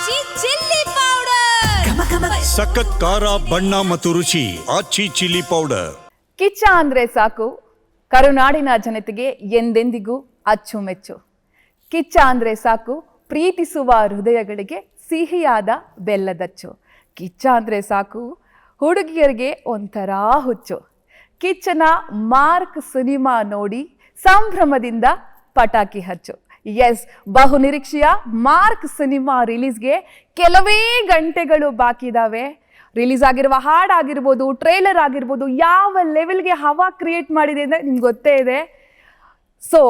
ಆಚಿ chilli powder. ಸಖತ್ ಖಾರ ಬಣ್ಣ ಮತ್ತು ರುಚಿ ಆಚಿ ಚಿಲ್ಲಿ ಪೌಡರ್. ಕಿಚ್ಚ ಅಂದ್ರೆ ಸಾಕು, ಕರುನಾಡಿನ ಜನತೆಗೆ ಎಂದೆಂದಿಗೂ ಅಚ್ಚುಮೆಚ್ಚು. ಕಿಚ್ಚ ಅಂದ್ರೆ ಸಾಕು, ಪ್ರೀತಿಸುವ ಹೃದಯಗಳಿಗೆ ಸಿಹಿಯಾದ ಬೆಲ್ಲದಚ್ಚು. ಕಿಚ್ಚ ಅಂದ್ರೆ ಸಾಕು, ಹುಡುಗಿಯರಿಗೆ ಒಂಥರ ಹುಚ್ಚು. ಕಿಚ್ಚನ ಮಾರ್ಕ್ ಸಿನಿಮಾ ನೋಡಿ ಸಂಭ್ರಮದಿಂದ ಪಟಾಕಿ ಹಚ್ಚು. ಎಸ್, ಬಹು ನಿರೀಕ್ಷೆಯ ಮಾರ್ಕ್ ಸಿನಿಮಾ ರಿಲೀಸ್ಗೆ ಕೆಲವೇ ಗಂಟೆಗಳು ಬಾಕಿ ಇದ್ದಾವೆ. ರಿಲೀಸ್ ಆಗಿರುವ ಹಾಡಾಗಿರ್ಬೋದು, ಟ್ರೇಲರ್ ಆಗಿರ್ಬೋದು, ಯಾವ ಲೆವೆಲ್ಗೆ ಹವಾ ಕ್ರಿಯೇಟ್ ಮಾಡಿದೆ ಅಂದರೆ ನಿಮ್ಗೆ ಗೊತ್ತೇ ಇದೆ. ಸೊ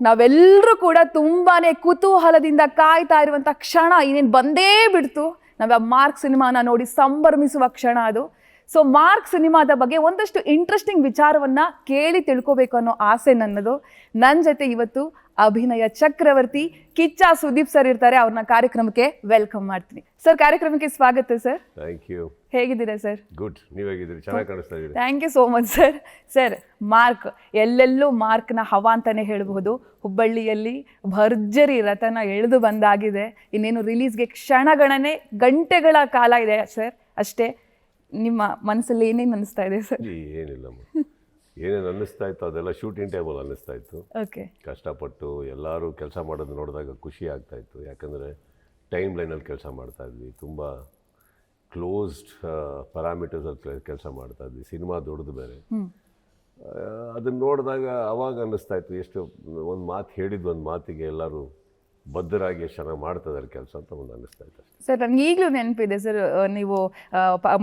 ನಾವೆಲ್ಲರೂ ಕೂಡ ತುಂಬಾ ಕುತೂಹಲದಿಂದ ಕಾಯ್ತಾ ಇರುವಂಥ ಕ್ಷಣ ಇನ್ನೇನು ಬಂದೇ ಬಿಡ್ತು. ನಾವು ಮಾರ್ಕ್ ಸಿನಿಮಾನ ನೋಡಿ ಸಂಭ್ರಮಿಸುವ ಕ್ಷಣ ಅದು. ಸೊ ಮಾರ್ಕ್ ಸಿನಿಮಾದ ಬಗ್ಗೆ ಒಂದಷ್ಟು ಇಂಟ್ರೆಸ್ಟಿಂಗ್ ವಿಚಾರವನ್ನು ಕೇಳಿ ತಿಳ್ಕೊಬೇಕು ಅನ್ನೋ ಆಸೆ ನನ್ನದು. ನನ್ನ ಜೊತೆ ಇವತ್ತು ಅಭಿನಯ ಚಕ್ರವರ್ತಿ ಕಿಚ್ಚ ಸುದೀಪ್ ಸರ್ ಇರ್ತಾರೆ. ಅವ್ರನ್ನ ಕಾರ್ಯಕ್ರಮಕ್ಕೆ ವೆಲ್ಕಮ್ ಮಾಡ್ತೀನಿ. ಸರ್, ಕಾರ್ಯಕ್ರಮಕ್ಕೆ ಸ್ವಾಗತ ಸರ್. Thank you. ಹೇಗಿದ್ದೀರಾ ಸರ್? ಗುಡ್, ನೀವು ಹೇಗಿದ್ದೀರಿ? ಚೆನ್ನಾಗಿ ಕಾಣಿಸ್ತಾ ಇದ್ದೀರಿ. Thank you so much sir. Sir, Mark ಎಲ್ಲೆಲ್ಲೂ ಮಾರ್ಕ್ನ ಹವಾ ಅಂತಲೇ ಹೇಳಬಹುದು. ಹುಬ್ಬಳ್ಳಿಯಲ್ಲಿ ಭರ್ಜರಿ ರಥನ ಎಳೆದು ಬಂದಾಗಿದೆ. ಇನ್ನೇನು ರಿಲೀಸ್ಗೆ ಕ್ಷಣಗಣನೆ ಗಂಟೆಗಳ ಕಾಲ ಇದೆ ಸರ್ ಅಷ್ಟೇ. ನಿಮ್ಮ ಮನಸ್ಸಲ್ಲಿ ಏನೇನು ಅನ್ನಿಸ್ತಾ ಇದೆ ಸರ್? ಏನಿಲ್ಲಮ್ಮ, ಏನೇನು ಅನ್ನಿಸ್ತಾ ಇತ್ತು ಅದೆಲ್ಲ ಶೂಟಿಂಗ್ ಟೈಮಲ್ಲಿ ಅನ್ನಿಸ್ತಾ ಇತ್ತು. ಓಕೆ. ಕಷ್ಟಪಟ್ಟು ಎಲ್ಲರೂ ಕೆಲಸ ಮಾಡೋದು ನೋಡಿದಾಗ ಖುಷಿ ಆಗ್ತಾ ಇತ್ತು. ಯಾಕಂದರೆ ಟೈಮ್ ಲೈನಲ್ಲಿ ಕೆಲಸ ಮಾಡ್ತಾ ಇದ್ವಿ, ತುಂಬ ಕ್ಲೋಸ್ಡ್ ಪ್ಯಾರಾಮೀಟರ್ಸಲ್ಲಿ ಕೆಲಸ ಮಾಡ್ತಾ ಇದ್ವಿ. ಸಿನಿಮಾ ದೊಡ್ಡದು ಬೇರೆ. ಅದನ್ನು ನೋಡಿದಾಗ ಅವಾಗ ಅನ್ನಿಸ್ತಾ ಇತ್ತು, ಎಷ್ಟು ಒಂದು ಮಾತು ಹೇಳಿದ್ದು ಒಂದು ಮಾತಿಗೆ ಎಲ್ಲರೂ ಬದ್ಧರಾಗಿ ಎಷ್ಟು ಚೆನ್ನಾಗಿ ಮಾಡ್ತಾ ಇದ್ದಾರೆ ಕೆಲಸ ಅಂತ ಒಂದು ಅನ್ನಿಸ್ತಾ ಇತ್ತು. ಸರ್, ನನಗೆ ಈಗಲೂ ನೆನಪಿದೆ ಸರ್, ನೀವು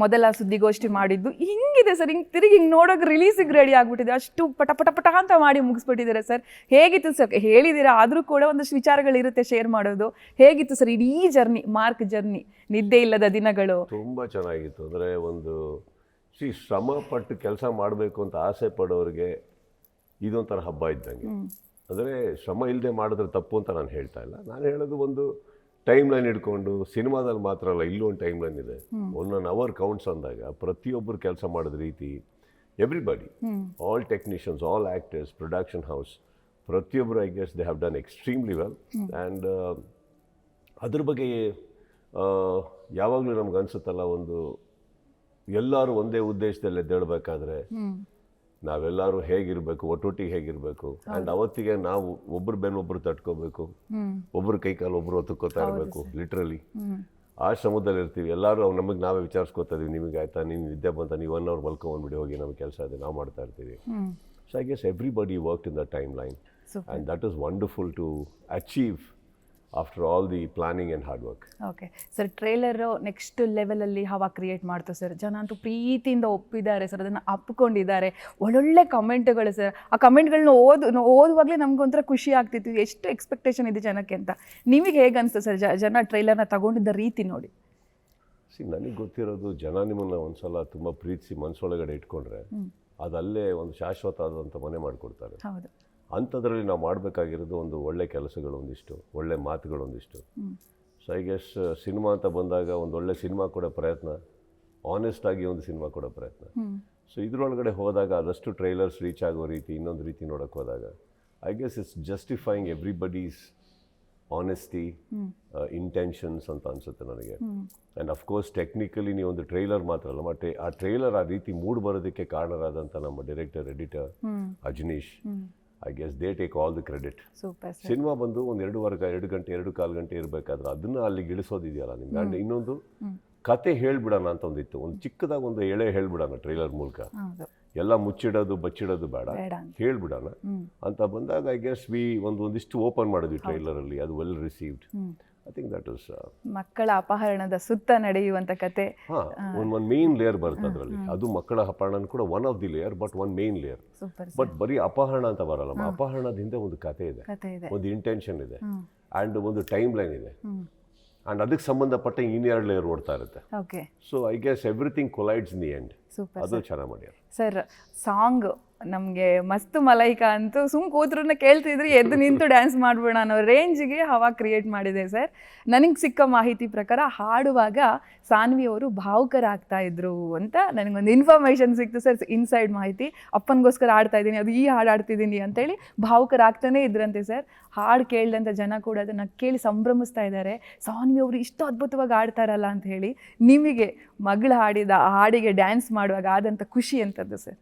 ಮೊದಲ ಸುದ್ದಿಗೋಷ್ಠಿ ಮಾಡಿದ್ದು ಹಿಂಗಿದೆ ಸರ್. ತಿರುಗಿ ಹಿಂಗೆ ನೋಡೋಕೆ ರಿಲೀಸಿಗೆ ರೆಡಿ ಆಗಿಬಿಟ್ಟಿದೆ. ಅಷ್ಟು ಪಟ ಪಟ ಪಟ ಅಂತ ಮಾಡಿ ಮುಗಿಸ್ಬಿಟ್ಟಿದ್ದಾರೆ ಸರ್. ಹೇಗಿತ್ತು ಸರ್? ಹೇಳಿದ್ದೀರಾ, ಆದರೂ ಕೂಡ ಒಂದಷ್ಟು ವಿಚಾರಗಳಿರುತ್ತೆ ಶೇರ್ ಮಾಡೋದು. ಹೇಗಿತ್ತು ಸರ್ ಇಡೀ ಜರ್ನಿ, ಮಾರ್ಕ್ ಜರ್ನಿ, ನಿದ್ದೆ ಇಲ್ಲದ ದಿನಗಳು? ತುಂಬ ಚೆನ್ನಾಗಿತ್ತು. ಅಂದರೆ ಒಂದು ಶ್ರಮ ಪಟ್ಟು ಕೆಲಸ ಮಾಡಬೇಕು ಅಂತ ಆಸೆ ಪಡೋರಿಗೆ ಇದೊಂಥರ ಹಬ್ಬ ಇದ್ದಂಗೆ. ಅಂದರೆ ಶ್ರಮ ಇಲ್ಲದೆ ಮಾಡಿದ್ರೆ ತಪ್ಪು ಅಂತ ನಾನು ಹೇಳ್ತಾ ಇಲ್ಲ. ನಾನು ಹೇಳೋದು ಒಂದು ಟೈಮ್ ಲೈನ್ ಇಟ್ಕೊಂಡು, ಸಿನಿಮಾದಲ್ಲಿ ಮಾತ್ರ ಅಲ್ಲ, ಇಲ್ಲೂ ಒಂದು ಟೈಮ್ ಲೈನ್ ಇದೆ. 1 hour ಕೌಂಟ್ಸ್ ಅಂದಾಗ ಪ್ರತಿಯೊಬ್ಬರು ಕೆಲಸ ಮಾಡಿದ ರೀತಿ, everybody, all technicians, all actors, production house, ಪ್ರತಿಯೊಬ್ಬರು I guess they have done extremely well. And ಅದ್ರ ಬಗ್ಗೆ ಯಾವಾಗಲೂ ನಮ್ಗೆ ಅನಿಸುತ್ತಲ್ಲ, ಒಂದು ಎಲ್ಲರೂ ಒಂದೇ ಉದ್ದೇಶದಲ್ಲಿ ಎದ್ದೇಳಬೇಕಾದ್ರೆ ನಾವೆಲ್ಲರೂ ಹೇಗಿರಬೇಕು, ಒಟ್ಟೊಟ್ಟಿಗೆ ಹೇಗಿರಬೇಕು. ಆ್ಯಂಡ್ ಅವತ್ತಿಗೆ ನಾವು ಒಬ್ಬರು ಬೆನ್ನೊಬ್ಬರು ತಟ್ಕೋಬೇಕು, ಒಬ್ಬರು ಕೈಕಾಲು ಒಬ್ಬರು ಒತ್ತುಕೋತಾ ಇರಬೇಕು, ಲಿಟ್ರಲಿ ಆ ಶ್ರಮದಲ್ಲಿ ಇರ್ತೀವಿ. ಎಲ್ಲರೂ ನಮಗೆ ನಾವೇ ವಿಚಾರಿಸ್ಕೋತಾ ಇದೀವಿ, ನಿಮಗೆ ಆಯ್ತಾ, ನೀವು ನಿದ್ದೆ ಬಂತ, ನೀವು 1 hour ಮಲ್ಕೊಂಡ್ಬಿಡಿ, ಹೋಗಿ ನಮಗೆ ಕೆಲಸ ಇದೆ, ನಾವು ಮಾಡ್ತಾ ಇರ್ತೀವಿ. So I guess everybody worked in the timeline, and that is wonderful to achieve after all the planning and hard work. Okay sir, trailer next ಲೆವೆಲಲ್ಲಿ ಹವಾ ಕ್ರಿಯೇಟ್ ಮಾಡ್ತು ಸರ್. ಜನ ಅಂತೂ ಪ್ರೀತಿಯಿಂದ ಒಪ್ಪಿದ್ದಾರೆ ಸರ್, ಅದನ್ನು ಅಪ್ಕೊಂಡಿದ್ದಾರೆ. ಒಳ್ಳೊಳ್ಳೆ ಕಮೆಂಟ್ಗಳು ಸರ್. ಆ ಕಮೆಂಟ್ಗಳನ್ನ ಓದುವಾಗಲೇ ನಮಗೊಂಥರ ಖುಷಿ ಆಗ್ತಿತ್ತು. ಎಷ್ಟು ಎಕ್ಸ್ಪೆಕ್ಟೇಷನ್ ಇದೆ ಜನಕ್ಕೆ ಅಂತ. ನಿಮಗೆ ಹೇಗೆ ಅನಿಸ್ತು ಸರ್ ಜನ ಟ್ರೈಲರ್ನ ತಗೊಂಡಿದ್ದ ರೀತಿ ನೋಡಿ? ನನಗೆ ಗೊತ್ತಿರೋದು, ಜನ ನಿಮ್ಮನ್ನು ಒಂದು ಸಲ ತುಂಬ ಪ್ರೀತಿಸಿ ಮನಸ್ಸೊಳಗಡೆ ಇಟ್ಕೊಂಡ್ರೆ ಅದಲ್ಲೇ ಒಂದು ಶಾಶ್ವತ ಆದಂಥ ಮನೆ ಮಾಡಿಕೊಡ್ತಾರೆ. ಹೌದು. ಅಂಥದ್ರಲ್ಲಿ ನಾವು ಮಾಡಬೇಕಾಗಿರೋದು ಒಂದು ಒಳ್ಳೆ ಕೆಲಸಗಳು, ಒಂದಿಷ್ಟು ಒಳ್ಳೆ ಮಾತುಗಳು, ಒಂದಿಷ್ಟು. ಸೊ ಐ ಗೆಸ್ ಸಿನಿಮಾ ಅಂತ ಬಂದಾಗ ಒಂದು ಒಳ್ಳೆ ಸಿನಿಮಾ ಕೊಡೋ ಪ್ರಯತ್ನ, ಆನೆಸ್ಟ್ ಆಗಿ ಒಂದು ಸಿನಿಮಾ ಕೊಡೋ ಪ್ರಯತ್ನ. ಸೊ ಇದ್ರೊಳಗಡೆ ಹೋದಾಗ ಅದಷ್ಟು ಟ್ರೈಲರ್ಸ್ ರೀಚ್ ಆಗೋ ರೀತಿ, ಇನ್ನೊಂದು ರೀತಿ ನೋಡೋಕ್ಕೆ ಹೋದಾಗ I guess it's justifying everybody's honesty, intentions ಅಂತ ಅನಿಸುತ್ತೆ ನನಗೆ. ಆ್ಯಂಡ್ ಅಫ್ಕೋರ್ಸ್ ಟೆಕ್ನಿಕಲಿ ನೀವು ಒಂದು ಟ್ರೈಲರ್ ಮಾತ್ರ ಅಲ್ಲ, ಮತ್ತೆ ಆ ಟ್ರೈಲರ್ ಆ ರೀತಿ ಮೂಡ್ ಬರೋದಕ್ಕೆ ಕಾರಣರಾದಂಥ ನಮ್ಮ director, editor Ajaneesh, I guess they take all the credit. Cinema ಬಂದು ಒಂದು 2 ಗಂಟೆ 2.25 ಗಂಟೆ ಇರಬೇಕಾದ್ರೆ ಅದನ್ನು ಅಲ್ಲಿಗೆ ಇಳಿಸೋದಿದೆಯಲ್ಲ ನಿಮ್ಗೆ. ಆ್ಯಂಡ್ ಇನ್ನೊಂದು ಕತೆ ಹೇಳ್ಬಿಡೋಣ ಅಂತ ಒಂದಿತ್ತು, ಒಂದು ಚಿಕ್ಕದಾಗಿ ಒಂದು ಎಳೆ ಹೇಳ್ಬಿಡೋಣ ಟ್ರೈಲರ್ ಮೂಲಕ. ಎಲ್ಲ ಮುಚ್ಚಿಡೋದು ಬಚ್ಚಿಡೋದು ಬೇಡ, ಹೇಳ್ಬಿಡೋಣ ಅಂತ ಬಂದಾಗ ಐ ಗೆಸ್ ಒಂದಿಷ್ಟು ಓಪನ್ ಮಾಡಿದ್ವಿ ಟ್ರೈಲರಲ್ಲಿ. ಅದು well received. I think that is ಮಕ್ಕಳ ಅಪಹರಣದ ಸುತ್ತ ನಡೆಯುವಂಥ ಕತೆ. ಒಂದು ಮೇನ್ ಲೇಯರ್ ಬರುತ್ತೆ ಅದರಲ್ಲಿ. ಅದು ಮಕ್ಕಳ ಅಪಹರಣ ಕೂಡ one of the layer, but one main layer. But ಬರೀ ಅಪಹರಣ ಅಂತ ಬರಲ್ಲ, ಅಪಹರಣದ ಹಿಂದೆ ಒಂದು ಕತೆ ಇದೆ, ಒಂದು ಇಂಟೆನ್ಷನ್ ಇದೆ, ಆ್ಯಂಡ್ ಒಂದು ಟೈಮ್ ಲೈನ್ ಇದೆ, ಆ್ಯಂಡ್ ಅದಕ್ಕೆ ಸಂಬಂಧಪಟ್ಟ 2 ಲೇಯರ್ ಓಡ್ತಾ ಇರುತ್ತೆ. So I guess everything colloids in the end. ಅದು ಚೆನ್ನಾಗಿ ಮಾಡ್ಯಾರ ಸರ್. ಸಾಂಗ್ ನಮಗೆ ಮಸ್ತ್ ಮಲೈಕಾ ಅಂತೂ ಸುಮ್ ಕೂತ್ರೂ ಕೇಳ್ತಿದ್ರಿ ಎದ್ದು ನಿಂತು ಡ್ಯಾನ್ಸ್ ಮಾಡ್ಬೋಣ ಅನ್ನೋ ರೇಂಜ್ಗೆ ಹವಾ ಕ್ರಿಯೇಟ್ ಮಾಡಿದೆ ಸರ್. ನನಗೆ ಸಿಕ್ಕ ಮಾಹಿತಿ ಪ್ರಕಾರ ಹಾಡುವಾಗ ಸಾನ್ವಿ ಅವರು ಭಾವುಕರಾಗ್ತಾ ಇದ್ರು ಅಂತ ನನಗೊಂದು ಇನ್ಫಾರ್ಮೇಷನ್ ಸಿಕ್ತು ಸರ್, ಇನ್ಸೈಡ್ ಮಾಹಿತಿ. ಅಪ್ಪನಿಗೋಸ್ಕರ ಆಡ್ತಾ ಇದ್ದೀನಿ, ಅದು ಈ ಹಾಡು ಆಡ್ತಿದ್ದೀನಿ ಅಂತೇಳಿ ಭಾವುಕರಾಗ್ತಾನೆ ಇದ್ರಂತೆ ಸರ್. ಹಾಡು ಕೇಳಿದಂಥ ಜನ ಕೂಡ ಅದನ್ನು ಕೇಳಿ ಸಂಭ್ರಮಿಸ್ತಾ ಇದ್ದಾರೆ, ಸಾನ್ವಿ ಅವರು ಇಷ್ಟು ಅದ್ಭುತವಾಗಿ ಆಡ್ತಾರಲ್ಲ ಅಂತ ಹೇಳಿ. ನಿಮಗೆ ಮಗಳು ಹಾಡಿದ ಆ ಹಾಡಿಗೆ ಡ್ಯಾನ್ಸ್ ಮಾಡುವಾಗ ಆದಂಥ ಖುಷಿ ಅಂತದ್ದು ಸರ್?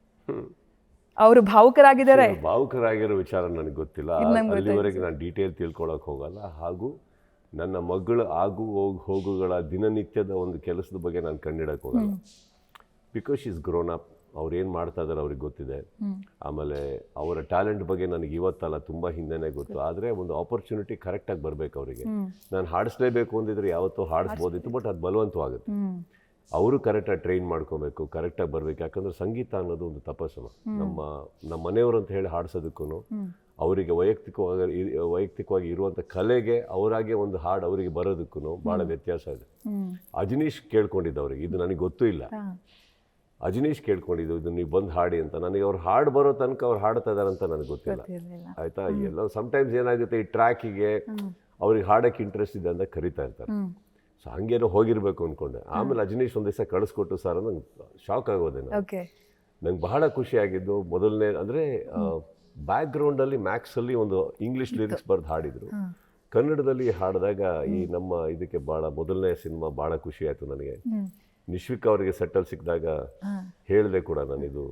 ಅವರು ಭಾವುಕರಾಗಿರೋ ವಿಚಾರ ನನಗೆ ಗೊತ್ತಿಲ್ಲ, ಅಲ್ಲಿವರೆಗೆ ನಾನು ಡೀಟೇಲ್ ತಿಳ್ಕೊಳಕ್ಕೆ ಹೋಗಲ್ಲ. ಹಾಗೂ ನನ್ನ ಮಗಳು ಹೋಗುಗಳ ದಿನನಿತ್ಯದ ಒಂದು ಕೆಲಸದ ಬಗ್ಗೆ ನಾನು ಕಂಡಿಡಕ್ಕೆ ಹೋಗಲ್ಲ. ಬಿಕಾಸ್ ಈಸ್ ಗ್ರೋನ್ ಅಪ್, ಅವ್ರು ಏನು ಮಾಡ್ತಾ ಇದ್ದಾರೆ ಅವ್ರಿಗೆ ಗೊತ್ತಿದೆ. ಆಮೇಲೆ ಅವರ ಟ್ಯಾಲೆಂಟ್ ಬಗ್ಗೆ ನನಗೆ ಇವತ್ತಲ್ಲ ತುಂಬ ಹಿಂದೆನೇ ಗೊತ್ತು. ಆದರೆ ಒಂದು ಆಪರ್ಚುನಿಟಿ ಕರೆಕ್ಟಾಗಿ ಬರಬೇಕು ಅವರಿಗೆ. ನಾನು ಹಾಡಿಸ್ಲೇಬೇಕು ಅಂದಿದ್ರೆ ಯಾವತ್ತೂ ಹಾಡಿಸ್ಬೋದಿತ್ತು, ಬಟ್ ಅದು ಬಲವಂತವಾಗುತ್ತೆ. ಅವರು ಕರೆಕ್ಟಾಗಿ ಟ್ರೈನ್ ಮಾಡ್ಕೋಬೇಕು, ಕರೆಕ್ಟಾಗಿ ಬರಬೇಕು. ಯಾಕಂದರೆ ಸಂಗೀತ ಅನ್ನೋದು ಒಂದು ತಪಸ್ಸು. ನಮ್ಮ ಮನೆಯವರು ಅಂತ ಹೇಳಿ ಹಾಡಿಸೋದಕ್ಕೂ ಅವರಿಗೆ ವೈಯಕ್ತಿಕವಾಗಿ ಇರುವಂಥ ಕಲೆಗೆ ಅವರಾಗೆ ಒಂದು ಹಾಡು ಅವರಿಗೆ ಬರೋದಕ್ಕೂ ಭಾಳ ವ್ಯತ್ಯಾಸ ಇದೆ. ಅಜನೀಶ್ ಕೇಳ್ಕೊಂಡಿದ್ದು ಅವ್ರಿಗೆ, ಇದು ನನಗೆ ಗೊತ್ತೂ ಇಲ್ಲ. ಅಜನೀಶ್ ಕೇಳ್ಕೊಂಡಿದ್ದು ಇದು ನೀವು ಬಂದು ಹಾಡಿ ಅಂತ. ನನಗೆ ಅವ್ರು ಹಾಡು ಬರೋ ತನಕ ಅವ್ರು ಹಾಡ್ತಾ ಇದ್ದಾರೆ ಅಂತ ನನಗೆ ಗೊತ್ತಿಲ್ಲ, ಆಯಿತಾ. ಎಲ್ಲ ಸಮ್ಟೈಮ್ಸ್ ಏನಾಗುತ್ತೆ, ಈ ಟ್ರ್ಯಾಕಿಗೆ ಅವ್ರಿಗೆ ಹಾಡೋಕ್ಕೆ ಇಂಟ್ರೆಸ್ಟ್ ಇದೆ ಅಂತ ಕರಿತಾ ಇರ್ತಾರೆ. ಸೊ ಹಂಗೇನೋ ಹೋಗಿರ್ಬೇಕು ಅಂದ್ಕೊಂಡೆ. ಆಮೇಲೆ ಅಜನೀಶ್ ಒಂದು ದಿವಸ ಕಳಿಸ್ಕೊಟ್ಟು ಸರ್ ನಂಗೆ ಶಾಕ್ ಆಗೋದೆ. ನಂಗೆ ಬಹಳ ಖುಷಿಯಾಗಿದ್ದು ಮೊದಲನೇ ಅಂದರೆ ಬ್ಯಾಕ್ಗ್ರೌಂಡಲ್ಲಿ ಮ್ಯಾಕ್ಸಲ್ಲಿ ಒಂದು ಇಂಗ್ಲೀಷ್ ಲಿರಿಕ್ಸ್ ಬರೆದು ಹಾಡಿದರು. ಕನ್ನಡದಲ್ಲಿ ಹಾಡಿದಾಗ ಈ ನಮ್ಮ ಇದಕ್ಕೆ ಭಾಳ ಮೊದಲನೇ ಸಿನಿಮಾ ಭಾಳ ಖುಷಿ ಆಯಿತು ನನಗೆ. ನಿಶ್ವಿಕ್ ಅವರಿಗೆ ಸೆಟ್ಟಲ್ ಸಿಕ್ಕಿದಾಗ ಹೇಳಿದೆ ಕೂಡ, ನಾನಿದು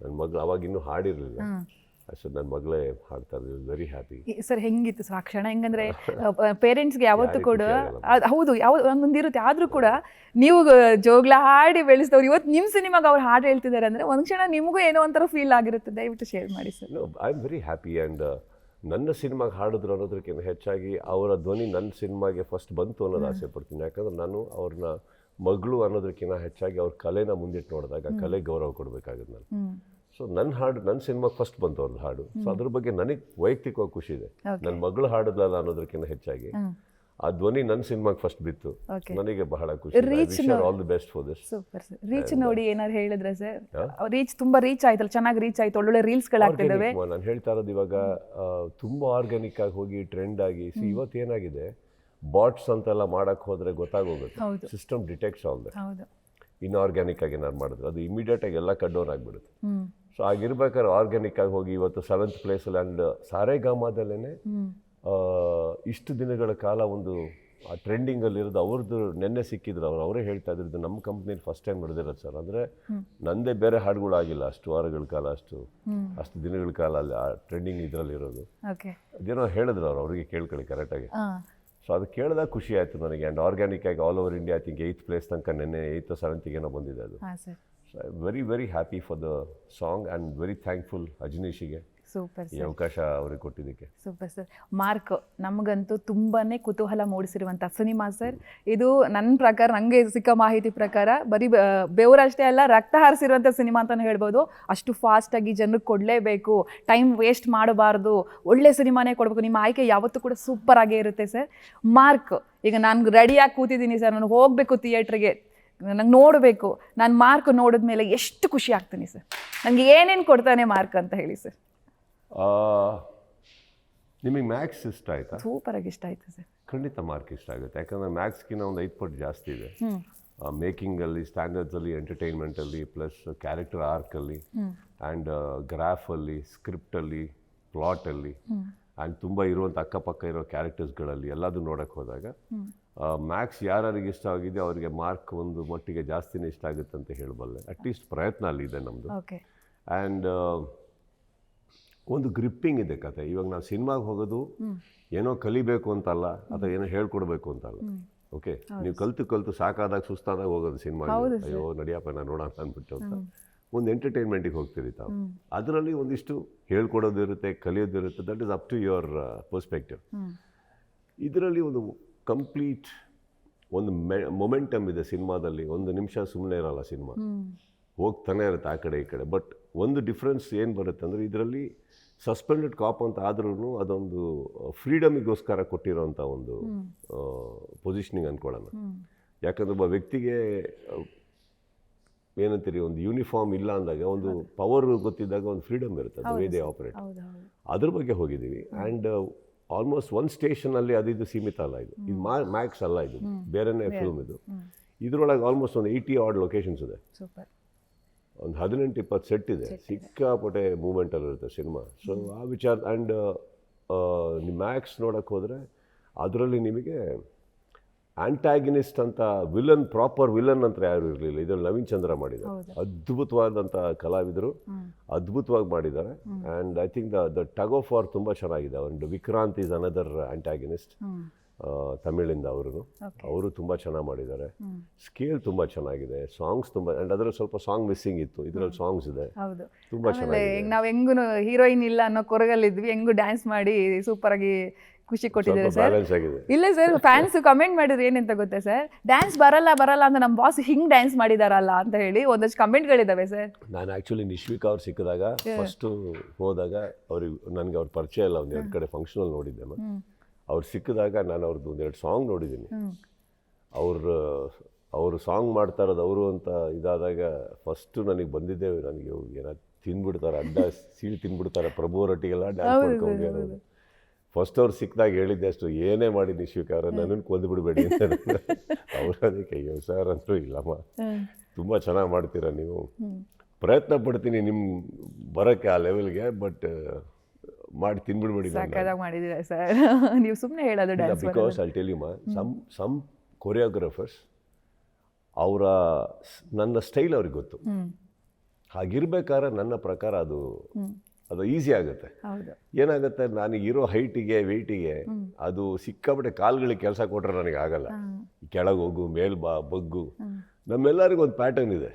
ನನ್ನ ಮಗಳು ಅವಾಗಿನ್ನೂ ಹಾಡಿರಲಿಲ್ಲ. ಸರ್ ನನ್ನ ಮಗಳೇ ಹಾಡ್ತಾ ಇದ್ದೆ, ವೆರಿ ಹ್ಯಾಪಿ. ಸರ್ ಹೆಂಗಿತ್ತು ಸರ್ ಆ ಕ್ಷಣ? ಹೆಂಗಂದ್ರೆ ಪೇರೆಂಟ್ಸ್ಗೆ ಯಾವತ್ತೂ ಕೂಡ ಹೌದು ಒಂದಿರುತ್ತೆ, ಆದರೂ ಕೂಡ ನೀವು ಜೋಗ್ಲ ಹಾಡಿ ಬೆಳೆಸಿದವ್ರು ಇವತ್ತು ನಿಮ್ಮ ಸಿನಿಮಾಗೆ ಅವ್ರು ಹಾಡು ಹೇಳ್ತಿದ್ದಾರೆ ಅಂದರೆ ಒಂದು ಕ್ಷಣ ನಿಮಗೂ ಏನೋ ಒಂಥರ ಫೀಲ್ ಆಗಿರುತ್ತೆ. ದಯವಿಟ್ಟು ಶೇರ್ ಮಾಡಿ sir. I am very happy. And ನನ್ನ ಸಿನಿಮಾಗೆ ಹಾಡಿದ್ರು ಅನ್ನೋದಕ್ಕಿಂತ ಹೆಚ್ಚಾಗಿ ಅವರ ಧ್ವನಿ ನನ್ನ ಸಿನಿಮಾಗೆ ಫಸ್ಟ್ ಬಂತು ಅನ್ನೋದು ಆಸೆ ಪಡ್ತೀನಿ. ಯಾಕಂದ್ರೆ ನಾನು ಅವ್ರನ್ನ ಮಗಳು ಅನ್ನೋದಕ್ಕಿಂತ ಹೆಚ್ಚಾಗಿ ಅವ್ರ ಕಲೆನ ಮುಂದಿಟ್ಟು ನೋಡಿದಾಗ ಕಲೆ ಗೌರವ ಕೊಡಬೇಕಾಗುತ್ತೆ ನಾನು. ಸೊ ನನ್ನ ಹಾಡು ನನ್ನ ಸಿನಿಮಾಗೆ ಫಸ್ಟ್ ಬಂತು ಅವ್ರದ್ದು ಹಾಡು. ಸೊ ಅದ್ರ ಬಗ್ಗೆ ನನಗೆ ವೈಯಕ್ತಿಕವಾಗಿ ಖುಷಿ ಇದೆ. ನನ್ನ ಮಗಳು ಹಾಡಿದ್ಲಲ್ಲ ಅನ್ನೋದಕ್ಕಿಂತ ಹೆಚ್ಚಾಗಿ ಆ ಧ್ವನಿ ನನ್ನ ಸಿನಿಮಾಗೆ ಫಸ್ಟ್ ಬಿತ್ತು, ನನಗೆ ಬಹಳ ಖುಷಿ. All the best for this. Super sir. Reach ನೋಡಿ ಏನಾದ್ರು ಹೇಳಿದ್ರೆ ಸರ್? ರೀಚ್ ತುಂಬಾ ರೀಚ್ ಆಯ್ತಲ್ಲ, ಚೆನ್ನಾಗಿ ರೀಚ್ ಆಯ್ತು, ಒಳ್ಳೊಳ್ಳೆ ರೀಲ್ಸ್ಗಳಾಗ್ತಿದ್ದಾವೆ. ನಾನು ಹೇಳ್ತಾ ಇರೋದು ಇವಾಗ ತುಂಬಾ ಆರ್ಗ್ಯಾನಿಕ್ ಆಗಿ ಹೋಗಿ ಟ್ರೆಂಡ್ ಆಗಿ. ಇವತ್ತು ಏನಾಗಿದೆ, ಬಾಟ್ಸ್ ಅಂತೆಲ್ಲ ಮಾಡಕ್ಕೆ ಹೋದರೆ ಗೊತ್ತಾಗೋಗುತ್ತೆ, ಸಿಸ್ಟಮ್ ಡಿಟೆಕ್ಟ್ಸ್ ಆಲ್ ದಟ್. ಇನ್ಆರ್ಗ್ಯಾನಿಕ್ ಆಗಿ ಏನಾರು ಮಾಡಿದ್ರು ಅದು ಇಮಿಡಿಯೇಟ್ ಆಗಿ ಎಲ್ಲ ಕಟ್ ಡೌನ್ ಆಗಿಬಿಡುತ್ತೆ. ಸೊ ಆಗಿರ್ಬೇಕಾದ್ರೆ ಆರ್ಗ್ಯಾನಿಕ್ ಆಗಿ ಹೋಗಿ ಇವತ್ತು 7th ಪ್ಲೇಸಲ್ಲಿ ಆ್ಯಂಡ್ ಸಾರೆಗಾಮದಲ್ಲೇ ಇಷ್ಟು ದಿನಗಳ ಕಾಲ ಒಂದು ಆ ಟ್ರೆಂಡಿಂಗಲ್ಲಿರೋದು ಅವ್ರದ್ದು ನೆನ್ನೆ ಸಿಕ್ಕಿದ್ರು. ಅವರೇ ಹೇಳ್ತಾ ಇದ್ರು, ನಮ್ಮ ಕಂಪ್ನಿಯಲ್ಲಿ ಫಸ್ಟ್ ಟೈಮ್ ನಡೆದಿರೋದು ಸರ್. ಅಂದರೆ ನಂದೇ ಬೇರೆ ಹಾಡುಗಳು ಆಗಿಲ್ಲ ಅಷ್ಟು ವಾರಗಳ ಕಾಲ, ಅಷ್ಟು ದಿನಗಳ ಕಾಲ ಅಲ್ಲಿ ಆ ಟ್ರೆಂಡಿಂಗ್ ಇದರಲ್ಲಿರೋದು. ಅದೇನೋ ಹೇಳಿದ್ರು ಅವ್ರಿಗೆ ಕೇಳ್ಕೊಳ್ಳಿ ಕರೆಕ್ಟಾಗಿ. ಸೊ ಅದು ಕೇಳಿದಾಗ ಖುಷಿ ಆಯಿತು ನನಗೆ. ಆ್ಯಂಡ್ ಆರ್ಗ್ಯಾನಿಕ್ ಆಗಿ all over India I think 8th place ತನಕ ನೆನ್ನೆ 8th or 7th ಏನೋ ಬಂದಿದೆ ಅದು. So I very very happy for the song and very thankful ಅಜನೀಶಿಗೆ ಸೂಪರ್ ಈ ಅವಕಾಶ ಅವ್ರಿಗೆ ಕೊಟ್ಟಿದ್ದಕ್ಕೆ. Super sir. ಮಾರ್ಕ್ ನಮಗಂತೂ ತುಂಬಾ ಕುತೂಹಲ ಮೂಡಿಸಿರುವಂಥ ಸಿನಿಮಾ ಸರ್ ಇದು. ನನ್ನ ಪ್ರಕಾರ, ನನಗೆ ಸಿಕ್ಕ ಮಾಹಿತಿ ಪ್ರಕಾರ ಬರೀ ಬೆವರಷ್ಟೇ ಅಲ್ಲ, ರಕ್ತ ಹಾರಿಸಿರುವಂಥ ಸಿನಿಮಾ ಅಂತಲೇ ಹೇಳ್ಬೋದು. ಅಷ್ಟು ಫಾಸ್ಟಾಗಿ ಜನರಿಗೆ ಕೊಡಲೇಬೇಕು, ಟೈಮ್ ವೇಸ್ಟ್ ಮಾಡಬಾರ್ದು, ಒಳ್ಳೆ ಸಿನಿಮಾನೇ ಕೊಡಬೇಕು. ನಿಮ್ಮ ಆಯ್ಕೆ ಯಾವತ್ತೂ ಕೂಡ ಸೂಪರ್ ಆಗೇ ಇರುತ್ತೆ ಸರ್. ಮಾರ್ಕ್ ಈಗ ನಾನು ರೆಡಿಯಾಗಿ ಕೂತಿದ್ದೀನಿ ಸರ್, ನಾನು ಹೋಗಬೇಕು ಥಿಯೇಟ್ರಿಗೆ, ನಂಗೆ ನೋಡಬೇಕು. ನಾನು ಮಾರ್ಕ್ ನೋಡಿದ್ಮೇಲೆ ಎಷ್ಟು ಖುಷಿ ಆಗ್ತೀನಿ ಸರ್. ನನಗೆ ಏನೇನು ಕೊಡ್ತಾನೆ ಮಾರ್ಕ್ ಅಂತ ಹೇಳಿ ಸರ್. ನಿಮಗೆ ಮ್ಯಾಕ್ಸ್ ಇಷ್ಟ ಆಯ್ತಾ? ಸೂಪರಾಗಿ ಇಷ್ಟ ಆಯ್ತು ಸರ್. ಖಂಡಿತ ಮಾರ್ಕ್ ಇಷ್ಟ ಆಗುತ್ತೆ. ಯಾಕಂದರೆ ಮ್ಯಾಕ್ಸ್ಗಿನ್ನ ಒಂದು 5 ಪಟ್ಟು ಜಾಸ್ತಿ ಇದೆ ಮೇಕಿಂಗಲ್ಲಿ, ಸ್ಟ್ಯಾಂಡರ್ಡ್ಸಲ್ಲಿ, ಎಂಟರ್ಟೈನ್ಮೆಂಟಲ್ಲಿ, ಪ್ಲಸ್ ಕ್ಯಾರೆಕ್ಟರ್ ಆರ್ಕಲ್ಲಿ ಆ್ಯಂಡ್ ಗ್ರಾಫಲ್ಲಿ, ಸ್ಕ್ರಿಪ್ಟಲ್ಲಿ, ಪ್ಲಾಟಲ್ಲಿ ಆ್ಯಂಡ್ ತುಂಬ ಇರುವಂಥ ಅಕ್ಕಪಕ್ಕ ಇರೋ ಕ್ಯಾರೆಕ್ಟರ್ಸ್ಗಳಲ್ಲಿ ಎಲ್ಲದೂ ನೋಡೋಕ್ಕೆ ಹೋದಾಗ ಮ್ಯಾಕ್ಸ್ ಯಾರಿಗೆ ಇಷ್ಟ ಆಗಿದೆ ಅವರಿಗೆ ಮಾರ್ಕ್ ಒಂದು ಮಟ್ಟಿಗೆ ಜಾಸ್ತಿನೇ ಇಷ್ಟ ಆಗುತ್ತೆ ಅಂತ ಹೇಳಬಲ್ಲೆ. ಅಟ್ಲೀಸ್ಟ್ ಪ್ರಯತ್ನ ಅಲ್ಲಿದೆ ನಮ್ಮದು. ಆ್ಯಂಡ್ ಒಂದು ಗ್ರಿಪ್ಪಿಂಗ್ ಇದೆ ಕತೆ. ಇವಾಗ ನಾವು ಸಿನಿಮಾಗೆ ಹೋಗೋದು ಏನೋ ಕಲಿಬೇಕು ಅಂತಲ್ಲ, ಅಥವಾ ಏನೋ ಹೇಳ್ಕೊಡ್ಬೇಕು ಅಂತಲ್ಲ. ಓಕೆ, ನೀವು ಕಲ್ತು ಸಾಕಾದಾಗ ಸುಸ್ತಾದಾಗ ಹೋಗೋದು ಸಿನಿಮಾಗೆ. ಅಯ್ಯೋ ನಡಿಯಪ್ಪ ನಾನು ನೋಡೋಣ ಅಂದ್ಬಿಟ್ಟು ಅಂತ ಒಂದು ಎಂಟರ್ಟೈನ್ಮೆಂಟಿಗೆ ಹೋಗ್ತೀರಿ ತಾವು. ಅದರಲ್ಲಿ ಒಂದಿಷ್ಟು ಹೇಳ್ಕೊಡೋದಿರುತ್ತೆ, ಕಲಿಯೋದಿರುತ್ತೆ. That is up to your perspective. ಇದರಲ್ಲಿ ಒಂದು ಕಂಪ್ಲೀಟ್ ಒಂದು ಮೊಮೆಂಟಮ್ ಇದೆ ಸಿನಿಮಾದಲ್ಲಿ. ಒಂದು ನಿಮಿಷ ಸುಮ್ಮನೆ ಇರಲ್ಲ ಸಿನಿಮಾ, ಹೋಗ್ತಾನೆ ಇರುತ್ತೆ ಆ ಕಡೆ ಈ ಕಡೆ. ಬಟ್ ಒಂದು ಡಿಫ್ರೆನ್ಸ್ ಏನು ಬರುತ್ತೆ ಅಂದರೆ, ಇದರಲ್ಲಿ ಸಸ್ಪೆಂಡೆಡ್ ಕಾಪ್ ಅಂತ ಆದ್ರೂ ಅದೊಂದು ಫ್ರೀಡಮಿಗೋಸ್ಕರ ಕೊಟ್ಟಿರೋಂಥ ಒಂದು ಪೊಸಿಷನಿಂಗ್ ಅಂದ್ಕೊಳ್ಳೋಣ. ಯಾಕಂದರೆ ಒಬ್ಬ ವ್ಯಕ್ತಿಗೆ ಏನಂತೀರಿ, ಒಂದು ಯೂನಿಫಾರ್ಮ್ ಇಲ್ಲ ಅಂದಾಗ, ಒಂದು ಪವರ್ ಗೊತ್ತಿದ್ದಾಗ ಒಂದು ಫ್ರೀಡಮ್ ಇರುತ್ತೆ, ವೇ ದೇ ಆಪರೇಟ್. ಅದ್ರ ಬಗ್ಗೆ ಹೋಗಿದ್ದೀವಿ. ಆ್ಯಂಡ್ ಆಲ್ಮೋಸ್ಟ್ ಒಂದು ಸ್ಟೇಷನಲ್ಲಿ ಅದಿದ್ದು ಸೀಮಿತ ಅಲ್ಲ, ಇದು ಮ್ಯಾಕ್ಸ್ ಅಲ್ಲ, ಇದು ಬೇರೆನೇ ಫಿಲ್ಮ್. ಇದು ಇದರೊಳಗೆ ಆಲ್ಮೋಸ್ಟ್ ಒಂದು 80 ಆಡ್ ಲೊಕೇಶನ್ಸ್ ಇದೆ, ಒಂದು 18-20 ಸೆಟ್ ಇದೆ, ಸಿಕ್ಕಾಪಟ್ಟೆ ಮೂಮೆಂಟಲ್ಲಿ ಇರುತ್ತೆ ಸಿನಿಮಾ. ಸೊ ಆ ವಿಚಾರ. ಆ್ಯಂಡ್ ನಿಮ್ಮ ಮ್ಯಾಕ್ಸ್ ನೋಡೋಕ್ಕೆ ಹೋದರೆ ಅದರಲ್ಲಿ ನಿಮಗೆ ಆಂಟ್ಯಾಗನಿಸ್ಟ್ ಅಂತ ವಿಲನ್, ಪ್ರಾಪರ್ ವಿಲನ್ ಅಂತ ಯಾರು ಇರಲಿಲ್ಲ. ಇದರಲ್ಲಿ ನವೀನ್ ಚಂದ್ರ ಮಾಡಿದ್ದಾರೆ, ಅದ್ಭುತವಾದಂಥ ಕಲಾವಿದರು, ಅದ್ಭುತವಾಗಿ ಮಾಡಿದ್ದಾರೆ. And I think the tug of war ತುಂಬ ಚೆನ್ನಾಗಿದೆ. ಒಂದು ವಿಕ್ರಾಂತ್ ಈಸ್ ಅನದರ್ ಆಂಟ್ಯಾಗನಿಸ್ಟ್, ತಮಿಳಿಂದ ಅವರು ತುಂಬ ಚೆನ್ನಾಗಿ ಮಾಡಿದ್ದಾರೆ. ಸ್ಕೇಲ್ ತುಂಬ ಚೆನ್ನಾಗಿದೆ, ಸಾಂಗ್ಸ್ ತುಂಬ. ಆ್ಯಂಡ್ ಅದರಲ್ಲಿ ಸ್ವಲ್ಪ ಸಾಂಗ್ ಮಿಸ್ಸಿಂಗ್ ಇತ್ತು, ಇದರಲ್ಲಿ ಸಾಂಗ್ಸ್ ಇದೆ, ತುಂಬ ಚೆನ್ನಾಗಿದೆ. ನಾವು ಹೆಂಗೂ ಹೀರೋಯಿನ್ ಇಲ್ಲ ಅನ್ನೋ ಕೊರಗಲ್ಲಿದ್ವಿ, ಹೆಂಗೂ ಡ್ಯಾನ್ಸ್ ಮಾಡಿ ಸೂಪರ್ ಆಗಿ ಖುಷಿ ಕೊಟ್ಟಿದ್ದಾರೆ ಸರ್. ಇಲ್ಲ ಸರ್, ಫ್ಯಾನ್ಸ್ ಕಮೆಂಟ್ ಮಾಡಿದ್ರು ಏನಂತ ಗೊತ್ತಾ ಸರ್, ಡ್ಯಾನ್ಸ್ ಬರಲ್ಲ ಅಂತ ನಮ್ಮ ಬಾಸ್ ಹಿಂಗ್ ಡ್ಯಾನ್ಸ್ ಮಾಡಿದಾರಲ್ಲ ಅಂತ ಹೇಳಿ ಒಂದಷ್ಟು ಕಮೆಂಟ್ಗಳಿದಾವೆ ಸರ್. ನಾನು ಆ್ಯಕ್ಚುಲಿ ನಿಶ್ವಿಕಾ ಅವ್ರು ಸಿಕ್ಕಿದಾಗ, ಫಸ್ಟು ಹೋದಾಗ ಅವ್ರಿಗೆ ನನಗೆ ಅವ್ರ ಪರಿಚಯ ಇಲ್ಲ, ಒಂದು 2 ಕಡೆ ಫಂಕ್ಷನಲ್ಲಿ ನೋಡಿದ್ದೆ. ಅವ್ರು ಸಿಕ್ಕಿದಾಗ ನಾನು ಅವ್ರದ್ದು 1-2 ಸಾಂಗ್ ನೋಡಿದ್ದೀನಿ. ಅವರು ಸಾಂಗ್ ಮಾಡ್ತಾ ಇರೋದು ಅವರು ಅಂತ ಇದಾದಾಗ ಫಸ್ಟು ನನಗೆ ಬಂದಿದ್ದೆ, ನನಗೆ ಏನಾದ್ರು ತಿಂದ್ಬಿಡ್ತಾರೆ, ಅಡ್ಡ ಸೀಳು ತಿಂದ್ಬಿಡ್ತಾರೆ, ಪ್ರಭು ರೊಟ್ಟಿಗೆಲ್ಲ ಡ್ಯಾನ್ಸ್ ಮಾಡ್ಕೊಂಡು ಅನ್ನೋದು. ಫಸ್ಟ್ ಅವ್ರು ಸಿಕ್ಕಿದಾಗ ಹೇಳಿದ್ದೆ ಅಷ್ಟು, ಏನೇ ಮಾಡಿ ನಿಶ್ವಿಕಾ ಅವ್ರ ನನ್ನನ್ನು ಕೊಂದು ಬಿಡಬೇಡಿ ಅಂತ. ಅವ್ರು ಅದಕ್ಕೆ ಅಯ್ಯೋ ಸರ್ ಅಂತೂ ಇಲ್ಲಮ್ಮ, ತುಂಬ ಚೆನ್ನಾಗಿ ಮಾಡ್ತೀರಾ ನೀವು, ಪ್ರಯತ್ನ ಪಡ್ತೀನಿ ನಿಮ್ಮ ಬರೋಕ್ಕೆ ಆ ಲೆವೆಲ್ಗೆ, ಬಟ್ ಮಾಡಿ ತಿನ್ಬಿಡ್ಬೇಡಿ. ಮಾಡಿದ್ದೀರಾ ಸರ್ ನೀವು ಸುಮ್ಮನೆ ಹೇಳೋದು dance. Because I tell you some choreographers ಅವರ ನನ್ನ ಸ್ಟೈಲ್ ಅವ್ರಿಗೆ ಗೊತ್ತು. ಹಾಗಿರ್ಬೇಕಾದ್ರೆ ನನ್ನ ಪ್ರಕಾರ ಅದು ಈಸಿ ಆಗುತ್ತೆ. ಏನಾಗುತ್ತೆ, ನನಗೆ ಇರೋ ಹೈಟಿಗೆ ವೆಯ್ಟಿಗೆ ಅದು ಸಿಕ್ಕಾಪಟ್ಟೆ ಕಾಲುಗಳಿಗೆ ಕೆಲಸ ಕೊಟ್ಟರೆ ನನಗೆ ಆಗಲ್ಲ. ಕೆಳಗೆ ಹೋಗು, ಮೇಲ್ ಬಾ, ಬಗ್ಗು, ನಮ್ಮೆಲ್ಲರಿಗೂ ಒಂದು ಪ್ಯಾಟರ್ನ್ ಇದೆ.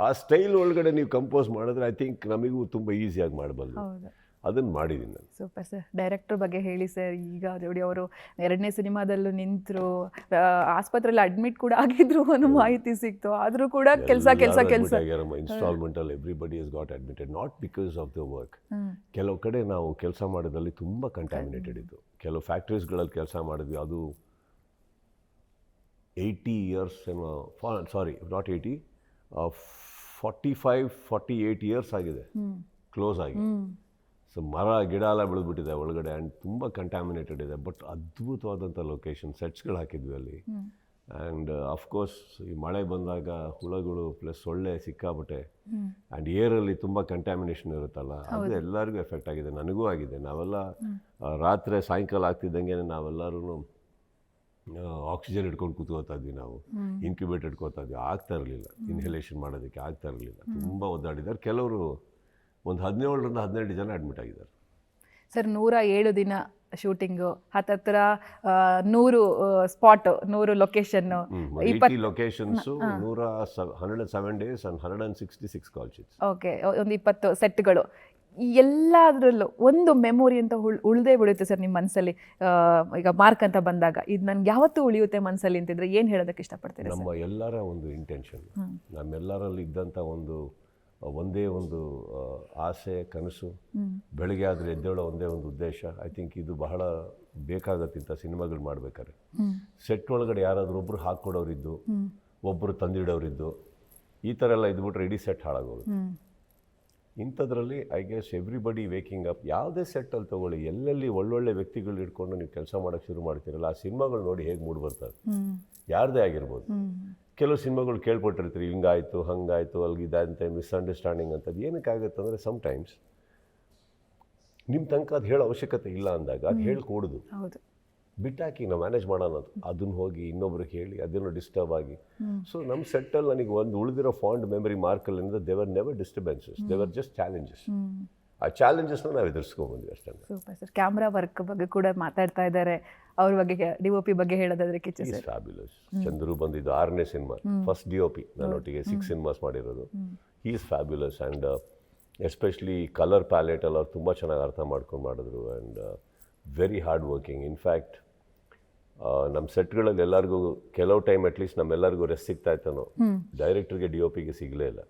ಆ ಸ್ಟೈಲ್ ಒಳಗಡೆ ನೀವು ಕಂಪೋಸ್ ಮಾಡಿದ್ರೆ ಐ ಥಿಂಕ್ ನಮಗೂ ತುಂಬ ಈಸಿಯಾಗಿ ಮಾಡಬಲ್ಲ. ಅದನ್ನು ಮಾಡಿದ್ದೀನಿ ನಾನು. Super sir. ಡೈರೆಕ್ಟರ್ ಬಗ್ಗೆ ಹೇಳಿ ಸರ್. ಈಗ ನೋಡಿ ಅವರು 2ನೇ ಸಿನಿಮಾದಲ್ಲೂ ನಿಂತರು, ಆಸ್ಪತ್ರೆಯಲ್ಲಿ ಅಡ್ಮಿಟ್ ಕೂಡ ಆಗಿದ್ರು ಅನ್ನೋ ಮಾಹಿತಿ ಸಿಕ್ತು. ಆದರೂ ಕೂಡ ಕೆಲಸ ಇನ್ಸ್ಟಾಲ್ಮೆಂಟಲ್ಲಿ everybody has got admitted, not because of the work. ಕೆಲವು ಕಡೆ ನಾವು ಕೆಲಸ ಮಾಡೋದ್ರಲ್ಲಿ ತುಂಬ ಕಂಟ್ಯಾಮಿನೇಟೆಡ್ ಇತ್ತು. ಕೆಲವು ಫ್ಯಾಕ್ಟ್ರೀಸ್ಗಳಲ್ಲಿ ಕೆಲಸ ಮಾಡಿದ್ವಿ, ಅದು 80 years ಏನೋ, ಸಾರಿ ನಾಟ್ 80, 45-48 years ಆಗಿದೆ ಕ್ಲೋಸ್ ಆಗಿ. ಸೊ ಮರ ಗಿಡ ಎಲ್ಲ ಬೆಳೆದ್ಬಿಟ್ಟಿದೆ ಒಳಗಡೆ, ಆ್ಯಂಡ್ ತುಂಬ ಕಂಟ್ಯಾಮಿನೇಟೆಡ್ ಇದೆ. ಬಟ್ ಅದ್ಭುತವಾದಂಥ ಲೊಕೇಶನ್, ಸೆಟ್ಸ್ಗಳು ಹಾಕಿದ್ವಿ ಅಲ್ಲಿ. ಆ್ಯಂಡ್ ಅಫ್ಕೋರ್ಸ್ ಈ ಮಳೆ ಬಂದಾಗ ಹುಳಗಳು ಪ್ಲಸ್ ಸೊಳ್ಳೆ ಸಿಕ್ಕಾಬಿಟ್ಟೆ, ಆ್ಯಂಡ್ ಏರಲ್ಲಿ ತುಂಬ ಕಂಟ್ಯಾಮಿನೇಷನ್ ಇರುತ್ತಲ್ಲ, ಅದು ಎಲ್ಲರಿಗೂ ಎಫೆಕ್ಟ್ ಆಗಿದೆ, ನನಗೂ ಆಗಿದೆ. ನಾವೆಲ್ಲ ರಾತ್ರಿ ಸಾಯಂಕಾಲ ಆಗ್ತಿದ್ದಂಗೆ ನಾವೆಲ್ಲರೂ ಆಕ್ಸಿಜನ್ ಇಟ್ಕೊಂಡು ಕೂತ್ಕೋತಾ ಇದ್ವಿ, ನಾವು ಇನ್ಕ್ಯುಬೇಟರ್ ಇಟ್ಕೋತಾ ಇದ್ವಿ, ಆಗ್ತಾ ಇರಲಿಲ್ಲ, ಇನ್ಹಲೇಷನ್ ಮಾಡೋದಕ್ಕೆ ಆಗ್ತಾ ಇರಲಿಲ್ಲ. ತುಂಬ ಒದ್ದಾಡಿದ್ದಾರೆ. ಕೆಲವರು ಒಂದು 17-12 ಜನ ಅಡ್ಮಿಟ್ ಆಗಿದ್ದಾರೆ ಸರ್. 107 ದಿನ ಶೂಟಿಂಗು, ಹತ್ತಿರ 100 spot, 100 location, 80 locations, 107 days and 166 call sheets. Okay, ಒಂದು 20 ಸೆಟ್ಗಳು. ಎಲ್ಲದರಲ್ಲೂ ಒಂದು ಮೆಮೊರಿ ಅಂತ ಉಳಿದೇ ಬಿಡುತ್ತೆ ಸರ್ ನಿಮ್ಮ ಮನಸ್ಸಲ್ಲಿ. ಈಗ ಮಾರ್ಕ್ ಅಂತ ಬಂದಾಗ ಇದು ನನಗೆ ಯಾವತ್ತೂ ಉಳಿಯುತ್ತೆ ಮನಸ್ಸಲ್ಲಿ ಅಂತಿದ್ರೆ ಏನು ಹೇಳೋದಕ್ಕೆ ಇಷ್ಟಪಡ್ತೀರಿ? ನಮ್ಮ ಎಲ್ಲರ ಒಂದು ಇಂಟೆನ್ಷನ್, ನಮ್ಮೆಲ್ಲರಲ್ಲಿ ಇದ್ದಂಥ ಒಂದೇ ಒಂದು ಆಸೆ, ಕನಸು, ಬೆಳಗ್ಗೆ ಆದರೆ ಎದ್ದೇಳೋ ಒಂದೇ ಒಂದು ಉದ್ದೇಶ. ಐ ಥಿಂಕ್ ಇದು ಬಹಳ ಬೇಕಾಗತ್ತಿಂಥ ಸಿನಿಮಾಗಳು ಮಾಡ್ಬೇಕಾದ್ರೆ. ಸೆಟ್ ಒಳಗಡೆ ಯಾರಾದರೂ ಒಬ್ಬರು ಹಾಕ್ಕೊಡೋರಿದ್ದು, ಒಬ್ಬರು ತಂದಿಡೋರಿದ್ದು, ಈ ಥರ ಎಲ್ಲ ಇದ್ಬಿಟ್ರೆ ಇಡೀ ಸೆಟ್ ಹಾಳಾಗೋದು. ಇಂಥದ್ರಲ್ಲಿ I guess everybody waking up. ಯಾವುದೇ ಸೆಟ್ಟಲ್ಲಿ ತೊಗೊಳ್ಳಿ, ಎಲ್ಲೆಲ್ಲಿ ಒಳ್ಳೊಳ್ಳೆ ವ್ಯಕ್ತಿಗಳು ಇಟ್ಕೊಂಡು ನೀವು ಕೆಲಸ ಮಾಡೋಕ್ಕೆ ಶುರು ಮಾಡ್ತೀರಲ್ಲ, ಆ ಸಿನಿಮಾಗಳು ನೋಡಿ ಹೇಗೆ ಮೂಡಿ ಬರ್ತದೆ, ಯಾರದೇ ಆಗಿರ್ಬೋದು. ಕೆಲವು ಸಿನಿಮಾಗಳು ಕೇಳ್ಪಟ್ಟಿರ್ತೀರಿ, ಹಿಂಗಾಯಿತು ಹಂಗಾಯಿತು ಅಲ್ಲಿಗಿದೆ ಅಂತ, ಮಿಸ್ಅಂಡರ್ಸ್ಟ್ಯಾಂಡಿಂಗ್ ಅಂತದ್ದು. ಏನಕ್ಕಾಗುತ್ತೆ ಅಂದರೆ ಸಮ್ಟೈಮ್ಸ್ ನಿಮ್ಮ ತನಕ ಅದು ಹೇಳೋ ಅವಶ್ಯಕತೆ ಇಲ್ಲ ಅಂದಾಗ ಅದು ಹೇಳ್ಕೊಡೋದು, ಬಿಟ್ಟಾಕಿ ನಾವು ಮ್ಯಾನೇಜ್ ಮಾಡೋಣ, ಅದನ್ನು ಹೋಗಿ ಇನ್ನೊಬ್ರಿಗೆ ಹೇಳಿ ಅದನ್ನು ಡಿಸ್ಟರ್ಬ್ ಆಗಿ. ಸೊ ನಮ್ಮ ಸೆಟ್ಟಲ್ಲಿ ನನಗೆ ಒಂದು ಉಳಿದಿರೋ ಫಾಂಡ್ ಮೆಮರಿ ಮಾರ್ಕಲ್ಲಿಂದ ದೇವರ್ ನೆವರ್ ಡಿಸ್ಟರ್ಬೆನ್ಸಸ್, ದೇವರ್ ಜಸ್ಟ್ ಚಾಲೆಂಜಸ್. ಆ ಚಾಲೆಂಜಸ್ನ ನಾವು ಎದುರಿಸ್ಕೊಂಡ್ಬಂದ್ವಿ ಅಷ್ಟೇ. Super sir. ಕ್ಯಾಮ್ರಾ ವರ್ಕ್ ಬಗ್ಗೆ ಕೂಡ ಮಾತಾಡ್ತಾ ಇದ್ದಾರೆ, ಅವ್ರ ಬಗ್ಗೆ DOP ಬಗ್ಗೆ ಹೇಳೋದಾದ್ರೆ ಕಿಚ್ಚ ಸರ್. ಫ್ಯಾಬ್ಯುಲಸ್. ಚಂದ್ರು ಬಂದಿದ್ದು 6ನೇ ಸಿನಿಮಾ, ಫಸ್ಟ್ DOP ನನ್ನೊಟ್ಟಿಗೆ 6 ಸಿನಿಮಾಸ್ ಮಾಡಿರೋದು. He is fabulous. And especially colour palette ಎಲ್ಲ ಅವ್ರು ತುಂಬ ಚೆನ್ನಾಗಿ ಅರ್ಥ ಮಾಡ್ಕೊಂಡು ಮಾಡಿದ್ರು. And very hard working. In fact ನಮ್ಮ ಸೆಟ್ಗಳಲ್ಲಿ ಎಲ್ಲರಿಗೂ ಕೆಲವು ಟೈಮ್ ಅಟ್ಲೀಸ್ಟ್ ನಮ್ಮೆಲ್ಲರಿಗೂ ರೆಸ್ಟ್ ಸಿಗ್ತಾ ಇತ್ತನೋ, ಡೈರೆಕ್ಟರ್ಗೆ DOPಗೆ ಸಿಗಲೇ ಇಲ್ಲ.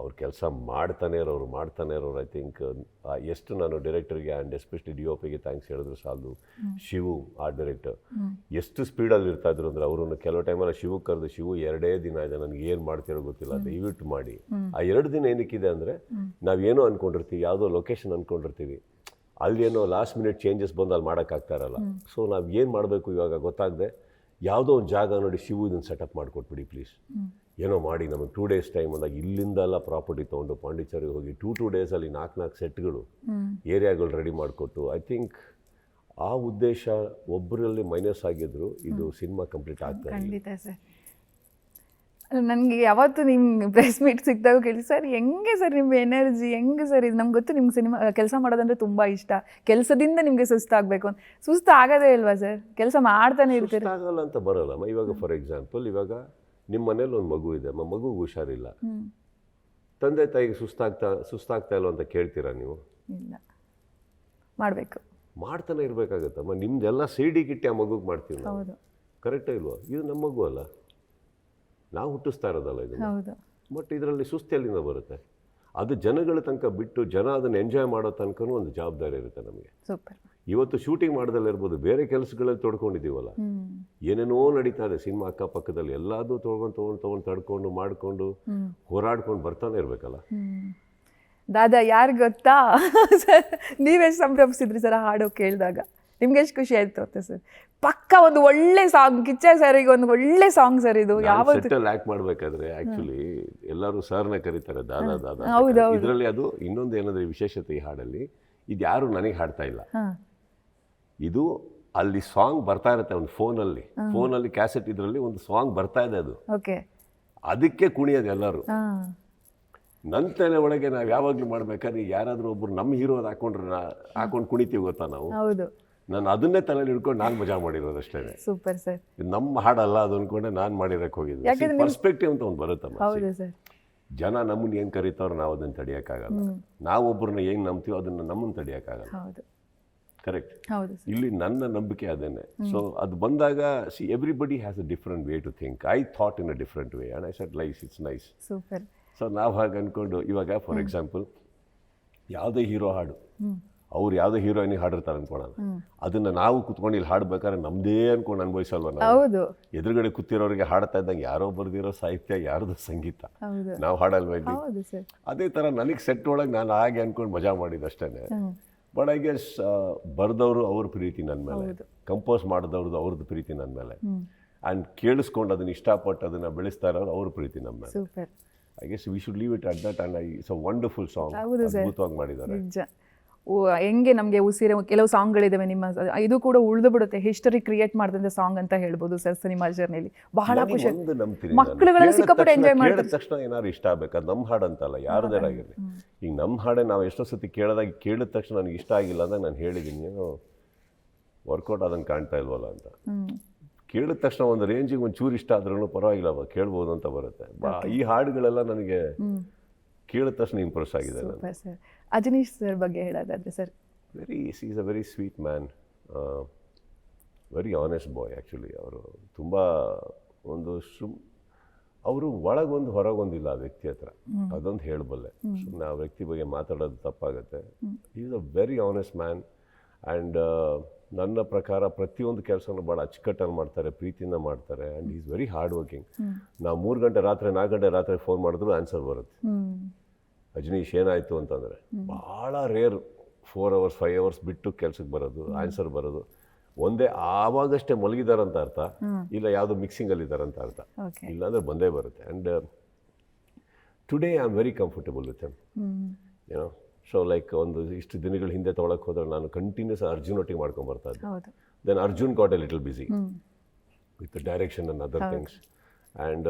ಅವ್ರ ಕೆಲಸ ಮಾಡ್ತಾನೆ ಇರೋರು ಐ ಥಿಂಕ್ ಎಷ್ಟು ನಾನು ಡೈರೆಕ್ಟರ್ಗೆ ಆ್ಯಂಡ್ ಎಸ್ಪೆಷಲಿ ಡಿ ಒ ಪಿಗೆ ಥ್ಯಾಂಕ್ಸ್ ಹೇಳಿದ್ರು ಸಾಲದು. ಶಿವು ಆರ್ಟ್ ಡೈರೆಕ್ಟರ್ ಎಷ್ಟು ಸ್ಪೀಡಲ್ಲಿ ಇರ್ತಾಯಿದ್ರು ಅಂದರೆ ಅವರನ್ನು ಕೆಲವು ಟೈಮಲ್ಲಿ ಶಿವು ಕರೆದು, ಶಿವು 2 ದಿನ ಇದೆ ನನಗೆ ಏನು ಮಾಡ್ತಿರೋ ಗೊತ್ತಿಲ್ಲ, ದಯವಿಟ್ಟು ಮಾಡಿ. ಆ 2 ದಿನ ಏನಕ್ಕಿದೆ ಅಂದರೆ ನಾವೇನೋ ಅಂದ್ಕೊಂಡಿರ್ತೀವಿ, ಯಾವುದೋ ಲೊಕೇಶನ್ ಅಂದ್ಕೊಂಡಿರ್ತೀವಿ, ಅಲ್ಲಿ ಏನೋ ಲಾಸ್ಟ್ ಮಿನಿಟ್ ಚೇಂಜಸ್ ಬಂದು ಅಲ್ಲಿ ಮಾಡೋಕ್ಕಾಗ್ತಾ ಇರಲ್ಲ. ಸೊ ನಾವು ಏನು ಮಾಡಬೇಕು ಇವಾಗ ಗೊತ್ತಾಗದೆ ಯಾವುದೋ ಒಂದು ಜಾಗ ನೋಡಿ, ಶಿವು ಇದನ್ನು ಸೆಟಪ್ ಮಾಡಿಕೊಟ್ಬಿಡಿ ಪ್ಲೀಸ್, ಏನೋ ಮಾಡಿ ನಮಗೆ 2 days ಟೈಮ್ ಅಂದಾಗ ಇಲ್ಲಿಂದೆಲ್ಲ ಪ್ರಾಪರ್ಟಿ ತೊಗೊಂಡು ಪಾಂಡಿಚೇರಿಗೆ ಹೋಗಿ 2 ಡೇಸಲ್ಲಿ 4 ಸೆಟ್ಗಳು ಏರಿಯಾಗಳು ರೆಡಿ ಮಾಡಿಕೊಟ್ಟು, ಐ ಥಿಂಕ್ ಆ ಉದ್ದೇಶ ಒಬ್ಬರಲ್ಲಿ ಮೈನಸ್ ಆಗಿದ್ರು ಇದು ಸಿನಿಮಾ ಕಂಪ್ಲೀಟ್ ಆಗ್ತದೆ. ಖಂಡಿತ ಸರ್. ನನಗೆ ಯಾವತ್ತು ನಿಮ್ಮ ಪ್ರೆಸ್ ಮೀಟ್ ಸಿಕ್ಕಿದಾಗ ಕೇಳಿ, ಸರ್ ಹೆಂಗೆ ಸರ್ ನಿಮ್ಮ ಎನರ್ಜಿ, ಹೆಂಗೆ ಸರ್ ಇದು, ನಮ್ಗೆ ಗೊತ್ತು ನಿಮ್ಗೆ ಸಿನಿಮಾ ಕೆಲಸ ಮಾಡೋದಂದ್ರೆ ತುಂಬ ಇಷ್ಟ, ಕೆಲಸದಿಂದ ನಿಮಗೆ ಸುಸ್ತಾಗಬೇಕು ಅಂತ. ಸುಸ್ತು ಆಗೋದೇ ಇಲ್ವಾ ಸರ್? ಕೆಲಸ ಮಾಡ್ತಾನೆ ಇರ್ತೀರಿ? ಆಗಲ್ಲ ಅಂತ ಬರೋಲ್ಲ. ಇವಾಗ ಫಾರ್ ಎಕ್ಸಾಂಪಲ್, ಇವಾಗ ನಿಮ್ಮ ಮನೇಲಿ ಒಂದು ಮಗು ಇದೆ, ಮಗುಗೆ ಹುಷಾರಿಲ್ಲ, ತಂದೆ ತಾಯಿಗೆ ಸುಸ್ತಾಗ್ತಾ ಇಲ್ಲ ಅಂತ ಕೇಳ್ತೀರಾ ನೀವು? ಇಲ್ಲ, ಮಾಡಬೇಕು, ಮಾಡ್ತಾನೆ ಇರಬೇಕಾಗತ್ತಮ್ಮ. ನಿಮ್ದೆಲ್ಲ ಸಿಡಿಗಿಟ್ಟಿ ಆ ಮಗುಗೆ ಮಾಡ್ತೀವಿ ನಾವು, ಹೌದು ಕರೆಕ್ಟೇ ಇಲ್ವಾ? ಇದು ನಮ್ಮ ಮಗು ಅಲ್ಲ, ನಾವು ಹುಟ್ಟಿಸ್ತಾ ಇರೋದಲ್ಲ ಇದು. ಹೌದು. ಬಟ್ ಇದರಲ್ಲಿ ಸುಸ್ತು ಎಲ್ಲಿಂದ ಬರುತ್ತೆ? ಅದು ಜನಗಳ ತನಕ ಬಿಟ್ಟು ಜನ ಅದನ್ನು ಎಂಜಾಯ್ ಮಾಡೋ ತನಕನೂ ಒಂದು ಜವಾಬ್ದಾರಿ ಇರುತ್ತೆ ನಮಗೆ. ಸೂಪರ್. ಇವತ್ತು ಶೂಟಿಂಗ್ ಮಾಡೋದಲ್ಲಿರ್ಬೋದು, ಬೇರೆ ಕೆಲಸಗಳಲ್ಲಿ ತೊಡ್ಕೊಂಡಿದ್ದೀವಲ್ಲ, ಏನೇನೋ ನಡೀತಾ ಇದೆ ಸಿನಿಮಾ ಅಕ್ಕಪಕ್ಕದಲ್ಲಿ, ಎಲ್ಲದೂ ತೊಗೊಂಡು ತಡ್ಕೊಂಡು ಮಾಡಿಕೊಂಡು ಹೋರಾಡ್ಕೊಂಡು ಬರ್ತಾನೆ ಇರಬೇಕಲ್ಲ. ದಾದಾ ಯಾರು ಗೊತ್ತಾ ಸರ್, ನೀವೆಷ್ಟು ಸಂಭ್ರಮಿಸಿದ್ರಿ ಸರ್ ಹಾಡು ಕೇಳಿದಾಗ? ನಿಮ್ಗೆ ಎಷ್ಟು ಖುಷಿ ಆಯ್ತು ಅಂತ ಸರ್? ಪಕ್ಕ ಒಂದು ಒಳ್ಳೆ ಸಾಂಗ್, ಕಿಚ್ಚ ಸರಿಗೆ ಒಂದು ಒಳ್ಳೆ ಸಾಂಗ್ ಸರ್ ಇದು. ಯಾವತ್ತೂ ಆಕ್ಟ್ ಮಾಡ್ಬೇಕಾದ್ರೆ ಆಕ್ಚುಲಿ ಎಲ್ಲರೂ ಸರ್ನ ಕರೀತಾರೆ ದಾದಾ ದಾದಾ. ಇದರಲ್ಲಿ ಅದು ಇನ್ನೊಂದು ಏನಂದ್ರೆ ವಿಶೇಷತೆ, ಈ ಹಾಡಲ್ಲಿ ಇದು ಯಾರು ನನಗೆ ಹಾಡ್ತಾ ಇಲ್ಲ, ಇದು ಅಲ್ಲಿ ಸಾಂಗ್ ಬರ್ತಾ ಇರುತ್ತೆ ಒಂದು ಫೋನಲ್ಲಿ ಕ್ಯಾಸೆಟ್, ಇದರಲ್ಲಿ ಒಂದು ಸಾಂಗ್ ಬರ್ತಾ ಇದೆ, ಅದು ಅದಕ್ಕೆ ಕುಣಿಯೋದು ಎಲ್ಲರೂ. ನನ್ನ ತಲೆ ಒಳಗೆ ನಾವು ಯಾವಾಗಲೂ ಮಾಡ್ಬೇಕಾದ್ರೆ ಯಾರಾದರೂ ಒಬ್ರು ನಮ್ಮ ಹೀರೋ ಹಾಕೊಂಡು ಕುಣಿತೀವಿ ಗೊತ್ತಾ ನಾವು? ನಾನು ಅದನ್ನೇ ತಲೆಯಲ್ಲಿ ಹಿಡ್ಕೊಂಡು ನಾನು ಮಜಾ ಮಾಡಿರೋದು ಅಷ್ಟೇ. Super sir. ನಮ್ಮ ಹಾಡಲ್ಲ ಅದು ಅನ್ಕೊಂಡೆ ನಾನು ಮಾಡಿರಕ್ಕೆ ಹೋಗಿದ್ದೆ. ಪರ್ಸ್ಪೆಕ್ಟಿವ್ ಅಂತ ಒಂದು ಬರುತ್ತಮ್ಮ. ಜನ ನಮ್ಮನ್ನ ಏನು ಕರೀತಾರೋ ನಾವು ಅದನ್ನು ತಡಿಯೋಕ್ಕಾಗಲ್ಲ, ನಾವು ಒಬ್ಬರನ್ನ ಏನು ನಂಬ್ತೀವೋ ಅದನ್ನು ನಮ್ಮನ್ನು ತಡಿಯೋಕ್ಕಾಗಲ್ಲ. ಕರೆಕ್ಟ್. ಇಲ್ಲಿ ನನ್ನ ನಂಬಿಕೆ ಅದೇನೆ. ಸೊ ಅದು ಬಂದಾಗ everybody has a different way to think. I thought in a different way and I said life it's nice. Super. So ನಾವು ಹಾಗೆ ಅಂದ್ಕೊಂಡು ಇವಾಗ ಫಾರ್ ಎಕ್ಸಾಂಪಲ್ ಯಾವುದೇ ಹೀರೋ ಹಾಡು, ಅವ್ರು ಯಾವುದೋ ಹೀರೋಯಿನಿಗೆ ಹಾಡಿರ್ತಾರೆ ಅನ್ಕೊಳ್ಳೋಣ, ಅದನ್ನ ನಾವು ಕುತ್ಕೊಂಡು ಇಲ್ಲಿ ಹಾಡ್ಬೇಕಾದ್ರೆ ನಮ್ದೇ ಅನ್ಕೊಂಡು ಅನ್ಭವಿಸಲ್ವ ನಾವು? ಎದುರುಗಡೆ ಕೂತಿರೋರಿಗೆ ಹಾಡ್ತಾ ಇದ್ದಂಗೆ ಯಾರೋ ಬರ್ದಿರೋ ಸಾಹಿತ್ಯ, ಯಾರ್ದು ಸಂಗೀತ, ನಾವು ಹಾಡಲ್ವ ಇಲ್ಲಿ? ಅದೇ ಥರ ನನಗೆ ಸೆಟ್ ಒಳಗೆ ನಾನು ಹಾಗೆ ಅನ್ಕೊಂಡು ಮಜಾ ಮಾಡಿದ್ದಷ್ಟೇ. ಬಟ್ ಐ ಗೆಸ್ ಬರ್ದವರು ಅವ್ರ ಪ್ರೀತಿ ನನ್ನ ಮೇಲೆ, ಕಂಪೋಸ್ ಮಾಡಿದವ್ರದ್ದು ಅವ್ರದ್ದು ಪ್ರೀತಿ ನನ್ನ ಮೇಲೆ, ಆ್ಯಂಡ್ ಕೇಳಿಸ್ಕೊಂಡು ಅದನ್ನ ಇಷ್ಟಪಟ್ಟು ಅದನ್ನು ಬೆಳೆಸ್ತಾ ಇರೋರು ಅವ್ರ ಪ್ರೀತಿ ನಮ್ಮ ಮೇಲೆ. I guess we should leave it at that. And it's a wonderful song, ಅದ್ಭುತವಾಗಿ ಮಾಡಿದ್ದಾರೆ. ಹೆಂಗೆ ನಮಗೆ ಉಸಿರೆ ಕೆಲವು ಸಾಂಗ್ಗಳಿದಾವೆ ನಿಮ್ಮ, ಇದು ಕೂಡ ಉಳಿದು ಬಿಡುತ್ತೆ, ಹಿಸ್ಟರಿ ಕ್ರಿಯೇಟ್ ಮಾಡಿದಂಥ ಸಾಂಗ್ ಅಂತ ಹೇಳ್ಬೋದು ಸರ್ ಸಿನಿಮಾ ಜರ್ನಿಲಿ. ಬಹಳ ಖುಷಿ, ಮಕ್ಕಳುಗಳು ಸಿಕ್ಕಾಪಟ್ಟೆ ಎಂಜಾಯ್ ಮಾಡಿದ ತಕ್ಷಣ ಏನಾದ್ರು ಇಷ್ಟ ಆಗ್ಬೇಕು, ಅದು ನಮ್ಮ ಹಾಡು ಅಂತಲ್ಲ, ಯಾರದೇನಾಗಿರಲಿ. ಈಗ ನಮ್ಮ ಹಾಡೇ ನಾವು ಎಷ್ಟೋ ಸತಿ ಕೇಳಿದ ತಕ್ಷಣ ನನಗೆ ಇಷ್ಟ ಆಗಿಲ್ಲ ಅಂದಾಗ ನಾನು ಹೇಳಿದ್ದೀನಿ, ಏನೋ ವರ್ಕೌಟ್ ಅದನ್ನು ಕಾಣ್ತಾ ಇಲ್ವಲ್ಲ ಅಂತ. ಕೇಳಿದ ತಕ್ಷಣ ಒಂದು ರೇಂಜಿಗೆ ಒಂದು ಚೂರು ಇಷ್ಟ ಆದ್ರೂ ಪರವಾಗಿಲ್ಲ, ಕೇಳ್ಬೋದು ಅಂತ ಬರುತ್ತೆ. ಈ ಹಾಡುಗಳೆಲ್ಲ ನನಗೆ ಕೇಳಿದ ತಕ್ಷಣ ಇಂಪ್ರೆಸ್ ಆಗಿದೆ. ಅಜನೀಶ್ ಸರ್ ಬಗ್ಗೆ ಹೇಳೋದಾದ್ರೆ sir, is a very sweet man, very honest boy. Actually ಅವರು ತುಂಬ ಒಂದು ಅವರು ಒಳಗೊಂದು ಹೊರಗೊಂದಿಲ್ಲ ಆ ವ್ಯಕ್ತಿ ಹತ್ರ, ಅದೊಂದು ಹೇಳಬಲ್ಲೆ. ಸುಮ್ಮನೆ ಆ ವ್ಯಕ್ತಿ ಬಗ್ಗೆ ಮಾತಾಡೋದು ತಪ್ಪಾಗುತ್ತೆ. Is a very honest man. And ನನ್ನ ಪ್ರಕಾರ ಪ್ರತಿಯೊಂದು ಕೆಲಸನೂ ಭಾಳ ಅಚ್ಚುಕಟ್ಟಲ್ಲಿ ಮಾಡ್ತಾರೆ, ಪ್ರೀತಿಯಿಂದ ಮಾಡ್ತಾರೆ. And is very hard working. ನಾವು 3 ಗಂಟೆ ರಾತ್ರಿ 4 ಗಂಟೆ ರಾತ್ರಿ ಫೋನ್ ಮಾಡಿದ್ರು ಆನ್ಸರ್ ಬರುತ್ತೆ. ಅಜನೀಶ್ ಏನಾಯಿತು ಅಂತಂದರೆ ಭಾಳ ರೇರ್ 4 hours 5 hours ಬಿಟ್ಟು ಕೆಲ್ಸಕ್ಕೆ ಬರೋದು, ಆನ್ಸರ್ ಬರೋದು. ಒಂದೇ ಆವಾಗಷ್ಟೇ ಮಲಗಿದಾರಂತ ಅರ್ಥ, ಇಲ್ಲ ಯಾವುದೋ ಮಿಕ್ಸಿಂಗಲ್ಲಿದ್ದಾರೆ ಅಂತ ಅರ್ಥ, ಇಲ್ಲಾಂದರೆ ಬಂದೇ ಬರುತ್ತೆ. And today I am very comfortable with him, ಏನೋ. ಸೊ ಲೈಕ್ ಒಂದು ಇಷ್ಟು ದಿನಗಳ ಹಿಂದೆ ತೊಗೊಳಕ್ಕೆ ಹೋದ್ರೆ ನಾನು ಕಂಟಿನ್ಯೂಸ್ ಅರ್ಜುನ್ ಒಟ್ಟಿಗೆ ಮಾಡ್ಕೊಂಡು ಬರ್ತಾ ಇದ್ದೆ. Then Arjun got a little busy with direction and other things. And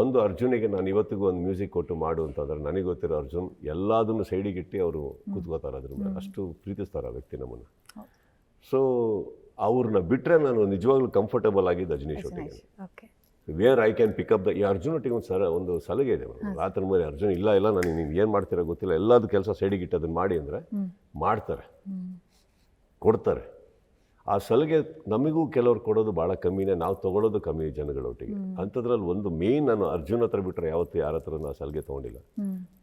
ಒಂದು ಅರ್ಜುನಿಗೆ ನಾನು ಇವತ್ತಿಗೂ ಒಂದು ಮ್ಯೂಸಿಕ್ ಕೊಟ್ಟು ಮಾಡು ಅಂತಂದ್ರೆ ನನಗೆ ಗೊತ್ತಿರೋ ಅರ್ಜುನ್ ಎಲ್ಲದನ್ನು ಸೈಡಿಗಿಟ್ಟು ಅವರು ಕೂತ್ಕೋತಾರೆ, ಅದ್ರ ಮೇಲೆ ಅಷ್ಟು ಪ್ರೀತಿಸ್ತಾರೆ ಆ ವ್ಯಕ್ತಿ ನಮ್ಮನ್ನು. ಸೊ ಅವ್ರನ್ನ ಬಿಟ್ಟರೆ ನಾನು ನಿಜವಾಗ್ಲೂ ಕಂಫರ್ಟಬಲ್ ಆಗಿದ್ದು ಅಜನೀಶ್ ಒಟ್ಟಿಗೆ. ವೇರ್ ಐ ಕ್ಯಾನ್ ಪಿಕಪ್ ಈ ಅರ್ಜುನ್ ಒಟ್ಟಿಗೆ ಒಂದು ಸಲಹೆ ಇದೆ ರಾತ್ರಿ ಮೇಲೆ, ಅರ್ಜುನ್ ಇಲ್ಲ ನನಗೆ ನೀವು ಏನು ಮಾಡ್ತೀರಾ ಗೊತ್ತಿಲ್ಲ, ಎಲ್ಲದೂ ಕೆಲಸ ಸೈಡಿಗಿಟ್ಟು ಅದನ್ನು ಮಾಡಿ ಅಂದರೆ ಮಾಡ್ತಾರೆ, ಕೊಡ್ತಾರೆ. ಆ ಸಲಹೆ ನಮಗೂ ಕೆಲವ್ರು ಕೊಡೋದು ಭಾಳ ಕಮ್ಮಿನೇ, ನಾವು ತೊಗೊಳೋದು ಕಮ್ಮಿ ಜನಗಳೊಟ್ಟಿಗೆ. ಅಂಥದ್ರಲ್ಲಿ ಒಂದು ಮೇನ್ ನಾನು ಅರ್ಜುನ್ ಹತ್ರ ಬಿಟ್ಟರೆ ಯಾವತ್ತೂ ಯಾರ ಹತ್ರ ನಾನು ಸಲಹೆ ತೊಗೊಂಡಿಲ್ಲ.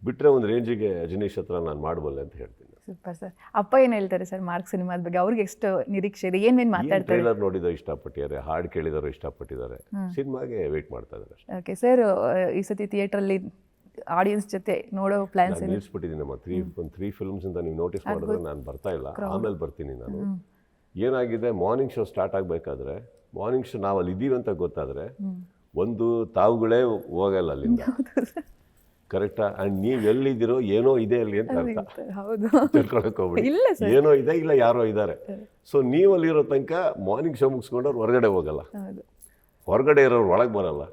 ಬಿಟ್ಟರೆ ಒಂದು ರೇಂಜಿಗೆ ಅಜನೀಶ್ ಹತ್ರ ನಾನು ಮಾಡಬಲ್ಲೆ ಅಂತ ಹೇಳ್ತೀನಿ. Super sir. ಅಪ್ಪ ಏನು ಹೇಳ್ತಾರೆ ಸರ್ ಮಾರ್ಕ್ ಸಿನಿಮಾದ ಬಗ್ಗೆ? ಅವ್ರಿಗೆ ಎಷ್ಟು ನಿರೀಕ್ಷೆ ಇದೆ, ಏನೇನು ಮಾತಾಡ್ತಾರೆ? ಟ್ರೈಲರ್ ನೋಡಿದೋ ಇಷ್ಟಪಟ್ಟಿದ್ದಾರೆ, ಹಾಡು ಕೇಳಿದಾರೋ ಇಷ್ಟಪಟ್ಟಿದ್ದಾರೆ, ಸಿನಿಮಾಗೆ ವೇಟ್ ಮಾಡ್ತಾ ಇದ್ದಾರೆ ಅಷ್ಟೇ. ಓಕೆ ಸರ್, ಈ ಸತಿ ಥಿಯೇಟ್ರಲ್ಲಿ ಆಡಿಯನ್ಸ್ ಜೊತೆ ನೋಡೋ ಪ್ಲಾನ್ಸ್ ನಾನು ನಿಲ್ಲಿಸ್ಬಿಟ್ಟಿದ್ದೀನಿ ನಮ್ಮ ತ್ರೀ ಫಿಲ್ಮ್ಸ್ ಅಂತ ನೀವು ನೋಟಿಸ್ ಮಾಡಿದ್ರೆ ನಾನು ಬರ್ತಾ ಇಲ್ಲ, ಆಮೇಲೆ ಬರ್ತೀನಿ ನಾನು. ಏನಾಗಿದೆ, ಮಾರ್ನಿಂಗ್ ಶೋ ಸ್ಟಾರ್ಟ್ ಆಗಬೇಕಾದ್ರೆ, ಮಾರ್ನಿಂಗ್ ಶೋ ನಾವು ಅಲ್ಲಿ ಇದ್ದೀವಿ ಅಂತ ಗೊತ್ತಾದರೆ ಒಂದು ತಾವುಗಳೇ ಹೋಗಲ್ಲ ಅಲ್ಲಿಂದ, ಕರೆಕ್ಟಾ? ಆ್ಯಂಡ್ ನೀವು ಎಲ್ಲಿದ್ದೀರೋ ಏನೋ ಇದೆ ಅಲ್ಲಿ ಅಂತ ಅರ್ಥ. ತಿಳ್ಕೊಳಕ್ ಹೋಗ್ಬಿಡಿ, ಏನೋ ಇದೆ, ಇಲ್ಲ ಯಾರೋ ಇದ್ದಾರೆ. ಸೊ ನೀವು ಅಲ್ಲಿರೋ ತನಕ ಮಾರ್ನಿಂಗ್ ಶೋ ಮುಗಿಸ್ಕೊಂಡವ್ರು ಹೊರಗಡೆ ಹೋಗಲ್ಲ, ಹೊರಗಡೆ ಇರೋರು ಒಳಗೆ ಬರಲ್ಲ,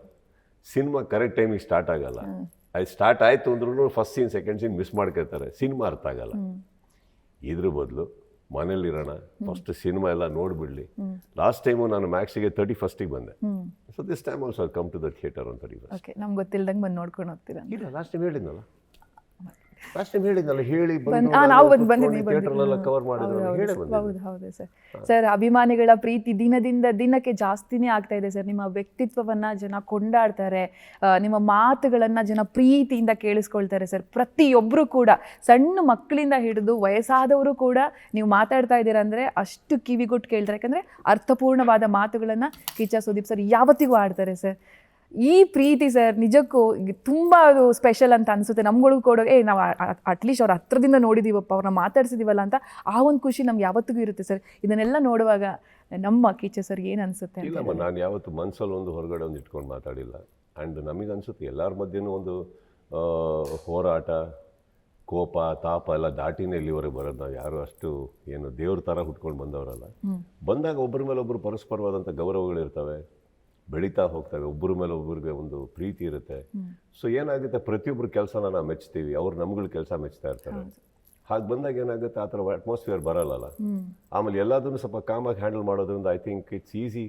ಸಿನಿಮಾ ಕರೆಕ್ಟ್ ಟೈಮಿಗೆ ಸ್ಟಾರ್ಟ್ ಆಗಲ್ಲ. ಅದು ಸ್ಟಾರ್ಟ್ ಆಯಿತು ಅಂದ್ರೂ first scene second scene miss ಮಾಡ್ಕೊಳ್ತಾರೆ, ಸಿನಿಮಾ ಅರ್ಥ ಆಗಲ್ಲ. ಇದ್ರ ಬದಲು ಮನೇಲಿರೋಣ, ಫಸ್ಟ್ ಸಿನಿಮಾ ಎಲ್ಲ ನೋಡಿಬಿಡ್ಲಿ. ಲಾಸ್ಟ್ ಟೈಮು ನಾನು ಮ್ಯಾಕ್ಸಿಗೆ 31st ಬಂದೆ. So this time also come to the theatre on 31st. Okay, ನಮ್ಗೆ ಗೊತ್ತಿಲ್ದಂಗೆ ಬಂದು ನೋಡ್ಕೊಂಡು ಹೋಗ್ತೀರಾ? ಇಲ್ಲ, ಲಾಸ್ಟ್ ಟೈಮ್ ಹೇಳಿದ್ನಲ್ಲ ಹೇಳಿ ನಾವು ಬಂದಿದ್ದೀವಿ, ಥಿಯೇಟರ್ಲೆಲ್ಲ ಕವರ್ ಮಾಡಿದ್ರು. ಹೌದು ಹೌದು ಸರ್. ಸರ್, ಅಭಿಮಾನಿಗಳ ಪ್ರೀತಿ ದಿನದಿಂದ ದಿನಕ್ಕೆ ಜಾಸ್ತಿನೇ ಆಗ್ತಾ ಇದೆ ಸರ್. ನಿಮ್ಮ ವ್ಯಕ್ತಿತ್ವವನ್ನು ಜನ ಕೊಂಡಾಡ್ತಾರೆ, ನಿಮ್ಮ ಮಾತುಗಳನ್ನು ಜನ ಪ್ರೀತಿಯಿಂದ ಕೇಳಿಸ್ಕೊಳ್ತಾರೆ ಸರ್. ಪ್ರತಿಯೊಬ್ಬರು ಕೂಡ, ಸಣ್ಣ ಮಕ್ಕಳಿಂದ ಹಿಡಿದು ವಯಸ್ಸಾದವರು ಕೂಡ ನೀವು ಮಾತಾಡ್ತಾ ಇದ್ದೀರಾ ಅಂದರೆ ಅಷ್ಟು ಕಿವಿಗೊಟ್ಟು ಕೇಳ್ತಾರೆ. ಯಾಕಂದರೆ ಅರ್ಥಪೂರ್ಣವಾದ ಮಾತುಗಳನ್ನು ಕಿಚ್ಚ ಸುದೀಪ್ ಸರ್ ಯಾವತ್ತಿಗೂ ಆಡ್ತಾರೆ ಸರ್. ಈ ಪ್ರೀತಿ ಸರ್ ನಿಜಕ್ಕೂ ತುಂಬ ಅದು ಸ್ಪೆಷಲ್ ಅಂತ ಅನಿಸುತ್ತೆ ನಮ್ಗಳಿಗೂ ಕೂಡ. ನಾವು ಅಟ್ಲೀಸ್ಟ್ ಅವ್ರ ಹತ್ರದಿಂದ ನೋಡಿದ್ದೀವಪ್ಪ, ಅವ್ರನ್ನ ಮಾತಾಡ್ಸಿದ್ದೀವಲ್ಲ ಅಂತ ಆ ಒಂದು ಖುಷಿ ನಮ್ಗೆ ಯಾವತ್ತಿಗೂ ಇರುತ್ತೆ ಸರ್. ಇದನ್ನೆಲ್ಲ ನೋಡುವಾಗ ನಮ್ಮ ಕಿಚ್ಚ ಸರ್ ಏನು ಅನಿಸುತ್ತೆ? ಇಲ್ಲಮ್ಮ, ನಾನು ಯಾವತ್ತು ಮನಸ್ಸಲ್ಲಿ ಒಂದು ಹೊರಗಡೆ ಒಂದು ಇಟ್ಕೊಂಡು ಮಾತಾಡಿಲ್ಲ. ಆ್ಯಂಡ್ ನಮಗನ್ಸುತ್ತೆ ಎಲ್ಲರ ಮಧ್ಯೆನೂ ಒಂದು ಹೋರಾಟ, ಕೋಪ, ತಾಪ ಎಲ್ಲ ದಾಟಿನೇ ಇಲ್ಲಿವರೆಗೆ ಬರೋದು. ನಾವು ಯಾರು ಅಷ್ಟು ಏನು ದೇವ್ರ ಥರ ಹುಟ್ಕೊಂಡು ಬಂದವರಲ್ಲ. ಬಂದಾಗ ಒಬ್ಬರ ಮೇಲೆ ಒಬ್ಬರು ಪರಸ್ಪರವಾದಂಥ ಗೌರವಗಳಿರ್ತವೆ, ಬೆಳೀತಾ ಹೋಗ್ತವೆ, ಒಬ್ಬರ ಮೇಲೆ ಒಬ್ಬರಿಗೆ ಒಂದು ಪ್ರೀತಿ ಇರುತ್ತೆ. ಸೊ ಏನಾಗುತ್ತೆ, ಪ್ರತಿಯೊಬ್ಬರು ಕೆಲಸನ ನಾವು ಮೆಚ್ತೀವಿ, ಅವ್ರು ನಮ್ಗಳ ಕೆಲಸ ಮೆಚ್ತಾ ಇರ್ತಾರೆ. ಹಾಗೆ ಬಂದಾಗ ಏನಾಗುತ್ತೆ, ಆ ಥರ ಅಟ್ಮಾಸ್ಫಿಯರ್ ಬರಲ್ಲ. ಆಮೇಲೆ ಎಲ್ಲದನ್ನು ಸ್ವಲ್ಪ ಕಾಮಾಗಿ ಹ್ಯಾಂಡಲ್ ಮಾಡೋದ್ರಿಂದ ಐ ಥಿಂಕ್ ಇಟ್ಸ್ ಈಸಿ.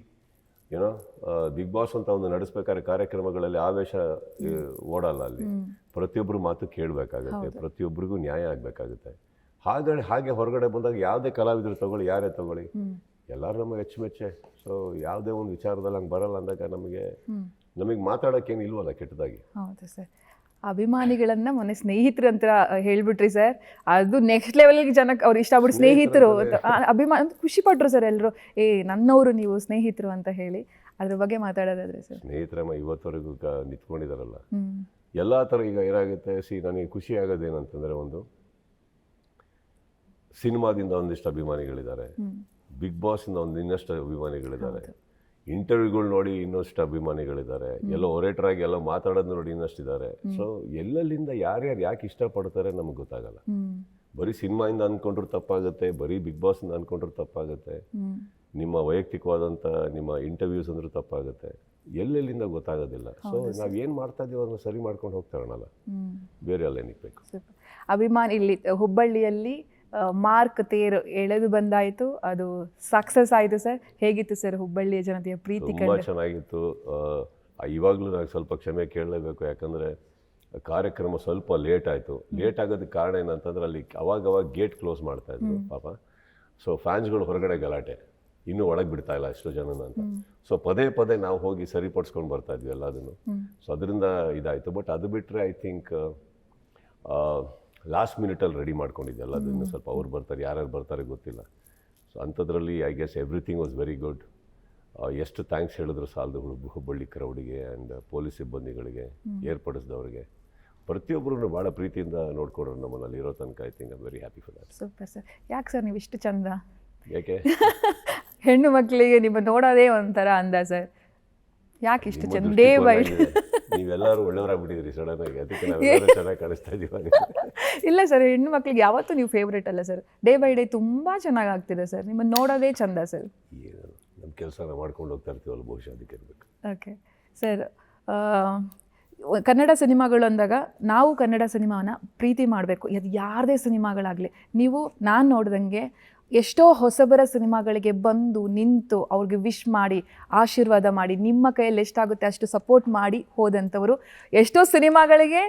ಏನೋ ಬಿಗ್ ಬಾಸ್ ಅಂತ ಒಂದು ನಡೆಸ್ಬೇಕಾದ್ರೆ ಕಾರ್ಯಕ್ರಮಗಳಲ್ಲಿ ಆವೇಶ ಓಡಲ್ಲ. ಅಲ್ಲಿ ಪ್ರತಿಯೊಬ್ಬರು ಮಾತು ಕೇಳಬೇಕಾಗುತ್ತೆ, ಪ್ರತಿಯೊಬ್ಬರಿಗೂ ನ್ಯಾಯ ಆಗಬೇಕಾಗುತ್ತೆ. ಹಾಗೆ ಹೊರಗಡೆ ಬಂದಾಗ ಯಾವುದೇ ಕಲಾವಿದರು ತಗೊಳ್ಳಿ, ಯಾರೇ ತಗೊಳ್ಳಿ, ಎಲ್ಲರೂ ನಮಗೆ ಅಚ್ಚುಮೆಚ್ಚೆ. ಸೊ ಯಾವುದೇ ಒಂದು ವಿಚಾರದಲ್ಲಿ ಹಂಗೆ ಬರಲ್ಲ ಅಂದಾಗ ನಮಗೆ ಮಾತಾಡೋಕ್ಕೇನು ಇಲ್ವಲ್ಲ ಕೆಟ್ಟದಾಗಿ. ಹೌದು ಸರ್. ಅಭಿಮಾನಿಗಳನ್ನ ಮೊನ್ನೆ ಸ್ನೇಹಿತರು ಅಂತ ಹೇಳ್ಬಿಟ್ರಿ ಸರ್, ಅದು ನೆಕ್ಸ್ಟ್ ಲೆವೆಲ್ಗೆ ಜನಕ್ಕೆ ಅವ್ರು ಇಷ್ಟಪಟ್ಟು ಸ್ನೇಹಿತರು ಅಭಿಮಾನ ಖುಷಿ ಪಟ್ರು ಸರ್ ಎಲ್ಲರೂ. ನನ್ನವರು ನೀವು ಸ್ನೇಹಿತರು ಅಂತ ಹೇಳಿ ಅದ್ರ ಬಗ್ಗೆ ಮಾತಾಡೋದಾದ್ರೆ ಸರ್? ಸ್ನೇಹಿತರಮ್ಮ ಇವತ್ತವರೆಗೂ ನಿಂತ್ಕೊಂಡಿದಾರಲ್ಲ, ಎಲ್ಲ ಥರ. ಈಗ ಏನಾಗುತ್ತೆ, ನನಗೆ ಖುಷಿ ಆಗೋದೇನಂತಂದರೆ, ಒಂದು ಸಿನಿಮಾದಿಂದ ಒಂದಿಷ್ಟು ಅಭಿಮಾನಿಗಳಿದ್ದಾರೆ, ಬಿಗ್ ಬಾಸಿಂದ ಒಂದು ಇನ್ನಷ್ಟು ಅಭಿಮಾನಿಗಳಿದ್ದಾರೆ, ಇಂಟರ್ವ್ಯೂಗಳು ನೋಡಿ ಇನ್ನಷ್ಟು ಅಭಿಮಾನಿಗಳಿದ್ದಾರೆ, ಎಲ್ಲೋ ಒರೇಟರಾಗಿ ಎಲ್ಲ ಮಾತಾಡೋದು ನೋಡಿ ಇನ್ನಷ್ಟಿದ್ದಾರೆ. ಸೊ ಎಲ್ಲೆಲ್ಲಿಂದ ಯಾರ್ಯಾರು ಯಾಕೆ ಇಷ್ಟಪಡ್ತಾರೆ ನಮಗೆ ಗೊತ್ತಾಗಲ್ಲ. ಬರೀ ಸಿನಿಮಾಯಿಂದ ಅಂದ್ಕೊಂಡ್ರು ತಪ್ಪಾಗುತ್ತೆ, ಬರೀ ಬಿಗ್ ಬಾಸಿಂದ ಅಂದ್ಕೊಂಡ್ರು ತಪ್ಪಾಗುತ್ತೆ, ನಿಮ್ಮ ವೈಯಕ್ತಿಕವಾದಂಥ ನಿಮ್ಮ ಇಂಟರ್ವ್ಯೂಸ್ ಅಂದ್ರೂ ತಪ್ಪಾಗುತ್ತೆ. ಎಲ್ಲೆಲ್ಲಿಂದ ಗೊತ್ತಾಗೋದಿಲ್ಲ. ಸೊ ನಾವೇನು ಮಾಡ್ತಾ ಇದ್ದೀವಿ ಅದನ್ನು ಸರಿ ಮಾಡ್ಕೊಂಡು ಹೋಗ್ತಾ ಇರೋಣಲ್ಲ, ಬೇರೆ ಎಲ್ಲ ಏನಕ್ಕೆ ಬೇಕು. ಅಭಿಮಾನಿ ಇಲ್ಲಿ ಹುಬ್ಬಳ್ಳಿಯಲ್ಲಿ ಮಾರ್ಕ್ ತೇರು ಎಳೆದು ಬಂದಾಯಿತು, ಅದು ಸಕ್ಸಸ್ ಆಯಿತು ಸರ್. ಹೇಗಿತ್ತು ಸರ್ ಹುಬ್ಬಳ್ಳಿಯ ಜನತೆಯ ಪ್ರೀತಿ? ತುಂಬ ಚೆನ್ನಾಗಿತ್ತು. ಇವಾಗಲೂ ನಾನು ಸ್ವಲ್ಪ ಕ್ಷಮೆ ಕೇಳಲೇಬೇಕು, ಯಾಕಂದರೆ ಕಾರ್ಯಕ್ರಮ ಸ್ವಲ್ಪ ಲೇಟ್ ಆಯಿತು. ಲೇಟ್ ಆಗೋದಕ್ಕೆ ಕಾರಣ ಏನಂತಂದ್ರೆ, ಅಲ್ಲಿ ಅವಾಗ ಗೇಟ್ ಕ್ಲೋಸ್ ಮಾಡ್ತಾಯಿದ್ರು ಪಾಪ. ಸೊ ಫ್ಯಾನ್ಸ್ಗಳು ಹೊರಗಡೆ ಗಲಾಟೆ, ಇನ್ನೂ ಒಳಗೆ ಬಿಡ್ತಾ ಇಲ್ಲ ಎಷ್ಟೋ ಜನನ ಅಂತ. ಸೊ ಪದೇ ನಾವು ಹೋಗಿ ಸರಿಪಡಿಸ್ಕೊಂಡು ಬರ್ತಾ ಇದ್ವಿ ಎಲ್ಲದನ್ನು. ಸೊ ಅದರಿಂದ ಇದಾಯಿತು. ಬಟ್ ಅದು ಬಿಟ್ಟರೆ ಐ ಥಿಂಕ್ ಲಾಸ್ಟ್ ಮಿನಿಟಲ್ಲಿ ರೆಡಿ ಮಾಡ್ಕೊಂಡಿದ್ದೆ ಎಲ್ಲದನ್ನು. ಸ್ವಲ್ಪ ಅವ್ರು ಬರ್ತಾರೆ, ಯಾರ್ಯಾರು ಬರ್ತಾರೆ ಗೊತ್ತಿಲ್ಲ. ಸೊ ಅಂಥದ್ರಲ್ಲಿ I guess everything was very good. ಎಷ್ಟು ಥ್ಯಾಂಕ್ಸ್ ಹೇಳಿದ್ರು ಸಾಲದು ಹುಬ್ಬಳ್ಳಿ ಕ್ರೌಡಿಗೆ ಆ್ಯಂಡ್ ಪೊಲೀಸ್ ಸಿಬ್ಬಂದಿಗಳಿಗೆ, ಏರ್ಪಡಿಸಿದವ್ರಿಗೆ, ಪ್ರತಿಯೊಬ್ಬರೂ ಭಾಳ ಪ್ರೀತಿಯಿಂದ ನೋಡ್ಕೊಡ್ರು ನಮ್ಮಲ್ಲಿ ಇರೋ ತನಕ. I think I very happy for that. Super sir. ಯಾಕೆ ಸರ್ ನೀವು ಇಷ್ಟು ಚಂದ? ಯಾಕೆ ಹೆಣ್ಣು ಮಕ್ಕಳಿಗೆ ನಿಮ್ಮ ನೋಡೋದೇ ಒಂಥರ ಅಂದ ಸರ್. ಯಾಕೆ ಇಷ್ಟು ಚಂದ? ಡೇ ಬೈ ನೀವೆಲ್ಲರೂ ಒಳ್ಳೆಯವರಾಗ್ಬಿಟ್ಟಿದ್ರಿ ಸಡನ್ ಆಗಿ, ಅದಕ್ಕೆ ನಾವೆಲ್ಲರೂ ಚೆನ್ನಾಗಿ ಕಾಣಿಸ್ತಾ ಇದ್ದೀವಿ. ಇಲ್ಲ ಸರ್, ಹೆಣ್ಣು ಮಕ್ಕಳಿಗೆ ಯಾವತ್ತೂ ನೀವು ಫೇವ್ರೇಟ್ ಅಲ್ಲ ಸರ್. ಡೇ ಬೈ ಡೇ ತುಂಬ ಚೆನ್ನಾಗಿ ಆಗ್ತಿದೆ ಸರ್, ನಿಮ್ಮನ್ನು ನೋಡೋದೇ ಚಂದ ಸರ್. ನಮ್ಮ ಕೆಲಸನ ಮಾಡ್ಕೊಂಡು ಹೋಗ್ತಾ ಇರ್ತೀವಲ್ಲ, ಬಹುಶಃ ಅದಕ್ಕೆ ಇರಬೇಕು. ಓಕೆ ಸರ್, ಕನ್ನಡ ಸಿನಿಮಾಗಳು ಅಂದಾಗ ನಾವು ಕನ್ನಡ ಸಿನಿಮಾನ ಪ್ರೀತಿ ಮಾಡಬೇಕು. ಅದು ಯಾರದೇ ಸಿನಿಮಾಗಳಾಗಲಿ, ನೀವು ನಾನು ನೋಡ್ದಂಗೆ ಎಷ್ಟೋ ಹೊಸಬರ ಸಿನಿಮಾಗಳಿಗೆ ಬಂದು ನಿಂತು ಅವ್ರಿಗೆ ವಿಶ್ ಮಾಡಿ ಆಶೀರ್ವಾದ ಮಾಡಿ ನಿಮ್ಮ ಕೈಯಲ್ಲಿ ಎಷ್ಟಾಗುತ್ತೆ ಅಷ್ಟು ಸಪೋರ್ಟ್ ಮಾಡಿ ಹೋದಂಥವರು, ಎಷ್ಟೋ ಸಿನಿಮಾಗಳಿಗೆ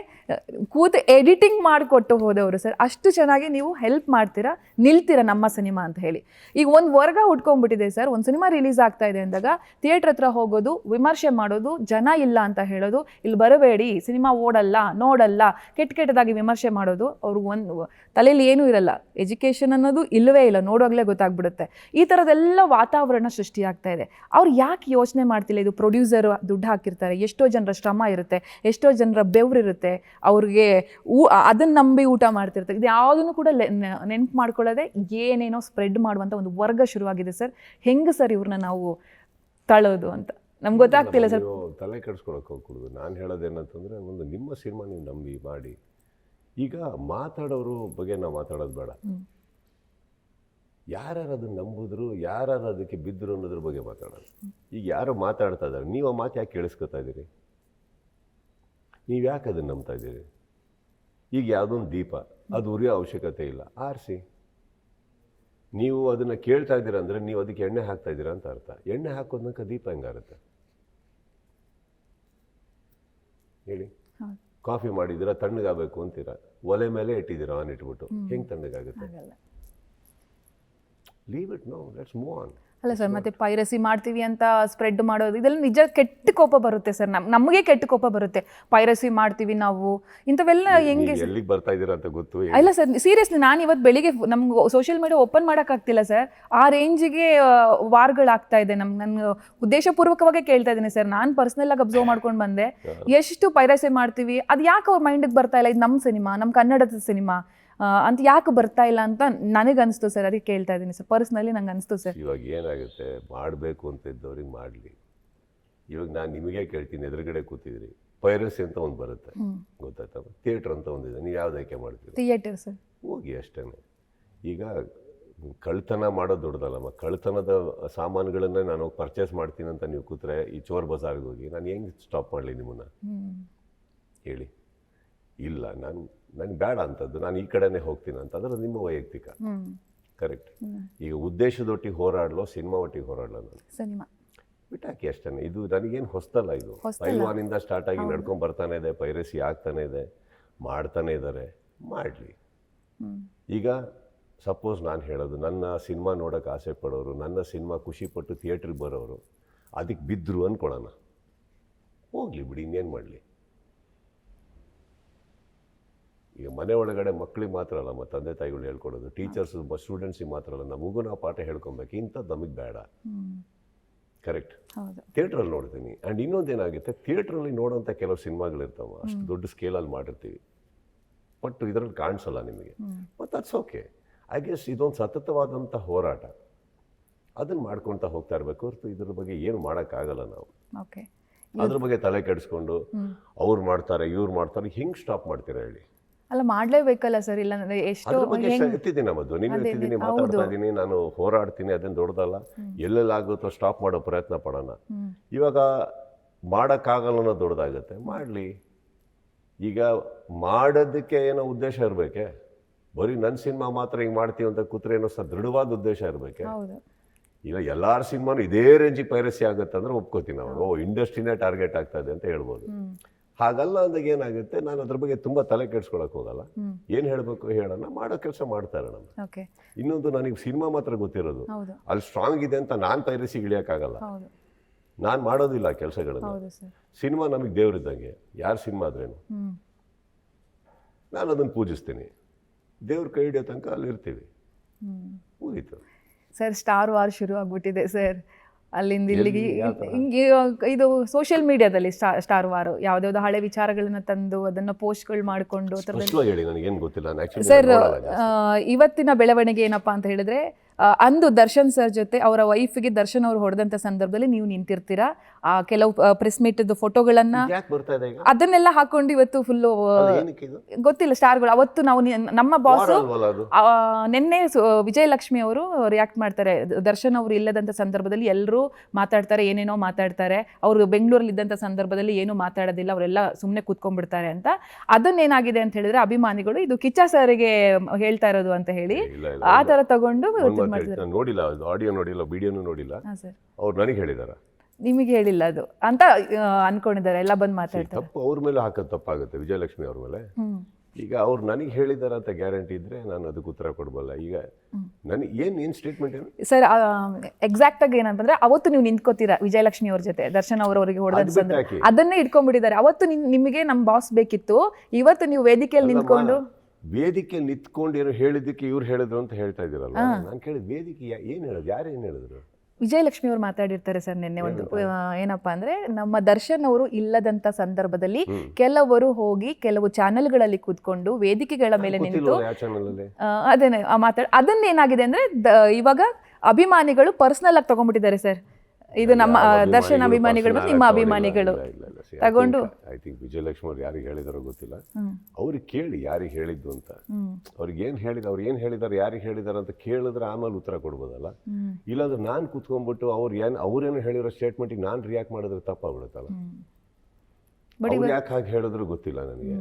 ಕೂತು ಎಡಿಟಿಂಗ್ ಮಾಡಿಕೊಟ್ಟು ಹೋದವರು ಸರ್. ಅಷ್ಟು ಚೆನ್ನಾಗಿ ನೀವು ಹೆಲ್ಪ್ ಮಾಡ್ತೀರಾ, ನಿಲ್ತೀರಾ ನಮ್ಮ ಸಿನಿಮಾ ಅಂತ ಹೇಳಿ. ಈಗ ಒಂದು ವರ್ಗ ಉಟ್ಕೊಂಡ್ಬಿಟ್ಟಿದೆ ಸರ್. ಒಂದು ಸಿನಿಮಾ ರಿಲೀಸ್ ಆಗ್ತಾ ಇದೆ ಅಂದಾಗ ಥಿಯೇಟ್ರ್ ಹತ್ರ ಹೋಗೋದು, ವಿಮರ್ಶೆ ಮಾಡೋದು, ಜನ ಇಲ್ಲ ಅಂತ ಹೇಳೋದು, ಇಲ್ಲಿ ಬರಬೇಡಿ ಸಿನಿಮಾ ಓಡಲ್ಲ ನೋಡಲ್ಲ, ಕೆಟ್ಟದಾಗಿ ವಿಮರ್ಶೆ ಮಾಡೋದು. ಅವ್ರಿಗೆ ಒಂದು ತಲೆಯಲ್ಲಿ ಏನೂ ಇರಲ್ಲ, ಎಜುಕೇಷನ್ ಅನ್ನೋದು ಇಲ್ಲವೇ ಇಲ್ಲ, ನೋಡುವಾಗಲೇ ಗೊತ್ತಾಗ್ಬಿಡುತ್ತೆ. ಈ ಥರದ್ದೆಲ್ಲ ವಾತಾವರಣ ಸೃಷ್ಟಿಯಾಗ್ತಾ ಇದೆ. ಅವ್ರು ಯಾಕೆ ಯೋಚನೆ ಮಾಡ್ತಿಲ್ಲ? ಇದು ಪ್ರೊಡ್ಯೂಸರು ದುಡ್ಡು ಹಾಕಿರ್ತಾರೆ, ಎಷ್ಟೋ ಜನರ ಶ್ರಮ ಇರುತ್ತೆ, ಎಷ್ಟೋ ಜನರ ಬೆವರಿರುತ್ತೆ, ಅವ್ರಿಗೆ ಅದನ್ನು ನಂಬಿ ಊಟ ಮಾಡ್ತಿರ್ತಾರೆ. ಇದು ಯಾವುದನ್ನು ಕೂಡ ನೆನ್ಪು ಮಾಡ್ಕೊಳ್ಳೋದೆ ಏನೇನೋ ಸ್ಪ್ರೆಡ್ ಮಾಡುವಂಥ ಒಂದು ವರ್ಗ ಶುರುವಾಗಿದೆ ಸರ್. ಹೆಂಗೆ ಸರ್ ಇವ್ರನ್ನ ನಾವು ತಳ್ಳೋದು ಅಂತ ನಮ್ಗೆ ಗೊತ್ತಾಗ್ತಿಲ್ಲ ಸರ್. ತಲೆ ಕೆಡಿಸ್ಕೊಳಕ್ಕೆ ಹೋಗ್ಕೊಡುದು. ನಾನು ಹೇಳೋದೇನಂತಂದರೆ, ಒಂದು ನಿಮ್ಮ ಸಿನಿಮಾ ನೀವು ನಂಬಿ ಮಾಡಿ. ಈಗ ಮಾತಾಡೋರು ಬಗ್ಗೆ ನಾವು ಮಾತಾಡೋದು ಬೇಡ, ಯಾರು ಅದನ್ನು ನಂಬಿದ್ರು, ಯಾರು ಅದಕ್ಕೆ ಬಿದ್ದರು ಅನ್ನೋದ್ರ ಬಗ್ಗೆ ಮಾತಾಡೋದು. ಈಗ ಯಾರು ಮಾತಾಡ್ತಾ ಇದ್ದಾರೆ, ನೀವು ಆ ಮಾತು ಯಾಕೆ ಕೇಳಿಸ್ಕೊತಾ ಇದ್ದೀರಿ? ನೀವು ಯಾಕೆ ಅದನ್ನು ನಂಬ್ತಾ ಇದ್ದೀರಿ? ಈಗ ಯಾವುದೊಂದು ದೀಪ ಅದು ಉರಿಯೋ ಅವಶ್ಯಕತೆ ಇಲ್ಲ, ಆರಿಸಿ. ನೀವು ಅದನ್ನು ಕೇಳ್ತಾ ಇದ್ದೀರಾ ಅಂದರೆ ನೀವು ಅದಕ್ಕೆ ಎಣ್ಣೆ ಹಾಕ್ತಾ ಇದ್ದೀರಾ ಅಂತ ಅರ್ಥ. ಎಣ್ಣೆ ಹಾಕೋದ್ನಕ ದೀಪ ಹೆಂಗಾರುತ್ತೆ ಹೇಳಿ? ಕಾಫಿ ಮಾಡಿದ್ದೀರಾ, ತಣ್ಣಗಾಗಬೇಕು ಅಂತೀರಾ, ಒಲೆ ಮೇಲೆ ಇಟ್ಟಿದ್ದೀರಾ ಆನ್ ಇಟ್ಬಿಟ್ಟು, ಹೆಂಗೆ ತಣ್ಣಗಾಗುತ್ತೆ? Leave it, no, let's move on. ಅಲ್ಲ ಸರ್, ಮತ್ತೆ ಪೈರಸಿ ಮಾಡ್ತೀವಿ ಅಂತ ಸ್ಪ್ರೆಡ್ ಮಾಡೋದು, ಇದೆಲ್ಲ ನಿಜ ಕೆಟ್ಟ ಕೋಪ ಬರುತ್ತೆ ಸರ್. ನಮಗೆ ಕೆಟ್ಟ ಕೋಪ ಬರುತ್ತೆ. ಪೈರಸಿ ಮಾಡ್ತೀವಿ ನಾವು, ಇಂಥವೆಲ್ಲ ಹೆಂಗೆ ಎಲ್ಲಿಗೆ ಬರ್ತಾ ಇದ್ದೀರಾ ಅಂತ ಗೊತ್ತು ಇಲ್ಲ ಸರ್. ಸೀರಿಯಸ್ಲಿ ನಾನು ಇವತ್ತು ಬೆಳಿಗ್ಗೆ ನಮ್ಗೆ ಸೋಷಿಯಲ್ ಮೀಡಿಯಾ ಓಪನ್ ಮಾಡೋಕ್ಕಾಗ್ತಿಲ್ಲ ಸರ್. ಆ ರೇಂಜಿಗೆ ವಾರ್ಗಳಾಗ್ತಾ ಇದೆ. ನನ್ನ ಉದ್ದೇಶಪೂರ್ವಕವಾಗೇ ಕೇಳ್ತಾ ಇದ್ದೀನಿ ಸರ್. ನಾನು ಪರ್ಸ್ನಲ್ಲಾಗಿ ಅಬ್ಸರ್ವ್ ಮಾಡ್ಕೊಂಡು ಬಂದೆ, ಎಷ್ಟು ಪೈರಸಿ ಮಾಡ್ತೀವಿ, ಅದು ಯಾಕೆ ಅವ್ರ ಮೈಂಡಿಗೆ ಬರ್ತಾ ಇಲ್ಲ? ಇದು ನಮ್ಮ ಸಿನಿಮಾ, ನಮ್ಮ ಕನ್ನಡದ ಸಿನಿಮಾ ಅಂತ ಯಾಕೆ ಬರ್ತಾ ಇಲ್ಲ ಅಂತ ನನಗನ್ನಿಸ್ತು ಸರ್. ಅದಕ್ಕೆ ಕೇಳ್ತಾ ಇದ್ದೀನಿ ಸರ್. ಪರ್ಸ್ನಲಿ ನಂಗೆ ಅನಿಸ್ತು ಸರ್. ಇವಾಗ ಏನಾಗುತ್ತೆ, ಮಾಡಬೇಕು ಅಂತ ಇದ್ದವ್ರಿಗೆ ಮಾಡಲಿ. ಇವಾಗ ನಾನು ನಿಮಗೆ ಕೇಳ್ತೀನಿ, ಎದುರುಗಡೆ ಕೂತಿದ್ರಿ, ಪೈರಸಿ ಅಂತ ಒಂದು ಬರುತ್ತೆ, ಗೊತ್ತಾಯ್ತಾ? ಥಿಯೇಟ್ರ್ ಅಂತ ಒಂದಿದೆ, ನೀವು ಯಾವ್ದು ಆಯ್ಕೆ ಮಾಡ್ತೀರಿ? Theatre sir. ಹೋಗಿ ಅಷ್ಟೇ. ಈಗ ಕಳ್ತನ ಮಾಡೋದು ದೊಡ್ಡದಲ್ಲಮ್ಮ. ಕಳ್ತನದ ಸಾಮಾನುಗಳನ್ನೇ ನಾನು ಹೋಗಿ ಪರ್ಚೇಸ್ ಮಾಡ್ತೀನಿ ಅಂತ ನೀವು ಕೂತ್ರೆ, ಈ ಚೋರ್ ಬಜಾರ್ಗೆ ಹೋಗಿ ನಾನು ಹೆಂಗೆ ಸ್ಟಾಪ್ ಮಾಡಲಿ ನಿಮ್ಮನ್ನು ಹೇಳಿ? ಇಲ್ಲ, ನನಗೆ ಬೇಡ ಅಂಥದ್ದು, ನಾನು ಈ ಕಡೆನೇ ಹೋಗ್ತೀನಿ ಅಂತಂದ್ರೆ ನಿಮ್ಮ ವೈಯಕ್ತಿಕ. ಕರೆಕ್ಟ್. ಈಗ ಉದ್ದೇಶದೊಟ್ಟಿಗೆ ಹೋರಾಡಲೋ, ಸಿನಿಮಾ ಒಟ್ಟಿಗೆ ಹೋರಾಡಲೋ, ನಾನು ಸಿನಿಮಾ ಬಿಟ್ಟಾಕಿ ಅಷ್ಟೇ. ಇದು ನನಗೇನು ಹೊಸ್ತಲ್ಲ. ಇದು ಪೈಲ್ವಾನಿಂದ ಸ್ಟಾರ್ಟ್ ಆಗಿ ನಡ್ಕೊಂಡು ಬರ್ತಾನೆ ಇದೆ, ಪೈರಸಿ ಆಗ್ತಾನೆ ಇದೆ, ಮಾಡ್ತಾನೆ ಇದ್ದಾರೆ, ಮಾಡಲಿ. ಈಗ ಸಪೋಸ್ ನಾನು ಹೇಳೋದು, ನನ್ನ ಸಿನಿಮಾ ನೋಡೋಕೆ ಆಸೆ ಪಡೋರು, ನನ್ನ ಸಿನಿಮಾ ಖುಷಿಪಟ್ಟು ಥಿಯೇಟ್ರಿಗೆ ಬರೋರು ಅದಕ್ಕೆ ಬಿದ್ದರು ಅಂದ್ಕೊಳ್ಳೋಣ, ಹೋಗಲಿ ಬಿಡಿ, ಇನ್ನೇನು ಮಾಡಲಿ. ಈಗ ಮನೆ ಒಳಗಡೆ ಮಕ್ಕಳಿಗೆ ಮಾತ್ರ ಅಲ್ಲ, ನಮ್ಮ ತಂದೆ ತಾಯಿಗಳು ಹೇಳ್ಕೊಡೋದು, ಟೀಚರ್ಸ್ ಸ್ಟೂಡೆಂಟ್ಸಿಗೆ ಮಾತ್ರ ಅಲ್ಲ, ನಮಗೂ ನಾವು ಪಾಠ ಹೇಳ್ಕೊಬೇಕು. ಇಂಥದ್ದು ನಮಗೆ ಬೇಡ. ಕರೆಕ್ಟ್. ಥಿಯೇಟ್ರಲ್ಲಿ ನೋಡ್ತೀನಿ. ಆ್ಯಂಡ್ ಇನ್ನೊಂದೇನಾಗುತ್ತೆ, ಥಿಯೇಟ್ರಲ್ಲಿ ನೋಡೋಂಥ ಕೆಲವು ಸಿನಿಮಾಗಳಿರ್ತಾವೆ, ಅಷ್ಟು ದೊಡ್ಡ ಸ್ಕೇಲಲ್ಲಿ ಮಾಡಿರ್ತೀವಿ, ಬಟ್ ಇದರಲ್ಲಿ ಕಾಣಿಸಲ್ಲ ನಿಮಗೆ. ಮತ್ತು ದಟ್ಸ್ ಓಕೆ. ಐ ಗೆಸ್ ಇದೊಂದು ಸತತವಾದಂಥ ಹೋರಾಟ, ಅದನ್ನು ಮಾಡ್ಕೊಳ್ತಾ ಹೋಗ್ತಾ ಇರಬೇಕು ಹೊರತು ಇದ್ರ ಬಗ್ಗೆ ಏನು ಮಾಡೋಕ್ಕಾಗಲ್ಲ ನಾವು. ಅದ್ರ ಬಗ್ಗೆ ತಲೆ ಕೆಡಿಸ್ಕೊಂಡು ಅವ್ರು ಮಾಡ್ತಾರೆ, ಇವ್ರು ಮಾಡ್ತಾರೆ, ಹಿಂಗೆ ಸ್ಟಾಪ್ ಮಾಡ್ತೀರಾ ಹೇಳಿ? ಅಲ್ಲ, ಮಾಡಲೇಬೇಕಲ್ಲ ಸರ್. ಇಲ್ಲ ಅಂದರೆ ಎಷ್ಟೋ ಎತ್ತಿದ್ದೀನಿ, ನಮ್ಮ ಧ್ವನಿ ಎತ್ತಿದ್ದೀನಿ, ಮಾತಾಡ್ತಾ ಇದ್ದೀನಿ, ನಾನು ಹೋರಾಡ್ತೀನಿ, ಅದೇನು ದೊಡ್ಡದಲ್ಲ. ಎಲ್ಲೆಲ್ಲಾಗುತ್ತೋ ಸ್ಟಾಪ್ ಮಾಡೋ ಪ್ರಯತ್ನ ಪಡೋಣ. ಇವಾಗ ಮಾಡೋಕ್ಕಾಗಲ್ಲ ಅನ್ನೋ ದೊಡ್ಡದಾಗುತ್ತೆ, ಮಾಡಲಿ. ಈಗ ಮಾಡೋದಕ್ಕೆ ಏನೋ ಉದ್ದೇಶ ಇರಬೇಕೆ? ಬರೀ ನನ್ನ ಸಿನಿಮಾ ಮಾತ್ರ ಹಿಂಗೆ ಮಾಡ್ತೀವಿ ಅಂತ ಕೂತ್ರೆ ಏನೋ ದೃಢವಾದ ಉದ್ದೇಶ ಇರಬೇಕೆ? ಇಲ್ಲ ಎಲ್ಲಾರ ಸಿನಿಮಾನು ಇದೇ ರೇಂಜಿಗೆ ಪೈರಸಿ ಆಗುತ್ತೆ ಅಂದರೆ ಒಪ್ಕೋತೀನಿ. ಅವಾಗ ಓ, ಇಂಡಸ್ಟ್ರಿನೇ ಟಾರ್ಗೆಟ್ ಆಗ್ತಾ ಇದೆ ಅಂತ ಹೇಳ್ಬೋದು. ಹಾಗಲ್ಲ ಅಂದಾಗ ಏನಾಗುತ್ತೆ, ನಾನು ಅದ್ರ ಬಗ್ಗೆ ತುಂಬ ತಲೆ ಕೆಡ್ಸ್ಕೊಳಕ್ಕೆ ಹೋಗಲ್ಲ. ಏನು ಹೇಳಬೇಕು ಹೇಳೋಣ, ಮಾಡೋ ಕೆಲಸ ಮಾಡ್ತಾ ಇರೋಣ. ಇನ್ನೊಂದು, ನನಗೆ ಸಿನಿಮಾ ಮಾತ್ರ ಗೊತ್ತಿರೋದು, ಅಲ್ಲಿ ಸ್ಟ್ರಾಂಗ್ ಇದೆ ಅಂತ ನಾನು ಪೈರಸಿ ಇಳಿಯೋಕ್ಕಾಗಲ್ಲ. ನಾನು ಮಾಡೋದಿಲ್ಲ ಕೆಲಸಗಳನ್ನು. ಸಿನಿಮಾ ನಮಗೆ ದೇವ್ರಿದ್ದಂಗೆ, ಯಾರು ಸಿನಿಮಾ ಆದ್ರೇನು ನಾನು ಅದನ್ನು ಪೂಜಿಸ್ತೀನಿ. ದೇವ್ರ ಕೈ ಹಿಡಿಯೋ ತನಕ ಅಲ್ಲಿರ್ತೀವಿ, ಮುಗೀತು ಸರ್. ಸ್ಟಾರ್ ವಾರ್ ಶುರು ಆಗ್ಬಿಟ್ಟಿದೆ ಸರ್. ಅಲ್ಲಿಂದ ಇಲ್ಲಿಗೆ ಇದು ಸೋಷಿಯಲ್ ಮೀಡಿಯಾದಲ್ಲಿ ಸ್ಟಾರ್ ವಾರ್ ಯಾವುದ್ಯಾವುದೋ ಹಳೆ ವಿಚಾರಗಳನ್ನ ತಂದು ಅದನ್ನ ಪೋಸ್ಟ್ಗಳು ಮಾಡಿಕೊಂಡು ಸರ್. ಇವತ್ತಿನ ಬೆಳವಣಿಗೆ ಏನಪ್ಪಾ ಅಂತ ಹೇಳಿದ್ರೆ, ಅಂದು ದರ್ಶನ್ ಸರ್ ಜೊತೆ ಅವರ ವೈಫ್ಗೆ ದರ್ಶನ್ ಅವ್ರು ಹೊಡೆದಂಥ ಸಂದರ್ಭದಲ್ಲಿ ನೀವು ನಿಂತಿರ್ತೀರಾ. ಕೆಲವು ಪ್ರೆಸ್ ಮೀಟದ್ದು ಫೋಟೋಗಳನ್ನ ಯಾಕೆ ಬರ್ತಾ ಇದೆ ಈಗ ಅದನ್ನೆಲ್ಲ ಹಾಕೊಂಡು ಇವತ್ತು ಫುಲ್ಲು ಏನಕ್ಕೆ ಇದು ಗೊತ್ತಿಲ್ಲ ಸ್ಟಾರ್ಗಳು. ಅವತ್ತು ನಾವು ನಮ್ಮ ಬಾಸ್ ಅಲ್ವಲ್ಲ ಅದು ನಿನ್ನೆ ವಿಜಯಲಕ್ಷ್ಮಿ ಅವರು ರಿಯಾಕ್ಟ್ ಮಾಡ್ತಾರೆ. ದರ್ಶನ್ ಅವರು ಇಲ್ಲದಂತ ಸಂದರ್ಭದಲ್ಲಿ ಎಲ್ಲರೂ ಮಾತಾಡ್ತಾರೆ, ಏನೇನೋ ಮಾತಾಡ್ತಾರೆ. ಅವರು ಬೆಂಗಳೂರಲ್ಲಿ ಇದ್ದಂಥ ಸಂದರ್ಭದಲ್ಲಿ ಏನು ಮಾತಾಡೋದಿಲ್ಲ, ಅವರೆಲ್ಲ ಸುಮ್ಮನೆ ಕೂತ್ಕೊಂಡ್ಬಿಡ್ತಾರೆ ಅಂತ. ಅದನ್ನೇನಾಗಿದೆ ಅಂತ ಹೇಳಿದ್ರೆ ಅಭಿಮಾನಿಗಳು ಇದು ಕಿಚ್ಚ ಸರ್ಗೆ ಹೇಳ್ತಾ ಇರೋದು ಅಂತ ಹೇಳಿ ಆ ತರ ತಗೊಂಡು ನಾನು ನೋಡಿಲ್ಲ, ಅದು ಆಡಿಯೋ ನೋಡಿಲ್ಲ, ವಿಡಿಯೋನು ನೋಡಿಲ್ಲ. ಅವ್ರು ನನಗೆ ಹೇಳಿದಾರ, ನಿಮಗೆ ಹೇಳಿಲ್ಲ ಅದು ಅಂತ ಅನ್ಕೊಂಡಿದ್ದಾರೆ. ಎಲ್ಲ ಬಂದು ಮಾತಾಡ್ತಾರೆ. ತಪ್ಪು ಅವ್ರ ಮೇಲೆ ಹಾಕೋದು ತಪ್ಪಾಗುತ್ತೆ, ವಿಜಯಲಕ್ಷ್ಮಿ ಅವ್ರ ಮೇಲೆ. ಈಗ ಅವ್ರು ನನಗೆ ಹೇಳಿದಾರ ಅಂತ ಗ್ಯಾರಂಟಿ ಇದ್ರೆ ನಾನು ಅದಕ್ಕೆ ಉತ್ತರ ಕೊಡ್ಬಲ್ಲ. ಈಗ ನನಗೆ ಏನು ಸ್ಟೇಟ್ಮೆಂಟ್ ಏನು ಸರ್ ಎಕ್ಸಾಕ್ಟ್ ಆಗಿ ಏನಂತಂದ್ರೆ ಅವತ್ತು ನೀವು ನಿಂತ್ಕೋತೀರಾ ವಿಜಯಲಕ್ಷ್ಮಿ ಅವ್ರ ಜೊತೆ, ದರ್ಶನ್ ಅವರವರಿಗೆ ಹೊಡೆದ ಅದನ್ನೇ ಇಟ್ಕೊಂಡ್ಬಿಟ್ಟಿದ್ದಾರೆ. ಅವತ್ತು ನಿಮಗೆ ನಮ್ಮ ಬಾಸ್ ಬೇಕಿತ್ತು, ಇವತ್ತು ನೀವು ವೇದಿಕೆಯಲ್ಲಿ ನಿಂತ್ಕೊಂಡು ನಿಂತ್ಕೊಂಡು ಏನೋ ಹೇಳಿದ್ದಕ್ಕೆ ಇವ್ರು ಹೇಳಿದ್ರು ಅಂತ ಹೇಳ್ತಾ ಇದ್ದೀರಲ್ಲ. ನಾನು ಕೇಳಿದ್ ವೇದಿಕೆ ಏನ್ ಹೇಳೋದು, ಯಾರು ಏನ್ ಹೇಳಿದ್ರು? ವಿಜಯಲಕ್ಷ್ಮಿ ಅವರು ಮಾತಾಡಿರ್ತಾರೆ ಸರ್ ನಿನ್ನೆ ಒಂದು ಏನಪ್ಪಾ ಅಂದ್ರೆ ನಮ್ಮ ದರ್ಶನ್ ಅವರು ಇಲ್ಲದಂತ ಸಂದರ್ಭದಲ್ಲಿ ಕೆಲವರು ಹೋಗಿ ಕೆಲವು ಚಾನೆಲ್ಗಳಲ್ಲಿ ಕೂತ್ಕೊಂಡು ವೇದಿಕೆಗಳ ಮೇಲೆ ನಿಂತು ಅದೇನೆ ಅದನ್ನೇನಾಗಿದೆ ಅಂದ್ರೆ ಇವಾಗ ಅಭಿಮಾನಿಗಳು ಪರ್ಸನಲ್ ಆಗಿ ತಗೊಂಡ್ಬಿಟ್ಟಿದ್ದಾರೆ ಸರ್. ಇದು ನಮ್ಮ ದರ್ಶನ್ ಅಭಿಮಾನಿಗಳು ಮತ್ತು ನಿಮ್ಮ ಅಭಿಮಾನಿಗಳು ತಗೊಂಡು ಐ ಥಿಂಕ್ ವಿಜಯಲಕ್ಷ್ಮಿ ಅವ್ರು ಯಾರಿಗೆ ಹೇಳಿದಾರೋ ಗೊತ್ತಿಲ್ಲ, ಅವ್ರಿಗೆ ಕೇಳಿ ಯಾರಿಗೆ ಹೇಳಿದ್ದು ಅಂತ. ಅವ್ರಿಗೆ ಏನ್ ಹೇಳಿದ, ಅವ್ರು ಏನ್ ಹೇಳಿದಾರೆ, ಯಾರಿಗೆ ಹೇಳಿದಾರೆ ಅಂತ ಕೇಳಿದ್ರೆ ಆಮೇಲೆ ಉತ್ತರ ಕೊಡ್ಬೋದಲ್ಲ. ಇಲ್ಲಾಂದ್ರೆ ನಾನು ಕುತ್ಕೊಂಡ್ಬಿಟ್ಟು ಅವ್ರೇನು ಹೇಳಿರೋ ಸ್ಟೇಟ್ಮೆಂಟಿಗೆ ನಾನು ರಿಯಾಕ್ಟ್ ಮಾಡಿದ್ರೆ ತಪ್ಪಾಗ್ಬಿಡುತ್ತಲ್ಲ. ಅವ್ರು ಯಾಕೆ ಹಾಗೆ ಹೇಳಿದ್ರು ಗೊತ್ತಿಲ್ಲ ನನಗೆ.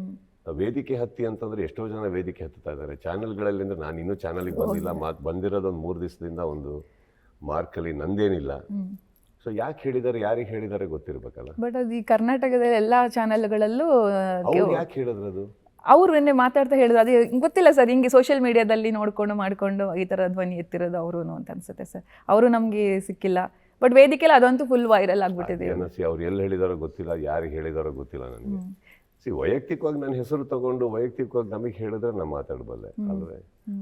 ವೇದಿಕೆ ಹತ್ತಿ ಅಂತಂದ್ರೆ ಎಷ್ಟೋ ಜನ ವೇದಿಕೆ ಹತ್ತುತ್ತಾ ಇದ್ದಾರೆ ಚಾನೆಲ್ಗಳಲ್ಲಿ. ಅಂದ್ರೆ ನಾನು ಇನ್ನೂ ಚಾನಲ್ಗೆ ಬಂದಿಲ್ಲ, ಬಂದಿರೋದೊಂದು 3 ದಿವಸದಿಂದ ಒಂದು ಮಾರ್ಕಲ್ಲಿ ನಂದೇನಿಲ್ಲ. ಸೊ ಯಾಕೆ ಹೇಳಿದಾರೆ, ಯಾರಿಗೆ ಹೇಳಿದಾರೆ ಗೊತ್ತಿರ್ಬೇಕಲ್ಲ. ಬಟ್ ಅದು ಈ ಕರ್ನಾಟಕದ ಎಲ್ಲಾ ಚಾನೆಲ್ಗಳಲ್ಲೂ ಯಾಕೆ ಹೇಳಿದ್ರು ಅದು ಅವ್ರು ನಿನ್ನೆ ಮಾತಾಡ್ತಾ ಹೇಳಿದ್ರು. ಅದೇ ಗೊತ್ತಿಲ್ಲ ಸರ್, ಹಿಂಗೆ ಸೋಷಿಯಲ್ ಮೀಡಿಯಾದಲ್ಲಿ ನೋಡ್ಕೊಂಡು ಮಾಡ್ಕೊಂಡು ಈ ಥರ ಧ್ವನಿ ಎತ್ತಿರೋದು ಅವರು ಅಂತ ಅನ್ಸುತ್ತೆ ಸರ್. ಅವರು ನಮಗೆ ಸಿಕ್ಕಿಲ್ಲ, ಬಟ್ ವೇದಿಕೆಯಲ್ಲಿ ಅದಂತೂ ಫುಲ್ ವೈರಲ್ ಆಗ್ಬಿಟ್ಟಿದೆ. ಅವ್ರು ಎಲ್ಲಿ ಹೇಳಿದಾರೋ ಗೊತ್ತಿಲ್ಲ, ಯಾರಿಗೆ ಹೇಳಿದಾರೋ ಗೊತ್ತಿಲ್ಲ ನನಗೆ. ವೈಯಕ್ತಿಕವಾಗಿ ನನ್ನ ಹೆಸರು ತಗೊಂಡು ವೈಯಕ್ತಿಕವಾಗಿ ನಮಗೆ ಹೇಳಿದ್ರೆ ನಾನು ಮಾತಾಡಬಲ್ಲೆ ಅಲ್ವೇ?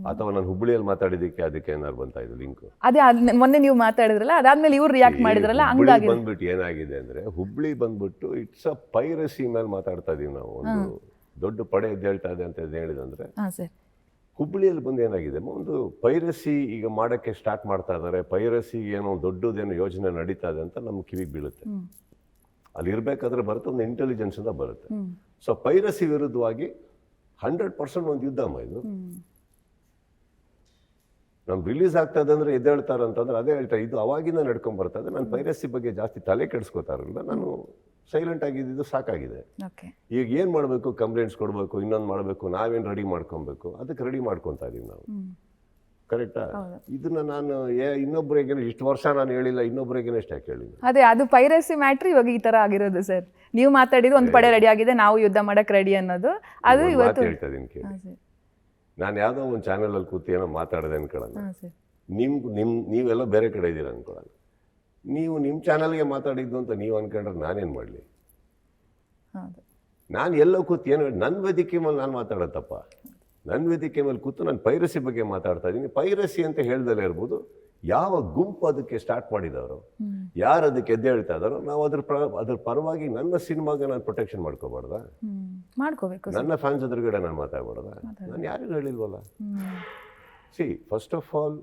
ಅಥವಾ ನಾನು ಹುಬ್ಬಳ್ಳಿಯಲ್ಲಿ ಮಾತಾಡಿದಕ್ಕೆ ಅದಕ್ಕೆ ಏನಾರು ಬಂತಾ ಇದು ಲಿಂಕ್? ಅದೇ ಮೊನ್ನೆ ನೀವು ಮಾತಾಡಿದ್ರಲ್ಲ, ಅದಾದ್ಮೇಲೆ ಇವ್ರು ರಿಯಾಕ್ಟ್ ಮಾಡಿದ್ರಲ್ಲ, ಹಂಗಾಗಿ ಬಂದ್ಬಿಟ್ಟು ಏನಾಗಿದೆ ಅಂದ್ರೆ ಹುಬ್ಬಳ್ಳಿ ಬಂದ್ಬಿಟ್ಟು ಇಟ್ಸ್ ಅ ಪೈರಸಿ ಮೇಲೆ ಮಾತಾಡ್ತಾ ಇದೀವಿ ನಾವು. ಒಂದು ದೊಡ್ಡ ಪಡೆ ಎದ್ದೇಳ್ತಾ ಇದೆ ಅಂತ ಹೇಳಿದಂದ್ರೆ ಹುಬ್ಬಳ್ಳಿಯಲ್ಲಿ ಬಂದು ಏನಾಗಿದೆ, ಒಂದು ಪೈರಸಿ ಈಗ ಮಾಡಕ್ಕೆ ಸ್ಟಾರ್ಟ್ ಮಾಡ್ತಾ ಇದ್ದಾರೆ. ಪೈರಸಿ ಏನೋ ದೊಡ್ಡದೇನೋ ಯೋಜನೆ ನಡೀತಾ ಇದೆ ಅಂತ ನಮ್ಗೆ ಕಿವಿಗೆ ಬೀಳುತ್ತೆ. ಅಲ್ಲಿ ಇರ್ಬೇಕಾದ್ರೆ ಬರುತ್ತೆ, ಒಂದು ಇಂಟೆಲಿಜೆನ್ಸ್ ಇಂದ ಬರುತ್ತೆ. ಸೊ ಪೈರಸಿ ವಿರುದ್ಧವಾಗಿ 100% ಒಂದು ಯುದ್ಧ ಇದು. ನಮ್ಗೆ ರಿಲೀಸ್ ಆಗ್ತಾ ಇದೆ ಅಂದ್ರೆ ಎದ್ದೇಳ್ತಾರೆ ಅಂತಂದ್ರೆ ಅದೇ ಹೇಳ್ತಾರೆ, ಇದು ಅವಾಗಿಂದ ನಡ್ಕೊಂಡ್ ಬರ್ತಾ ಇದೆ. ನಾನು ಪೈರಸಿ ಬಗ್ಗೆ ಜಾಸ್ತಿ ತಲೆ ಕೆಡಿಸ್ಕೋತಾ ಇರಲಿಲ್ಲ, ನಾನು ಸೈಲೆಂಟ್ ಆಗಿದ್ದು ಸಾಕಾಗಿದೆ. ಈಗ ಏನ್ ಮಾಡಬೇಕು, ಕಂಪ್ಲೇಂಟ್ಸ್ ಕೊಡಬೇಕು, ಇನ್ನೊಂದು ಮಾಡಬೇಕು, ನಾವೇನು ರೆಡಿ ಮಾಡ್ಕೊಬೇಕು, ಅದಕ್ಕೆ ರೆಡಿ ಮಾಡ್ಕೊತಾ ಇದೀವಿ ನಾವು. ಕರೆಕ್ಟಾ? ಇದನ್ನ ನಾನು ಇನ್ನೊಬ್ಬರಿಗೆ ಇಷ್ಟು ವರ್ಷ ನಾನು ಹೇಳಿಲ್ಲ, ಇನ್ನೊಬ್ಬರಿಗೆ ಎಷ್ಟು ಯಾಕೆ ಹೇಳಿಲ್ಲ? ಅದೇ ಅದು ಪೈರಸಿ ಮ್ಯಾಟ್ರ್ ಇವಾಗ ಈ ತರ ಆಗಿರೋದು ಸರ್. ನೀವು ಮಾತಾಡಿದ್ದು ಒಂದು ಪಡೆ ರೆಡಿ ಆಗಿದೆ, ನಾವು ಯುದ್ಧ ಮಾಡಕ್ ರೆಡಿ ಅನ್ನೋದು ಅದು ಇವತ್ತು ಹೇಳ್ತಾ ಇದೀನಿ ಕೇಳಿ. ನಾನು ಯಾವ್ದೋ ಒಂದು ಚಾನೆಲ್ ಅಲ್ಲಿ ಕೂತು ಏನೋ ಮಾತಾಡದೆ ಅನ್ಕೊಳ್ಳೋಣ, ನೀವೆಲ್ಲ ಬೇರೆ ಕಡೆ ಇದ್ದೀರ ಅನ್ಕೊಳ್ಳೋಣ. ನೀವು ನಿಮ್ಮ ಚಾನಲ್ಗೆ ಮಾತಾಡಿದ್ದು ಅಂತ ನೀವು ಅನ್ಕೊಂಡ್ರೆ ನಾನೇನ್ ಮಾಡ್ಲಿ? ನಾನು ಎಲ್ಲೋ ಕೂತು ಏನೋ ನನ್ನ ವೇದಿಕೆ ಮೇಲೆ ನಾನು ಮಾತಾಡತ್ತಪ್ಪ, ನನ್ನ ವೇದಿಕೆ ಮೇಲೆ ಕೂತು ನಾನು ಪೈರಸಿ ಬಗ್ಗೆ ಮಾತಾಡ್ತಾ ಇದ್ದೀನಿ. ಪೈರಸಿ ಅಂತ ಹೇಳ್ದಲೇ ಇರ್ಬೋದು, ಯಾವ ಗುಂಪು ಅದಕ್ಕೆ ಸ್ಟಾರ್ಟ್ ಮಾಡಿದವರು, ಯಾರು ಅದಕ್ಕೆ ಎದ್ದೇಳ್ತಾ ಇದ್ದಾರೋ, ನಾವು ಅದ್ರ ಪರವಾಗಿ ನನ್ನ ಸಿನಿಮಾಗೆ ನಾನು ಪ್ರೊಟೆಕ್ಷನ್ ಮಾಡ್ಕೋಬಾರ್ದ? ಮಾಡ್ಕೋಬೇಕು. ನನ್ನ ಫ್ಯಾನ್ಸ್ ಎದುರುಗಡೆ ನಾನು ಮಾತಾಡ್ಬಾರ್ದ? ನಾನು ಯಾರಿಗೂ ಹೇಳಿಲ್ವಲ್ಲ. ಫಸ್ಟ್ ಆಫ್ ಆಲ್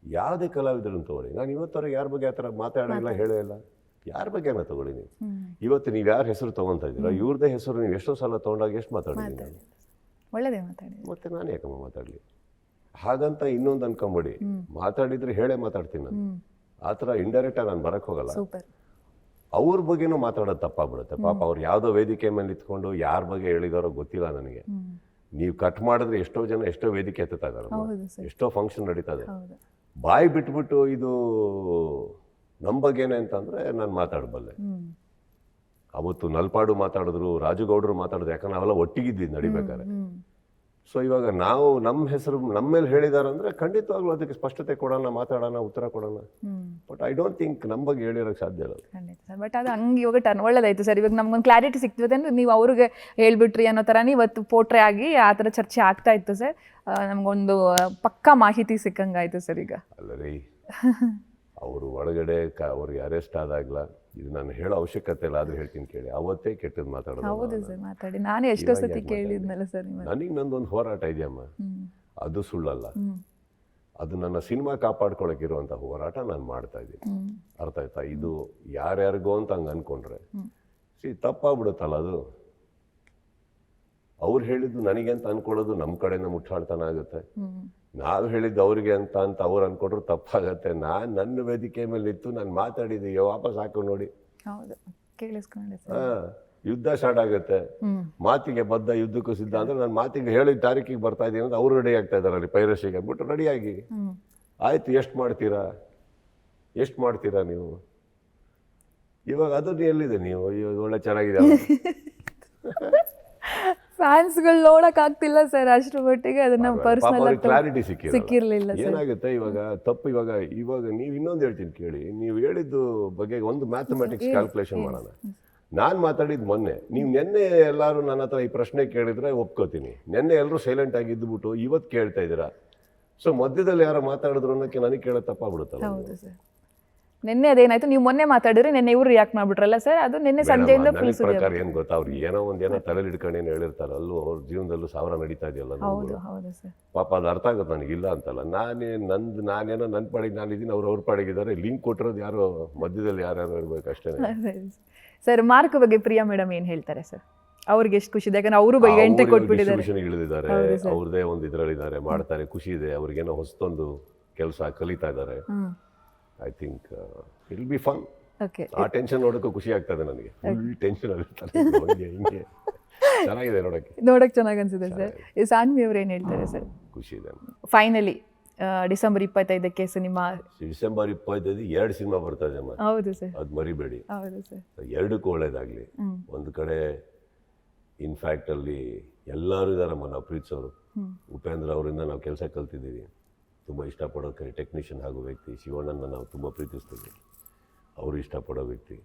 ಯಾವುದೇ ಕಲಾವಿದರನ್ನು ತಗೊಳ್ಳಿ, ನಾನು ಇವತ್ತವರೆಗೆ ಯಾರ ಬಗ್ಗೆ ಆ ಥರ ಮಾತಾಡೋಲ್ಲ, ಹೇಳೇ ಇಲ್ಲ. ಯಾರ ಬಗ್ಗೆನ ತಗೊಳ್ಳಿ ನೀವು. ಇವತ್ತು ನೀವು ಯಾರ ಹೆಸರು ತೊಗೊತಾ ಇದ್ದೀರಾ, ಇವ್ರದೇ ಹೆಸರು ನೀವು ಎಷ್ಟೋ ಸಲ ತೊಗೊಂಡಾಗ ಎಷ್ಟು ಮಾತಾಡಿದ್ದೀನಿ ನಾನು? ಒಳ್ಳೆದೇ ಮಾತಾಡಿ. ಮತ್ತೆ ನಾನು ಯಾಕಮ್ಮ ಮಾತಾಡಲಿ? ಹಾಗಂತ ಇನ್ನೊಂದು ಅನ್ಕೊಂಬೇಡಿ, ಮಾತಾಡಿದ್ರೆ ಹೇಳೇ ಮಾತಾಡ್ತೀನಿ ನಾನು. ಆ ಥರ ಇಂಡೈರೆಕ್ಟಾಗಿ ನಾನು ಬರಕ್ಕೆ ಹೋಗಲ್ಲ. ಅವ್ರ ಬಗ್ಗೆನೂ ಮಾತಾಡೋದು ತಪ್ಪಾಗ್ಬಿಡುತ್ತೆ. ಪಾಪ ಅವ್ರು ಯಾವುದೋ ವೇದಿಕೆ ಮೇಲೆ ನಿಂತ್ಕೊಂಡು ಯಾರ ಬಗ್ಗೆ ಹೇಳಿದಾರೋ ಗೊತ್ತಿಲ್ಲ ನನಗೆ. ನೀವು ಕಟ್ ಮಾಡಿದ್ರೆ ಎಷ್ಟೋ ಜನ ಎಷ್ಟೋ ವೇದಿಕೆ ಎತ್ತುತ್ತಾ ಇದ್ದಾರೆ, ಎಷ್ಟೋ ಫಂಕ್ಷನ್ ನಡೀತಾ ಇದೆ. ಬಾಯಿ ಬಿಟ್ಬಿಟ್ಟು ಇದು ನಮ್ಮ ಬಗ್ಗೆನೆ ಅಂತಂದ್ರೆ ನಾನು ಮಾತಾಡಬಲ್ಲೆ. ಅವತ್ತು ನಲ್ಪಾಡು ಮಾತಾಡಿದ್ರು, ರಾಜುಗೌಡರು ಮಾತಾಡಿದ್ರು, ಯಾಕಂದ್ರೆ ನಾವೆಲ್ಲ ಒಟ್ಟಿಗಿದ್ವಿ ನಡಿಬೇಕಾದ್ರೆ. ಸೊ ಇವಾಗ ನಾವು ನಮ್ಮ ಹೆಸರು ನಮ್ಮ ಮೇಲೆ ಹೇಳಿದಾರಂದ್ರೆ ಖಂಡಿತವಾಗ್ಲೂ ಅದಕ್ಕೆ ಸ್ಪಷ್ಟತೆ ಕೊಡೋಣ, ಮಾತಾಡೋಣ, ಉತ್ತರ ಕೊಡೋಣ. ಬಟ್ ಐ ಡೋಂಟ್ ಥಿಂಕ್ ನಮ್ಮ ಬಗ್ಗೆ ಹೇಳಿರೋಕ್ಕೆ ಸಾಧ್ಯ ಇಲ್ಲ. ಬಟ್ ಅದು ಹಂಗೆ ಇವಾಗ ಟರ್ನ್ ಒಳ್ಳೇದಾಯ್ತು ಸರ್. ಇವಾಗ ನಮ್ಗೊಂದು ಕ್ಲಾರಿಟಿ ಸಿಗ್ತದೆ ಅಂದ್ರೆ ನೀವು ಅವ್ರಿಗೆ ಹೇಳ್ಬಿಟ್ರಿ ಅನ್ನೋ ಥರನೇ ಇವತ್ತು ಪೋಟ್ರೆ ಆಗಿ ಆ ಥರ ಚರ್ಚೆ ಆಗ್ತಾ ಇತ್ತು ಸರ್. ನಮಗೊಂದು ಪಕ್ಕಾ ಮಾಹಿತಿ ಸಿಕ್ಕಂಗಾಯ್ತು ಸರ್ ಈಗ. ಅಲ್ಲ ರೀ, ಅವರು ಒಳಗಡೆ ಅವ್ರಿಗೆ ಅರೆಸ್ಟ್ ಆದಾಗ್ಲ ಇದು ನಾನು ಹೇಳೋ ಅವಶ್ಯಕತೆ ಇಲ್ಲ, ಆದ್ರೂ ಹೇಳ್ತೀನಿ ಕೇಳಿ. ಅವತ್ತೇ ಕೆಟ್ಟದ್ದು ಮಾತಾಡೋದು. ಹೌದು ಸರ್, ಮಾತಾಡಿ. ನಾನು ಎಷ್ಟೋ ಸತಿ ಕೇಳಿದ್ನಲ್ಲ ಸರ್. ನನಗೆ ನಂದೊಂದು ಹೋರಾಟ ಇದೆಯಮ್ಮ, ಅದು ಸುಳ್ಳಲ್ಲ. ಅದು ನನ್ನ ಸಿನಿಮಾ ಕಾಪಾಡ್ಕೊಳಕ್ಕಿರುವಂಥ ಹೋರಾಟ ನಾನು ಮಾಡ್ತಾ ಇದ್ದೀನಿ. ಅರ್ಥ ಆಯ್ತಾ? ಇದು ಯಾರ್ಯಾರಿಗೋ ಅಂತ ಹಂಗೆ ಅಂದ್ಕೊಂಡ್ರೆ ತಪ್ಪಾಗ್ಬಿಡುತ್ತಲ್ಲ ಅದು. ಅವ್ರು ಹೇಳಿದ್ದು ನನಗೆ ಅಂತ ಅನ್ಕೊಳ್ಳೋದು ನಮ್ಮ ಕಡೆನ ಮುಟ್ಟಾಳ್ತನ ಆಗುತ್ತೆ. ನಾವು ಹೇಳಿದ್ದು ಅವ್ರಿಗೆ ಅಂತ ಅವ್ರು ಅನ್ಕೊಂಡ್ರು ತಪ್ಪಾಗತ್ತೆ. ನನ್ನ ವೇದಿಕೆ ಮೇಲೆ ನಿಂತು ನಾನು ಮಾತಾಡಿದ್ದೀವಿ, ವಾಪಸ್ ಹಾಕೋ ನೋಡಿ. ಯುದ್ಧ ಸ್ಟಾರ್ಟ್ ಆಗುತ್ತೆ. ಮಾತಿಗೆ ಬದ್ಧ ಯುದ್ಧಕ್ಕೂ ಸಿದ್ಧ ಅಂದ್ರೆ ನಾನು ಮಾತಿಗೆ ಹೇಳಿದ ತಾರೀಕಿಗೆ ಬರ್ತಾ ಇದ್ದೀನಿ ಅಂತ ಅವ್ರು ರೆಡಿ ಆಗ್ತಾ ಇದಾರೆ ಅಲ್ಲಿ ಪೈರಸಿಗೆ ಅಂದ್ಬಿಟ್ಟು ರೆಡಿಯಾಗಿ ಆಯ್ತು. ಎಷ್ಟು ಮಾಡ್ತೀರಾ ನೀವು? ಇವಾಗ ಅದನ್ನು ಎಲ್ಲಿದೆ ನೀವು? ಇವಾಗ ಒಳ್ಳೆ ಚೆನ್ನಾಗಿದೆ. ಫ್ಯಾನ್ಸ್ಗಳು ನೋಡಕ್ ಆಗ್ತಿಲ್ಲ ಸರ್, ಅಷ್ಟರ ಮಟ್ಟಿಗೆ ಅದನ್ನ ಪರ್ಸನಲ್ ಕ್ಲಾರಿಟಿ ಸಿಕ್ಕಿರ್ಲಿಲ್ಲ. ಏನಾಗುತ್ತೆ ಇವಾಗ ತಪ್ಪು, ಇವಾಗ ನೀವು ಇನ್ನೊಂದು ಹೇಳ್ತೀನಿ ಕೇಳಿ. ನೀವು ಹೇಳಿದ್ದು ಬಗ್ಗೆ ಒಂದು ಮ್ಯಾಥಮೆಟಿಕ್ಸ್ ಕ್ಯಾಲ್ಕುಲೇಷನ್ ಮಾಡೋಣ. ನಾನು ಮಾತಾಡಿದ್ದು ಮೊನ್ನೆ, ನೀವು ನಿನ್ನೆ ಎಲ್ಲರೂ ನನ್ನ ಹತ್ರ ಈ ಪ್ರಶ್ನೆ ಕೇಳಿದ್ರೆ ಒಪ್ಕೋತೀನಿ. ನಿನ್ನೆ ಎಲ್ಲರೂ ಸೈಲೆಂಟ್ ಆಗಿ ಇದ್ದುಬಿಟ್ಟು ಇವತ್ತು ಕೇಳ್ತಾ ಇದ್ದೀರಾ. ಸೊ ಮಧ್ಯದಲ್ಲಿ ಯಾರೋ ಮಾತಾಡಿದ್ರು ಅನ್ನೋಕ್ಕೆ ನನಗೆ ಕೇಳೋ ತಪ್ಪಾಗ್ಬಿಡುತ್ತಲ್ಲ. ಹೌದು ಸರ್, ನಿನ್ನೆ ಅದೇನಾಯ್ತು, ನೀವು ಮೊನ್ನೆ ಮಾತಾಡಿದ್ರೆ ನಿನ್ನೆ ಇವ್ರು ರಿಯಾಕ್ಟ್ ಮಾಡ್ಬಿಟ್ರಲ್ಲ ಸರ್, ಅದು ನಿನ್ನೆ ಸಂಜೆಯಿಂದ ನನ್ನ ಪ್ರಕಾರ ಏನು ಗೊತ್ತಾ, ಅವ್ರು ಏನೋ ತಲೆಯಲ್ಲಿ ಇಟ್ಕೊಂಡು ಏನು ಹೇಳಿರ್ತಾರೆ, ಅಲ್ಲೂ ಅವ್ರ ಜೀವನದಲ್ಲೂ ಸಾವಿರ ನಡೀತಾ ಇದೆಯಲ್ಲ. ಪಾಪ ಅದು ಅರ್ಥ ಆಗುತ್ತೆ ನನಗೆ, ಇಲ್ಲ ಅಂತಲ್ಲ. ನಾನೇನೋ ನನ್ನ ಪಾಡಿಗೆ ನಾನಿದ್ದೀನಿ, ಅವ್ರ ಪಾಡಿಗಿದ್ದಾರೆ. ಲಿಂಕ್ ಕೊಟ್ಟಿರೋದು ಯಾರೋ ಮಧ್ಯದಲ್ಲಿ ಯಾರ್ಯಾರು ಇರ್ಬೇಕು ಅಷ್ಟೇ. ಸರ್ ಮಾರ್ಕ್ ಬಗ್ಗೆ ಪ್ರಿಯಾ ಮೇಡಮ್ ಏನ್ ಹೇಳ್ತಾರೆ ಸರ್? ಅವ್ರಿಗೆ ಎಷ್ಟು ಖುಷಿ ಇದೆ, ಯಾಕಂದ್ರೆ ಅವರು ಎಂಟ್ರಿ ಕೊಟ್ಬಿಟ್ಟಿದ್ದಾರೆ, ಇಳಿದಿದ್ದಾರೆ, ಅವ್ರದೇ ಒಂದು ಇದ್ರಲ್ಲಿದ್ದಾರೆ, ಮಾಡ್ತಾರೆ, ಖುಷಿ ಇದೆ. ಅವ್ರಿಗೇನೋ ಹೊಸದೊಂದು ಕೆಲಸ ಕಲಿತಾ ಇದ್ದಾರೆ. I think it will be fun. ಆ ಟೆನ್ಷನ್ ನೋಡೋಕೆ ಖುಷಿ ಆಗ್ತದೆ ನನಗೆ. ಫುಲ್ ಟೆನ್ಷನ್ ಆಗಿರ್ತಾರೆ ಹಿಂಗೆ. ಚೆನ್ನಾಗಿದೆ ನೋಡಕ್ ಚೆನ್ನಾಗಿ ಅನ್ಸುತ್ತೆ ಸರ್. ಸಾನ್ವಿ ಅವ್ರು ಏನ್ ಹೇಳ್ತಾರೆ ಸರ್? ಖುಷಿ ಇದೆ. ಫೈನಲಿ ಡಿಸೆಂಬರ್ 25ಕ್ಕೆ ಸಿನಿಮಾ. ಡಿಸೆಂಬರ್ 25 2 ಸಿನಿಮಾ ಬರ್ತಾ ಇದೆ. ಹೌದು ಸರ್, ಅದು ಮರಿಬೇಡಿ. ಹೌದು ಸರ್, ಎರಡಕ್ಕೂ ಒಳ್ಳೇದಾಗ್ಲಿ. ಒಂದು ಕಡೆ ಇನ್ಫ್ಯಾಕ್ಟ್ ಅಲ್ಲಿ ಎಲ್ಲರೂ ಇದಾರಮ್ಮ, ನಾವು ಪ್ರೀತಿಸೋರು. ಉಪೇಂದ್ರ ಅವರಿಂದ ನಾವು ಕೆಲಸ ಕಲ್ತಿದ್ದೀವಿ. ತುಂಬ ಇಷ್ಟಪಡೋ ಟೆಕ್ನಿಷಿಯನ್ ಹಾಗೂ ವ್ಯಕ್ತಿ. ಶಿವಣ್ಣನ ನಾವು ತುಂಬ ಪ್ರೀತಿಸ್ತೀವಿ, ಅವರು ಇಷ್ಟಪಡೋ ವ್ಯಕ್ತಿ.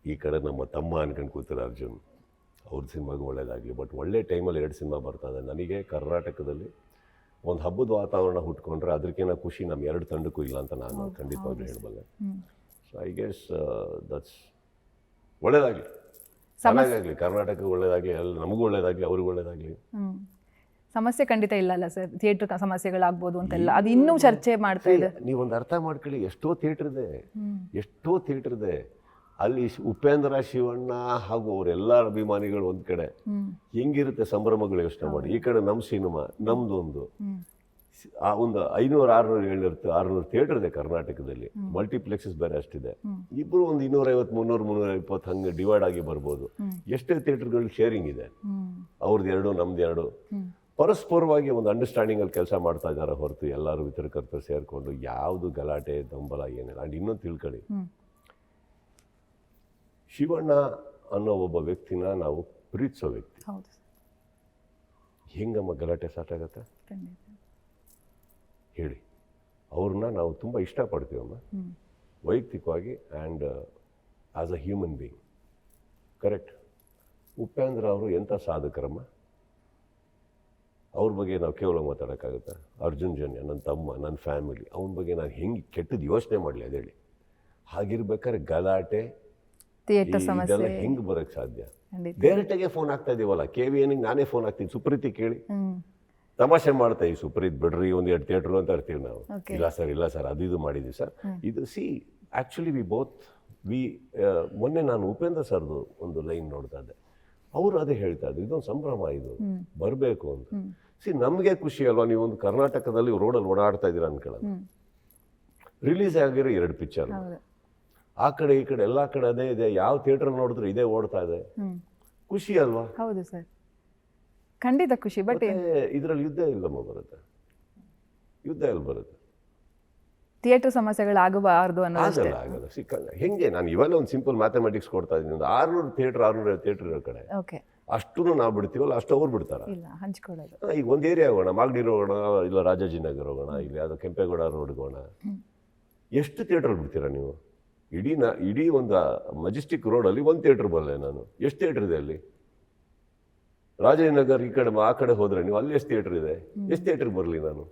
ಈ ಕಡೆ ನಮ್ಮ ತಮ್ಮ ಅನ್ಕೊಂಡು ಕೂತಾರೆ ಅರ್ಜುನ್, ಅವ್ರ ಸಿನಿಮಾಗೂ ಒಳ್ಳೇದಾಗಲಿ. ಬಟ್ ಒಳ್ಳೆ ಟೈಮಲ್ಲಿ 2 ಸಿನಿಮಾ ಬರ್ತದೆ. ನನಗೆ ಕರ್ನಾಟಕದಲ್ಲಿ ಒಂದು ಹಬ್ಬದ ವಾತಾವರಣ ಹುಟ್ಕೊಂಡ್ರೆ ಅದಕ್ಕಿಂತ ಖುಷಿ ನಮ್ಮ 2 ತಂಡಕ್ಕೂ ಇಲ್ಲ ಅಂತ ನಾನು ಖಂಡಿತವಾಗ್ಲೂ ಹೇಳಬಲ್ಲೆ. ಸೊ ಐ ಗೆಸ್ ದಟ್ಸ್ ಒಳ್ಳೇದಾಗಲಿ, ಚೆನ್ನಾಗಾಗಲಿ, ಕರ್ನಾಟಕಕ್ಕೆ ಒಳ್ಳೇದಾಗಲಿ, ನಮಗೂ ಒಳ್ಳೇದಾಗಲಿ, ಅವ್ರಿಗೂ ಒಳ್ಳೇದಾಗಲಿ. ಸಮಸ್ಯೆ ಖಂಡಿತ ಇಲ್ಲ ಅಲ್ಲ ಸರ್, ಥಿಯೇಟರ್ ಸಮಸ್ಯೆಗಳಾಗ್ಬೋದು ಅಂತೆಲ್ಲ ಅದು ಇನ್ನೂ ಚರ್ಚೆ ಮಾಡ್ತಾ ಇದೆ. ನೀವೊಂದು ಅರ್ಥ ಮಾಡ್ಕೊಳ್ಳಿ, ಎಷ್ಟೋ ಥಿಯೇಟರ್ ಇದೆ ಅಲ್ಲಿ. ಉಪೇಂದ್ರ, ಶಿವಣ್ಣ ಹಾಗೂ ಅವರೆಲ್ಲರ ಅಭಿಮಾನಿಗಳು ಒಂದ್ ಕಡೆ, ಹೆಂಗಿರುತ್ತೆ ಸಂಭ್ರಮಗಳು ಯೋಚನೆ ಮಾಡಿ. ಈ ಕಡೆ ನಮ್ಮ ಸಿನಿಮಾ, ನಮ್ದೊಂದು ಒಂದು 500, 600 ಥಿಯೇಟರ್ ಇದೆ ಕರ್ನಾಟಕದಲ್ಲಿ. ಮಲ್ಟಿಪ್ಲೆಕ್ಸಸ್ ಬೇರೆ ಅಷ್ಟಿದೆ. ಇಬ್ರು ಒಂದು 250, 300, 320 ಹಂಗೆ ಡಿವೈಡ್ ಆಗಿ ಬರ್ಬೋದು. ಎಷ್ಟೇ ಥಿಯೇಟರ್ಗಳು ಶೇರಿಂಗ್ ಇದೆ, ಅವ್ರದ್ದು 2 ನಮ್ದು 2. ಪರಸ್ಪರವಾಗಿ ಒಂದು ಅಂಡರ್ಸ್ಟ್ಯಾಂಡಿಂಗ್ ಅಲ್ಲಿ ಕೆಲಸ ಮಾಡ್ತಾ ಇದ್ದಾರೆ ಹೊರತು ಎಲ್ಲರೂ ವಿತರಕರ್ತರು ಸೇರ್ಕೊಂಡು ಯಾವುದು ಗಲಾಟೆ ದಂಬಲ ಏನಿಲ್ಲ. ಅಂಡ್ ಇನ್ನೊಂದು ತಿಳ್ಕೊಳ್ಳಿ, ಶಿವಣ್ಣ ಅನ್ನೋ ಒಬ್ಬ ವ್ಯಕ್ತಿನ ನಾವು ಪ್ರೀತಿಸೋ ವ್ಯಕ್ತಿ. ಹೆಂಗಮ್ಮ ಗಲಾಟೆ ಸ್ಟಾರ್ಟ್ ಆಗತ್ತೆ ಹೇಳಿ? ಅವ್ರನ್ನ ನಾವು ತುಂಬ ಇಷ್ಟಪಡ್ತೀವಮ್ಮ ವೈಯಕ್ತಿಕವಾಗಿ and as a human being. Correct. Upendra ಅವರು ಎಂಥ ಸಾಧಕರಮ್ಮ, ಅವ್ರ ಬಗ್ಗೆ ನಾವು ಕೇವಲ ಮಾತಾಡೋಕ್ಕಾಗುತ್ತೆ? ಅರ್ಜುನ್ ಜನ್ಯ ನನ್ನ ತಮ್ಮ, ನನ್ನ ಫ್ಯಾಮಿಲಿ, ಅವನ ಬಗ್ಗೆ ನಾನು ಹೆಂಗೆ ಕೆಟ್ಟದ್ದು ಯೋಚನೆ ಮಾಡಲಿ ಅದೇಳಿ? ಹಾಗಿರ್ಬೇಕಾದ್ರೆ ಗಲಾಟೆ ಇದೆಲ್ಲ ಹೆಂಗೆ ಬರೋಕ್ಕೆ ಸಾಧ್ಯ? ಡೈರೆಕ್ಟಾಗೆ ಫೋನ್ ಆಗ್ತಾ ಇದೀವಲ್ಲ, KVN ನಾನೇ ಫೋನ್ ಆಗ್ತೀನಿ, ಸುಪ್ರೀತಿ ಕೇಳಿ ತಮಾಷೆ ಮಾಡ್ತಾ ಈ ಸುಪ್ರೀತ್ ಬಿಡ್ರಿ 1-2 ಥಿಯೇಟ್ರು ಅಂತ ಇರ್ತೀವಿ ನಾವು. ಇಲ್ಲ ಸರ್ ಅದು ಇದು ಮಾಡಿದ್ವಿ ಸರ್. ಇದು ಆ್ಯಕ್ಚುಲಿ ಮೊನ್ನೆ ನಾನು ಉಪೇಂದ್ರ ಸರ್ದು ಒಂದು ಲೈನ್ ನೋಡ್ತಾ ಇದ್ದೆ. ಅವರು ಅದೇ ಹೇಳ್ತಾ ಇದ್ರು, ಇದೊಂದು ಸಂಭ್ರಮ, ಇದು ಬರಬೇಕು ಅಂತ. ನಮಗೆ ಖುಷಿ ಅಲ್ವಾ? ನೀವೊಂದು ಕರ್ನಾಟಕದಲ್ಲಿ ರೋಡಲ್ಲಿ ಓಡಾಡ್ತಾ ಇದ್ದೀರಾ ಅನ್ಕೊಳ್ಳೋದು. ರಿಲೀಸ್ ಆಗಿರೋ 2 ಪಿಕ್ಚರ್, ಆ ಕಡೆ ಈ ಕಡೆ ಎಲ್ಲ ಕಡೆ ಅದೇ ಇದೆ. ಯಾವ ಥಿಯೇಟರ್ ನೋಡಿದ್ರು ಇದೇ ಓಡ್ತಾ ಇದೆ. ಖುಷಿ ಅಲ್ವಾ? ಹೌದು ಸರ್, ಖಂಡಿತ ಖುಷಿ. ಬಟ್ ಇದರಲ್ಲಿ ಯುದ್ಧ ಇಲ್ಲಮ್ಮ ಬರುತ್ತೆ, ಯುದ್ಧ ಎಲ್ಲಿ ಬರುತ್ತೆ? ಥಿಯೇಟರ್ ಸಮಸ್ಯೆಗಳಾಗಬಾರ್ದು ಅನ್ನೋದು ಆಗಲ್ಲ. ಹೆಂಗೆ ನಾನು ಇವೆಲ್ಲ ಒಂದು ಸಿಂಪಲ್ ಮ್ಯಾಥಮೆಟಿಕ್ಸ್ ಕೊಡ್ತಾ ಇದ್ದೀನಿ. ಒಂದು 600 ಥಿಯೇಟರ್ ಇರೋ ಕಡೆ ಅಷ್ಟು ನಾವು ಬಿಡ್ತೀವಲ್ಲ, ಅಷ್ಟು ಅವ್ರು ಬಿಡ್ತಾರ? ಹಂಚ್ಕೊಳ್ಳೋದು. ಈಗ ಒಂದು ಏರಿಯಾ ಹೋಗೋಣ, ಮಾಗಡಿ ಹೋಗೋಣ, ಇಲ್ಲ ರಾಜಾಜಿನಗರ್ ಹೋಗೋಣ, ಇಲ್ಲ ಯಾವುದೋ ಕೆಂಪೇಗೌಡ ರೋಡ್ಗೆ ಹೋಗೋಣ, ಎಷ್ಟು ಥಿಯೇಟರ್ ಬಿಡ್ತೀರಾ ನೀವು? ಇಡೀ ಒಂದು ಮೆಜೆಸ್ಟಿಕ್ ರೋಡಲ್ಲಿ 1 ಥಿಯೇಟರ್ ಬರಲ್ಲ ನಾನು. ಎಷ್ಟು ಥಿಯೇಟರ್ ಇದೆ ಅಲ್ಲಿ? ರಾಜಾಜಿನಗರ್ ಈ ಕಡೆ ಆ ಕಡೆ ಹೋದ್ರೆ ನೀವು ಅಲ್ಲಿ ಎಷ್ಟು ಥಿಯೇಟರ್ ಇದೆ? ಎಷ್ಟು ಥಿಯೇಟರ್ ಬರಲಿ ನಾನು?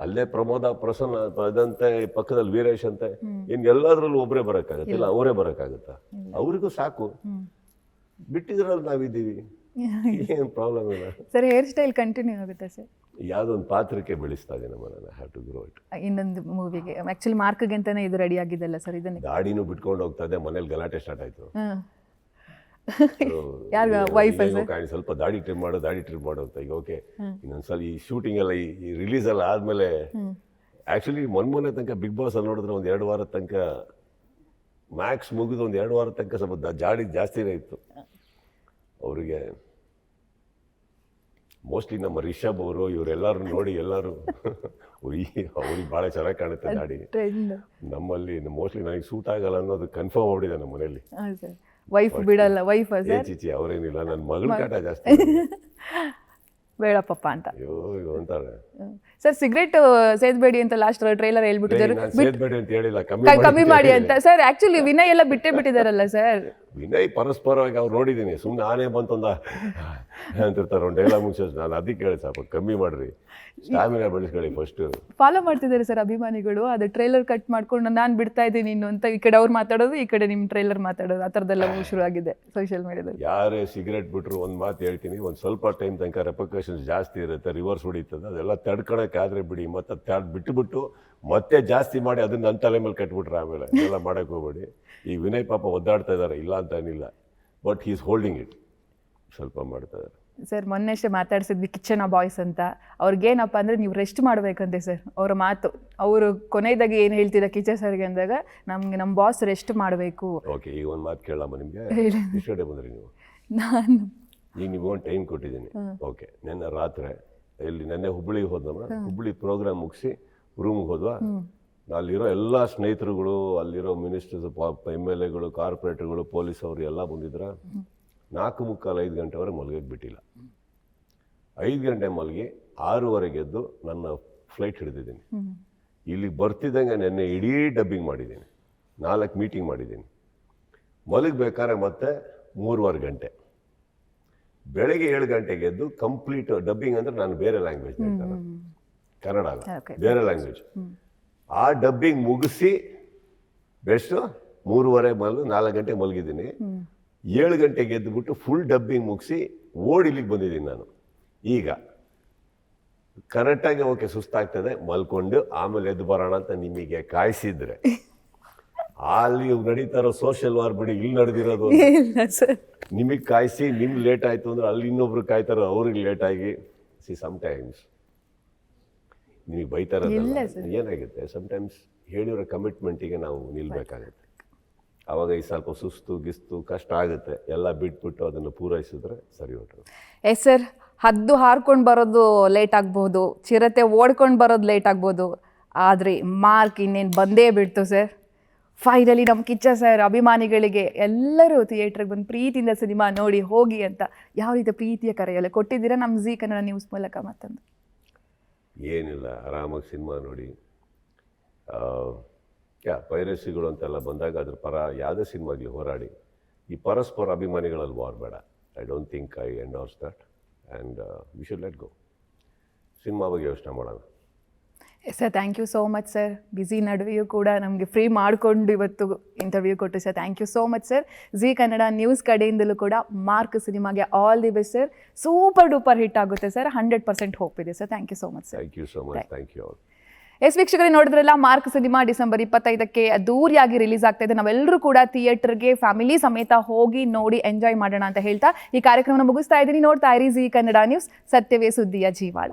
ಅಲ್ಲೇ ಪ್ರಮೋದ, ಪ್ರಸನ್ನ ಅದಂತೆ, ಪಕ್ಕದಲ್ಲಿ ವೀರೇಶ್ ಅಂತೆ, ಇನ್ನು ಎಲ್ಲದ್ರಲ್ಲೂ ಒಬ್ಬರೇ ಬರೋಕ್ಕಾಗತ್ತೆ? ಇಲ್ಲ ಅವರೇ ಬರೋಕ್ಕಾಗತ್ತಾ? ಅವರಿಗೂ ಸಾಕು, ಬಿಟ್ಟಿದ್ರಲ್ಲಿ ನಾವಿದ್ದೀವಿ, ಏನು ಪ್ರಾಬ್ಲಮ್ ಇಲ್ಲ. ಸರ್ ಹೇರ್ ಸ್ಟೈಲ್ ಕಂಟಿನ್ಯೂ ಆಗುತ್ತೆ ಸರ್? ಯಾವುದೋ ಒಂದು ಪಾತ್ರಕ್ಕೆ ಬೆಳೆಸ್ತಾ ಇದ್ದೀನಿ ನಮ್ಮನ್ನ, ಹ್ಯಾವ್ ಟು ಗ್ರೋ ಇಟ್. ಇನ್ನೊಂದು ಮೂವಿಗೆ ಆ್ಯಕ್ಚುಲಿ ಮಾರ್ಕ್ಗೆ ಅಂತಾನೆ ಇದು ರೆಡಿ ಆಗಿದ್ದಲ್ಲ ಸರ್ ಇದನ್ನೇ. ದಾಡಿನೂ ಬಿಟ್ಕೊಂಡು ಹೋಗ್ತಾ ಇದೆ, ಮನೇಲಿ ಗಲಾಟೆ ಸ್ಟಾರ್ಟ್ ಆಯಿತು. ಯಾರು ವೈಫ್ ಸ್ವಲ್ಪ ದಾಡಿ ಟ್ರಿಮ್ ಮಾಡು ಅಂತ. ಈಗ ಓಕೆ, ಇನ್ನೊಂದ್ಸಲ ಈ ಶೂಟಿಂಗ್ ಎಲ್ಲ ಈ ರಿಲೀಸ್ ಎಲ್ಲ ಆದಮೇಲೆ ಆ್ಯಕ್ಚುಲಿ ಮೊನ್ನೆ ತನಕ ಬಿಗ್ ಬಾಸ್ ಅಲ್ಲಿ ನೋಡಿದ್ರೆ ಒಂದು 2 ವಾರದ ತನಕ ಮ್ಯಾಕ್ಸ್ ಮುಗಿದು ಒಂದು 2 ವಾರದ ತನಕ ಸ್ವಲ್ಪ ಜಾಡಿ ಜಾಸ್ತಿನೇ ಇತ್ತು ಅವರಿಗೆ. ಮೋಸ್ಟ್ಲಿ ನಮ್ಮ ರಿಷಬ್ ಅವರು ಇವರೆಲ್ಲರೂ ನೋಡಿ ಎಲ್ಲರೂ ಅವ್ರಿಗೆ ಭಾಳ ಚೆನ್ನಾಗಿ ಕಾಣುತ್ತೆ ದಾಡಿ. ನಮ್ಮಲ್ಲಿ ಮೋಸ್ಟ್ಲಿ ನನಗೆ ಸೂಟ್ ಆಗಲ್ಲ ಅನ್ನೋದು ಕನ್ಫರ್ಮ್ ಆಗ್ಬಿಟ್ಟಿದೆ ನಮ್ಮ ಮನೇಲಿ. ವೈಫ್ ಬಿಡಲ್ಲ, ವೈಫ್ ಚಿಚಿ ಅವರೇನಿಲ್ಲ, ನನ್ನ ಮಗಳ ಕಾಟ ಜಾಸ್ತಿ ಬೇಡಪ್ಪ ಅಂತ. ಅಯ್ಯೋ ಅಂತಾರೆ ಸರ್. ಸಿಗರೇಟ್ ಸೇದ್ಬೇಡಿ ಅಂತ ಲಾಸ್ಟ್ ಟ್ರೈಲರ್ ಹೇಳ್ಬಿಟ್ಟಿದ್ದಾರೆ, ಸೇದ್ಬೇಡಿ ಅಂತ ಹೇಳಿಲ್ಲ, ಕಮ್ಮಿ ಮಾಡಿ ಅಂತ. ಸರ್ ಆಕ್ಚುಲಿ ವಿನಯ್ ಎಲ್ಲ ಬಿಟ್ಟೇ ಬಿಟ್ಟಿದಾರಲ್ಲ ಸರ್. ವಿನಯ್ ಪರಸ್ಪರವಾಗಿ ಅವ್ರು ನೋಡಿದ್ದೀನಿ, ಸುಮ್ಮನೆ ಆನೆ ಬಂತೊಂದ ಅಂತಿರ್ತಾರೆ ಒಂದು ಡೈಲಾಗ್ ಮುಗಿಸೋದು. ನಾನು ಅದಕ್ಕೆ ಹೇಳಿ ಸ್ವಲ್ಪ ಕಮ್ಮಿ ಮಾಡ್ರಿ, ಸ್ಟಾಮಿನಾ ಬೆಳೆಸ್ಕೊಳ್ಳಿ ಫಸ್ಟ್. ಫಾಲೋ ಮಾಡ್ತಿದ್ದಾರೆ ಸರ್ ಅಭಿಮಾನಿಗಳು, ಅದು ಟ್ರೈಲರ್ ಕಟ್ ಮಾಡ್ಕೊಂಡು ನಾನು ಬಿಡ್ತಾ ಇದ್ದೀನಿ ಇನ್ನು ಅಂತ. ಈ ಕಡೆ ಅವ್ರು ಮಾತಾಡೋದು, ಈ ಕಡೆ ನಿಮ್ಮ ಟ್ರೈಲರ್ ಮಾತಾಡೋದು, ಆ ಥರದ್ದೆಲ್ಲ ಶುರು ಆಗಿದೆ ಸೋಷಿಯಲ್ ಮೀಡಿಯಾದಲ್ಲಿ. ಯಾರೇ ಸಿಗರೇಟ್ ಬಿಟ್ಟರು ಒಂದು ಮಾತು ಹೇಳ್ತೀನಿ, ಒಂದು ಸ್ವಲ್ಪ ಟೈಮ್ ತನಕ ರೆಪರ್ಕಷನ್ಸ್ ಜಾಸ್ತಿ ಇರುತ್ತೆ, ರಿವರ್ಸ್ ಹೊಡಿತದೆ. ಅದೆಲ್ಲ ತಡ್ಕೊಳಕ್ಕಾದ್ರೆ ಬಿಡಿ, ಮತ್ತೆ ಬಿಟ್ಟು ಮತ್ತೆ ಜಾಸ್ತಿ ಮಾಡಿ ಅದನ್ನ ನನ್ನ ತಲೆ ಮೇಲೆ ಕಟ್ಬಿಟ್ರೆ ಆಮೇಲೆ ಎಲ್ಲ ಮಾಡಕ್ಕೆ ಹೋಗ್ಬೇಡಿ. ಈ ವಿನಯ್ ಪಾಪ ಒದ್ದಾಡ್ತಾ ಇದ್ದಾರೆ, ಇಲ್ಲ ಅಂತ ಏನಿಲ್ಲ, but he is holding it, ಸ್ವಲ್ಪ ಮಾಡ್ತಾ ಇದ್ದಾರೆ. ಸರ್ ಮೊನ್ನೆಷ್ಟೇ ಮಾತಾಡ್ಸಿದ್ವಿ ಕಿಚನ್ ಬಾಯ್ಸ್ ಅಂತ. ಅವ್ರಿಗೇನಪ್ಪ ಅಂದರೆ ನೀವು ರೆಸ್ಟ್ ಮಾಡಬೇಕಂತೆ ಸರ್. ಅವರ ಮಾತು, ಅವರು ಕೊನೆಯದಾಗಿ ಏನು ಹೇಳ್ತೀರಾ ಕಿಚನ್ ಸರ್ಗೆ ಅಂದಾಗ, ನಮ್ಮ ಬಾಸ್ ರೆಸ್ಟ್ ಮಾಡಬೇಕು. ಓಕೆ, ಈಗ ಒಂದು ಮಾತು ಕೇಳಮ್ಮ ನಿಮಗೆ. ಎಷ್ಟು ಗಂಟೆ ಬಂದ್ರಿ ನೀವು? ನಾನು ಈಗ ನೀವು ಒಂದು ಟೈಮ್ ಕೊಟ್ಟಿದ್ದೀನಿ. ಓಕೆ, ನೆನ್ನೆ ರಾತ್ರಿ ನೆನ್ನೆ ಹುಬ್ಬಳ್ಳಿಗೆ ಹೋದ್ನಮ್ಮ. ಹುಬ್ಬಳ್ಳಿ ಪ್ರೋಗ್ರಾಮ್ ಮುಗಿಸಿ ರೂಮ್ಗೆ ಹೋದ್ವಾ, ಅಲ್ಲಿರೋ ಎಲ್ಲ ಸ್ನೇಹಿತರುಗಳು, ಅಲ್ಲಿರೋ ಮಿನಿಸ್ಟರ್ಸ್, MLAಗಳು, ಕಾರ್ಪೊರೇಟರ್ಗಳು, ಪೊಲೀಸ್ ಅವರು ಎಲ್ಲ ಬಂದಿದ್ರ. 4:45 ಗಂಟೆವರೆಗೆ ಮಲಗಕ್ಕೆ ಬಿಟ್ಟಿಲ್ಲ. 5 ಗಂಟೆ ಮಲಗಿ 6:15 ಎದ್ದು ನನ್ನ ಫ್ಲೈಟ್ ಹಿಡಿದಿದ್ದೀನಿ. ಇಲ್ಲಿಗೆ ಬರ್ತಿದ್ದಂಗೆ ನೆನ್ನೆ ಇಡೀ ಡಬ್ಬಿಂಗ್ ಮಾಡಿದ್ದೀನಿ, 4 ಮೀಟಿಂಗ್ ಮಾಡಿದ್ದೀನಿ. ಮಲಗಬೇಕಾದ್ರೆ ಮತ್ತೆ 3:15 ಗಂಟೆ. ಬೆಳಗ್ಗೆ 7 ಗಂಟೆಗೆ ಎದ್ದು ಕಂಪ್ಲೀಟ್ ಡಬ್ಬಿಂಗ್ ಅಂದರೆ ನಾನು ಬೇರೆ ಲ್ಯಾಂಗ್ವೇಜ್ ಹೇಳ್ತಾರೆ, ಕನ್ನಡ ಅಲ್ಲ, ಬೇರೆ ಲ್ಯಾಂಗ್ವೇಜ್. ಆ ಡಬ್ಬಿಂಗ್ ಮುಗಿಸಿ ಬೆಸ್ಟ್ 3:30 4 ಗಂಟೆ ಮಲಗಿದ್ದೀನಿ. 7 ಗಂಟೆಗೆ ಎದ್ದುಬಿಟ್ಟು ಫುಲ್ ಡಬ್ಬಿಂಗ್ ಮುಗಿಸಿ ಇಲ್ಲಿಗೆ ಬಂದಿದ್ದೀನಿ ನಾನು. ಈಗ ಕರೆಕ್ಟಾಗಿ ಓಕೆ ಸುಸ್ತಾಗ್ತದೆ, ಮಲ್ಕೊಂಡು ಆಮೇಲೆ ಎದ್ದು ಬರೋಣ ಅಂತ ನಿಮಗೆ ಕಾಯಿಸಿದ್ರೆ ಅಲ್ಲಿ ನಡೀತಾರೋ ಸೋಷಿಯಲ್ ವಾರ್ ಬಿಡಿ, ಇಲ್ಲಿ ನಡೆದಿರೋದು ನಿಮಗೆ ಕಾಯಿಸಿ ನಿಮ್ಗೆ ಲೇಟ್ ಆಯಿತು ಅಂದ್ರೆ ಅಲ್ಲಿ ಇನ್ನೊಬ್ರು ಕಾಯ್ತಾರೋ, ಅವ್ರಿಗೆ ಲೇಟ್ ಆಗಿ ಸಮ್ಟೈಮ್ಸ್ ನಿಮಗೆ ಬೈತಾರಲ್ಲ. ಏನಾಗುತ್ತೆ, ಸಮ್ಟೈಮ್ಸ್ ಹೇಳಿರೋ ಕಮಿಟ್ಮೆಂಟಿಗೆ ನಾವು ನಿಲ್ಬೇಕಾಗುತ್ತೆ. ಆವಾಗ ಈ ಸ್ವಲ್ಪ ಸುಸ್ತು ಗಿಸ್ತು ಕಷ್ಟ ಆಗುತ್ತೆ, ಎಲ್ಲ ಬಿಟ್ಬಿಟ್ಟು ಅದನ್ನು ಪೂರೈಸಿದ್ರೆ ಸರಿ ಹೊರಟು. ಎಸ್ ಸರ್, ಹದ್ದು ಹಾರ್ಕೊಂಡು ಬರೋದು ಲೇಟ್ ಆಗ್ಬೋದು, ಚಿರತೆ ಓಡ್ಕೊಂಡು ಬರೋದು ಲೇಟ್ ಆಗ್ಬೋದು, ಆದರೆ ಮಾರ್ಕ್ ಇನ್ನೇನು ಬಂದೇ ಬಿಡ್ತು ಸರ್. ಫೈನಲಿ ನಮ್ಮ ಕಿಚ್ಚ ಸರ್ ಅಭಿಮಾನಿಗಳಿಗೆ ಎಲ್ಲರೂ ಥಿಯೇಟ್ರಿಗೆ ಬಂದು ಪ್ರೀತಿಯಿಂದ ಸಿನಿಮಾ ನೋಡಿ ಹೋಗಿ ಅಂತ ಯಾವ ರೀತಿ ಪ್ರೀತಿಯ ಕರೆಯಲ್ಲ ಕೊಟ್ಟಿದ್ದೀರಾ ನಮ್ಮ ಜೀ ಕನ್ನಡ ನ್ಯೂಸ್ ಮೂಲಕ ಮತ್ತೊಂದು? ಏನಿಲ್ಲ, ಆರಾಮಾಗಿ ಸಿನಿಮಾ ನೋಡಿ. ಪೈರಸಿಗಳು ಅಂತೆಲ್ಲ ಬಂದಾಗ ಅದ್ರ ಪರ ಯಾವುದೇ ಸಿನಿಮಾಗಲಿ ಹೋರಾಡಿ. ಈ ಪರಸ್ಪರ ಅಭಿಮಾನಿಗಳಲ್ಲಿ ವಾರ್ ಬೇಡ. I don't think I endorse that and we should let go. Cinema ಬಗ್ಗೆ ಯೋಚನೆ ಮಾಡೋಣ. Sir thank you so much sir. Busy ನಡುವೆಯೂ ಕೂಡ ನಮಗೆ ಫ್ರೀ ಮಾಡಿಕೊಂಡು ಇವತ್ತು ಇಂಟರ್ವ್ಯೂ ಕೊಟ್ಟು sir thank you so much sir. Zee Kannada news ಕಡೆಯಿಂದಲೂ ಕೂಡ ಮಾರ್ಕ್ ಸಿನಿಮಾಗೆ all the best sir. Super duper hit ಆಗುತ್ತೆ ಸರ್, 100% ಹೋಪ್ ಇದೆ sir. Thank you so much sir. Thank you so much. Thank you. Yes ವೀಕ್ಷಕರೇ, ನೋಡಿದ್ರಲ್ಲ ಮಾರ್ಕ್ ಸಿನಿಮಾ ಡಿಸೆಂಬರ್ 25ಕ್ಕೆ ಅದ್ದೂರಿಯಾಗಿ release ಆಗ್ತಾ ಇದೆ. ನಾವೆಲ್ಲರೂ ಕೂಡ ಥಿಯೇಟರ್ಗೆ ಫ್ಯಾಮಿಲಿ ಸಮೇತ ಹೋಗಿ ನೋಡಿ ಎಂಜಾಯ್ ಮಾಡೋಣ ಅಂತ ಹೇಳ್ತಾ ಈ ಕಾರ್ಯಕ್ರಮನ ಮುಗಿಸ್ತಾ ಇದ್ದೀನಿ. ನೋಡ್ತಾ ಇರಿ ಜೀ ಕನ್ನಡ ನ್ಯೂಸ್, ಸತ್ಯವೇ ಸುದ್ದಿಯ ಜೀವಾಳ.